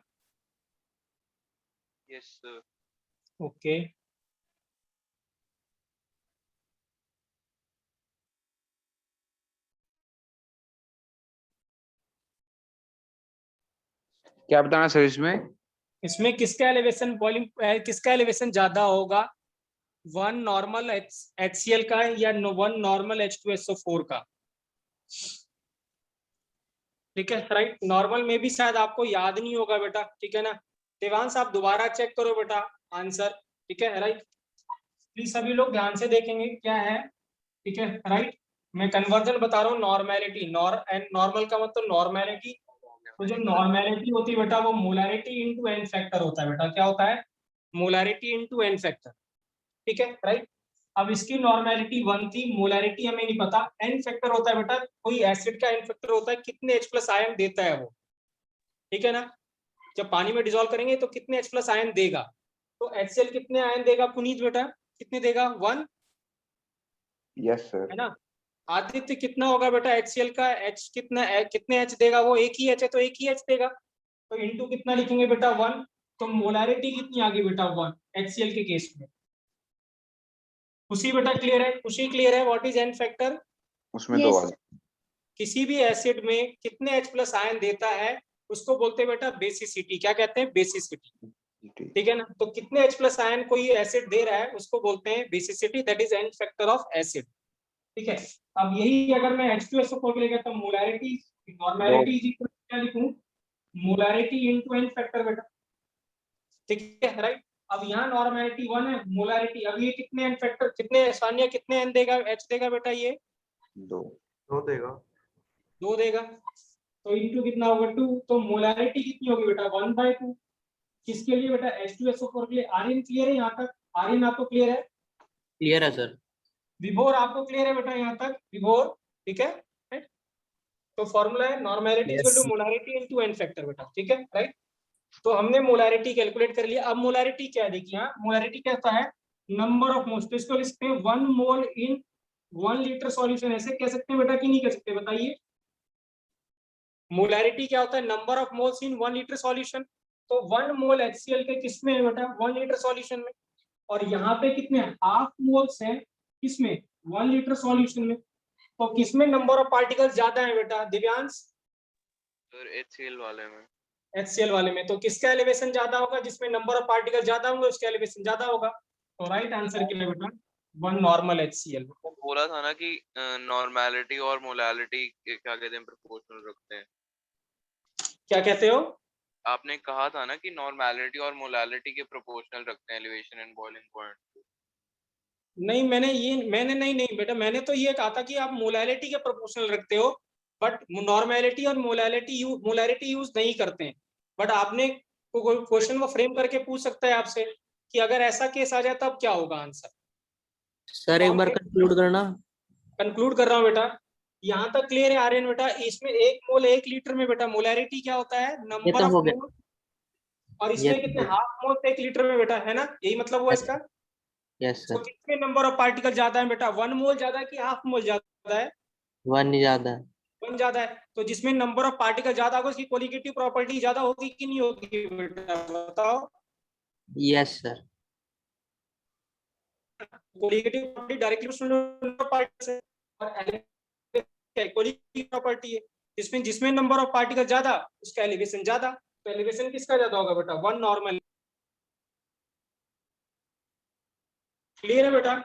Yes sir. ओके क्या बताना सर इसमें? इसमें किसका एलिवेशन बॉइलिंग, किसका एलिवेशन ज्यादा होगा, 1 नॉर्मल HCl का या 1 नॉर्मल H2SO4 का? ठीक है राइट। नॉर्मल में भी शायद आपको याद नहीं होगा बेटा, ठीक है ना। देवांश आप दोबारा चेक करो बेटा आंसर, ठीक है राइट। प्लीज सभी लोग ध्यान से देखेंगे क्या है, ठीक है राइट। मैं कन्वर्जन बता रहा हूँ, नॉर्मेलिटी, नॉर्मल का मतलब नॉर्मेलिटी। तो जो नॉर्मेलिटी होती है बेटा वो मोलैरिटी इंटू एन फैक्टर होता है बेटा। क्या होता है, मोलैरिटी इंटू एन फैक्टर, ठीक है राइट। अब इसकी नॉर्मेलिटी 1 थी, मोलैरिटी हमें नहीं पता, एन फैक्टर होता है बेटा, कोई एसिड का एन फैक्टर होता है, कितने H+ आयन देता है वो, ठीक है ना। जब पानी में डिसॉल्व करेंगे तो कितने H+ आयन देगा, तो HCl कितने आयन देगा पुनीत बेटा, कितने देगा 1, यस सर। है ना। आदित्य कितना होगा बेटा HCl का, H कितने H देगा, वो एक ही H है तो एक ही H देगा, तो इंटू कितना लिखेंगे बेटा 1, तो मोलैरिटी कितनी आ गई बेटा 1 HCl के केस में। खुशी बेटा क्लियर है? खुशी क्लियर है? What is an factor? उसमें दो Yes. आ गए। किसी भी एसिड में कितने H प्लस आयन देता है उसको बोलते हैं बेटा बेसिसिटी। क्या कहते हैं? बेसिसिटी। ठीक है ना? तो कितने H प्लस आयन कोई एसिड दे रहा है उसको बोलते हैं basicity, that is an factor of acid. ठीक है, अब यही अगर मैं H2SO4 के लिए कहता हूँ molarity, normality is equal to क्या लिखूं? मोलैरिटी इनटू एन फैक्टर बेटा। ठीक है, राइट। अब यहाँ नॉर्मैलिटी 1 है, मोलैरिटी, अब ये कितने एन फैक्टर, कितने सानिया कितने एन देगा, H देगा बेटा? ये दो। 2 देगा। 2 देगा, तो इनटू कितना होगा? 2। तो मोलैरिटी कितनी होगी बेटा? 1/2। किसके लिए बेटा? H2SO4 के लिए। आर्यन क्लियर है यहाँ तक? आर्यन आपको क्लियर है? क्लियर है सर। विभोर आपको क्लियर है बेटा यहाँ तक? विभोर ठीक है, राइट। तो फॉर्मूला है normality equal to molarity into N factor बेटा। ठीक है, राइट। तो हमने मोलैरिटी कैलकुलेट कर लिया। अब मोलैरिटी क्या है देखिए, यहाँ मोलैरिटी क्या होता है? Number of moles. तो इसको लिखते हैं 1 मोल इन 1 लीटर सॉल्यूशन। ऐसे कह सकते हैं बेटा कि नहीं कह सकते? बताइए। मोलैरिटी क्या होता है? Number of moles in 1 litre solution. तो 1 मोल HCl के किसमें है बेटा? 1 लीटर सॉल्यूशन में। और यहाँ पे कितने हाफ मोल्स हैं किसमें? 1 लीटर सॉल्यूशन में। तो किसमें नंबर ऑफ पार्टिकल्स ज्यादा है बेटा? दिव्यांश? सर HCl वाले में। HCl वाले में। तो किसका एलिवेशन ज्यादा होगा? जिसमें नंबर ऑफ पार्टिकल ज्यादा होंगे उसका एलिवेशन ज्यादा होगा। तो राइट आंसर के लिए बेटा 1 नॉर्मल HCl। वो बोला था ना कि नॉर्मैलिटी और मोलैलिटी क्या कहते हैं, प्रोपोर्शनल रखते हैं। क्या कहते हो? आपने कहा था ना कि नॉर्मैलिटी और मोलैलिटी के प्रोपोर्शनल रखते हैं एलिवेशन एंड बॉइलिंग पॉइंट। नहीं, मैंने नहीं बेटा, मैंने तो ये कहा था कि आप मोलैलिटी के प्रोपोर्शनल रखते हो, बट नॉर्मैलिटी और मोलैरिटी यूज नहीं करते हैं। बट आपने क्वेश्चन वो फ्रेम करके पूछ सकता है आपसे कि अगर ऐसा केस आ जाए तब क्या होगा आंसर। सर एक बार कंक्लूड करना। कंक्लूड कर रहा हूँ बेटा, यहाँ तक क्लियर है आर्यन बेटा? इसमें 1 मोल 1 लीटर में बेटा मोलैरिटी क्या होता है? नंबर तो ऑफ हो गया। मोल। और ये इसमें तो कितने? हो गया। हाफ मोल 1 लीटर में बेटा, है ना? यही मतलब हुआ इसका। यस तो सर। कितने नंबर ऑफ पार्टिकल ज्यादा है बेटा? 1 मोल ज्यादा है कि हाफ मोल ज्यादा है? 1 ही ज्यादा है। 1 ज्यादा है। तो जिसमें नंबर ऑफ पार्टिकल ज्यादा होगा उसकी क्वालिटेटिव प्रॉपर्टी ज्यादा होगी कि नहीं होगी बेटा? बताओ। Yes sir. Qualitative property directly number of particles है और क्वालिटी प्रॉपर्टी है। जिसमें नंबर ऑफ पार्टिकल ज्यादा उसका एलिवेशन ज्यादा। तो एलिवेशन किसका ज्यादा होगा बेटा? 1 नॉर्मल। क्लियर है बेटा?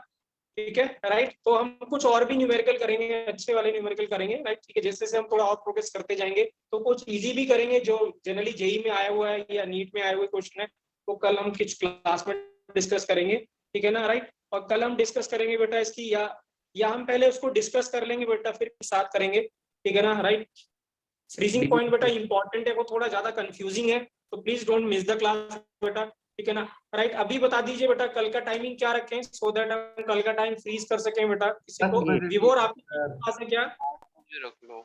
ठीक है, राइट। तो हम कुछ और भी न्यूमेरिकल करेंगे, अच्छे वाले न्यूमेरिकल करेंगे, राइट। ठीक है, जैसे जैसे हम थोड़ा और प्रोग्रेस करते जाएंगे तो कुछ इजी भी करेंगे जो जनरली जेई में आया हुआ है या नीट में आए हुए क्वेश्चन है, तो कल हम कुछ क्लास में डिस्कस करेंगे। ठीक है ना, राइट। और कल हम डिस्कस करेंगे बेटा इसकी, या हम पहले उसको डिस्कस कर लेंगे बेटा फिर साथ करेंगे। ठीक है ना, राइट। फ्रीजिंग पॉइंट बेटा इंपॉर्टेंट है, वो थोड़ा ज्यादा कंफ्यूजिंग है, तो please don't miss the class बेटा। ठीक है ना, राइट। अभी बता दीजिए बेटा कल का टाइमिंग क्या रखें, सो दैट हम कल का टाइम फ्रीज कर सकें बेटा। किसी को विवोर आपके पास है क्या? मुझे रख लो।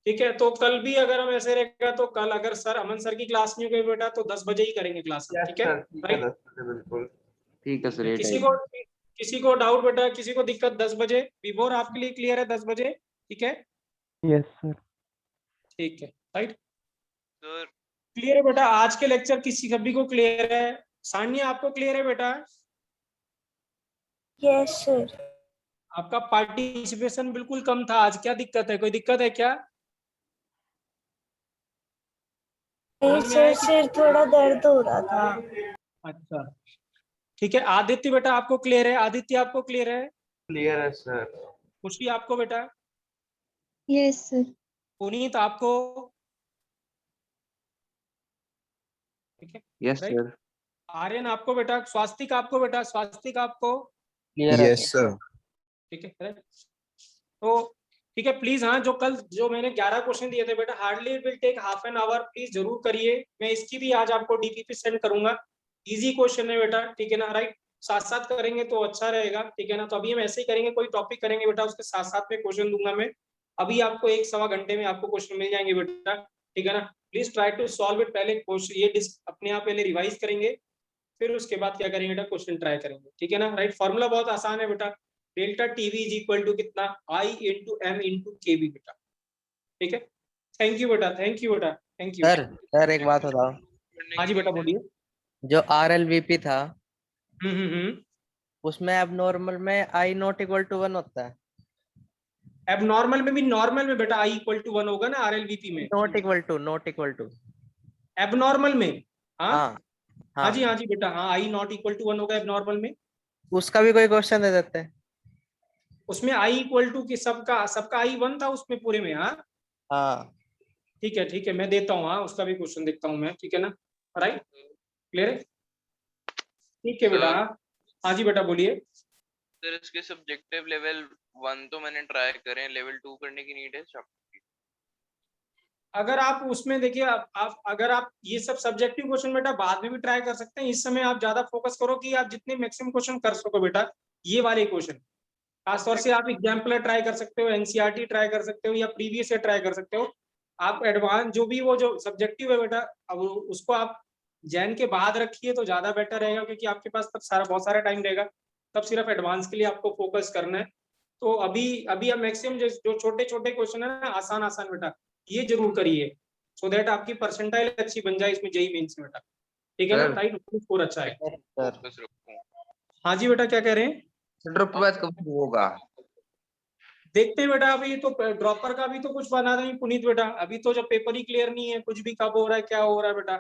ठीक है, तो कल भी अगर हम ऐसे रहेगा तो कल अगर सर अमन सर की क्लास नहीं हुई बेटा तो 10 बजे ही करेंगे क्लास। ठीक है, राइट। बिल्कुल ठीक है सर, ये किसी को डाउट बेटा, किसी को दिक्कत 10 बजे? विवोर आपके लिए क्लियर है 10 बजे? ठीक है, यस सर। ठीक है, राइट। सर क्लियर है बेटा? आज के लेक्चर किसी सभी को क्लियर है? सान्या आपको क्लियर है बेटा? Yes sir. आपका पार्टिसिपेशन बिल्कुल कम था आज, क्या दिक्कत है? कोई दिक्कत है क्या? नहीं समझ में आया सर, कि- सिर थोड़ा दर्द हो रहा था। अच्छा, ठीक है। आदित्य बेटा आपको क्लियर है? आदित्य आपको क्लियर है? क्लियर है सर। खुशी आपको बेटा? Yes sir. पुनीत आपको? ठीक है, यस राइट। सर। आर्यन आपको बेटा? स्वास्तिक आपको बेटा? स्वास्तिक आपको? क्लियर है यस सर। ठीक है, राइट। तो ठीक है, प्लीज हाँ, जो मैंने 11 क्वेश्चन दिए थे बेटा, hardly it will take half an hour, please जरूर करिए। मैं इसकी भी आज आपको डीपीपी सेंड करूंगा। इजी क्वेश्चन है बेटा, ठीक है ना, राइट। साथ साथ करेंगे तो अच्छा रहेगा, ठीक है ना। तो अभी हम ऐसे ही करेंगे, कोई टॉपिक करेंगे बेटा, उसके साथ साथ में क्वेश्चन दूंगा मैं। अभी आपको 1-1.25 घंटे में आपको क्वेश्चन मिल जाएंगे बेटा, ठीक है ना। Please try to solve it. पहले क्वेश्चन ये अपने आप पहले रिवाइज करेंगे, फिर उसके बाद क्या करेंगे बेटा? क्वेश्चन ट्राई करेंगे, ठीक है ना, राइट। फॉर्मूला बहुत आसान है बेटा, delta TV is equal to कितना? I into M into K B बेटा, ठीक है। थैंक यू बेटा, थैंक यू बेटा, थैंक यू। सर एक बात बताओ, हाँ जी बेटा बोलिए। जो RLVP था हम्म। उसमें अब नॉर्मल में आई नॉट इक्वल टू 1 होता है। अब नॉर्मल में भी, नॉर्मल में बेटा आई इक्वल टू 1 होगा ना आरएलवीपी में। नॉट इक्वल टू अब नॉर्मल में हाँ हाँ हाँ जी हाँ जी बेटा, हाँ आई नॉट इक्वल टू 1 होगा अब नॉर्मल में। उसका भी कोई क्वेश्चन दे देते हैं। उसमें आई इक्वल टू की सबका आई 1 था उसमें पूरे में। हाँ हाँ ठीक है मैं देता हूँ, हाँ उसका भी क्वेश्चन देखता हूँ मैं, ठीक है ना, राइट, क्लियर है, ठीक है बेटा। हाँ जी बेटा बोलिए। सर इसके सब्जेक्टिव लेवल 1 तो मैंने ट्राई करे, लेवल 2 करने की नीड है चैप्टर की। अगर आप उसमें देखिए, आप अगर आप ये सब सब्जेक्टिव क्वेश्चन बेटा बाद में भी ट्राई कर सकते हैं, इस समय आप ज्यादा फोकस करो कि आप जितने मैक्सिमम क्वेश्चन कर सको बेटा ये वाले क्वेश्चन। खासतौर से आप एग्जाम्पलर ट्राई कर सकते हो, एनसीईआरटी ट्राई कर सकते हो, या प्रीवियस ईयर ट्राई कर सकते हो। आप एडवांस जो भी वो जो सब्जेक्टिव है बेटा, अब उसको आप जैन के बाद रखिए तो ज्यादा बेटर रहेगा, क्योंकि आपके पास तब बहुत सारा टाइम रहेगा, तब सिर्फ एडवांस के लिए आपको फोकस करना है। तो अभी आप मैक्सिमम जो छोटे छोटे क्वेश्चन है ना, आसान आसान बेटा ये जरूर करिए, सो दैट आपकी परसेंटाइल अच्छी बन जाए इसमें जेईई मेंस में बेटा, ठीक है ना, राइट, स्कोर अच्छा है। फोकस रखूं। हाँ जी बेटा क्या कह रहे हैं। ड्रॉप बैच कब होगा? देखते हैं बेटा, अभी तो ड्रॉपर का भी तो कुछ बना नहीं पुनीत बेटा, अभी तो जब पेपर ही क्लियर नहीं है, कुछ भी कब हो रहा है क्या हो रहा है बेटा,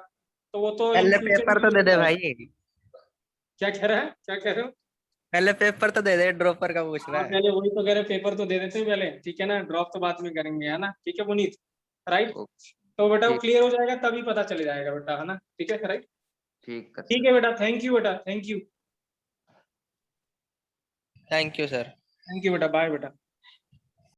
तो वो तो पहले in future पेपर तो में दे दे होता है। भाई, क्या कह रहा है, क्या कह रहे हो। पहले पेपर तो दे दे, ड्रॉपर का पूछ रहा हाँ है। पहले वही तो कह रहे, पेपर तो दे देते हैं पहले, ठीक है ना, ड्रॉप तो बाद में करेंगे, है ना, ठीक है पुनीत, राइट। तो बेटा वो ठीक क्लियर हो जाएगा तभी पता चल जाएगा बेटा, है ना, ठीक है, राइट, ठीक है ठीक है बेटा, थैंक यू बेटा, thank you thank you sir. बेटा, बाय बेटा।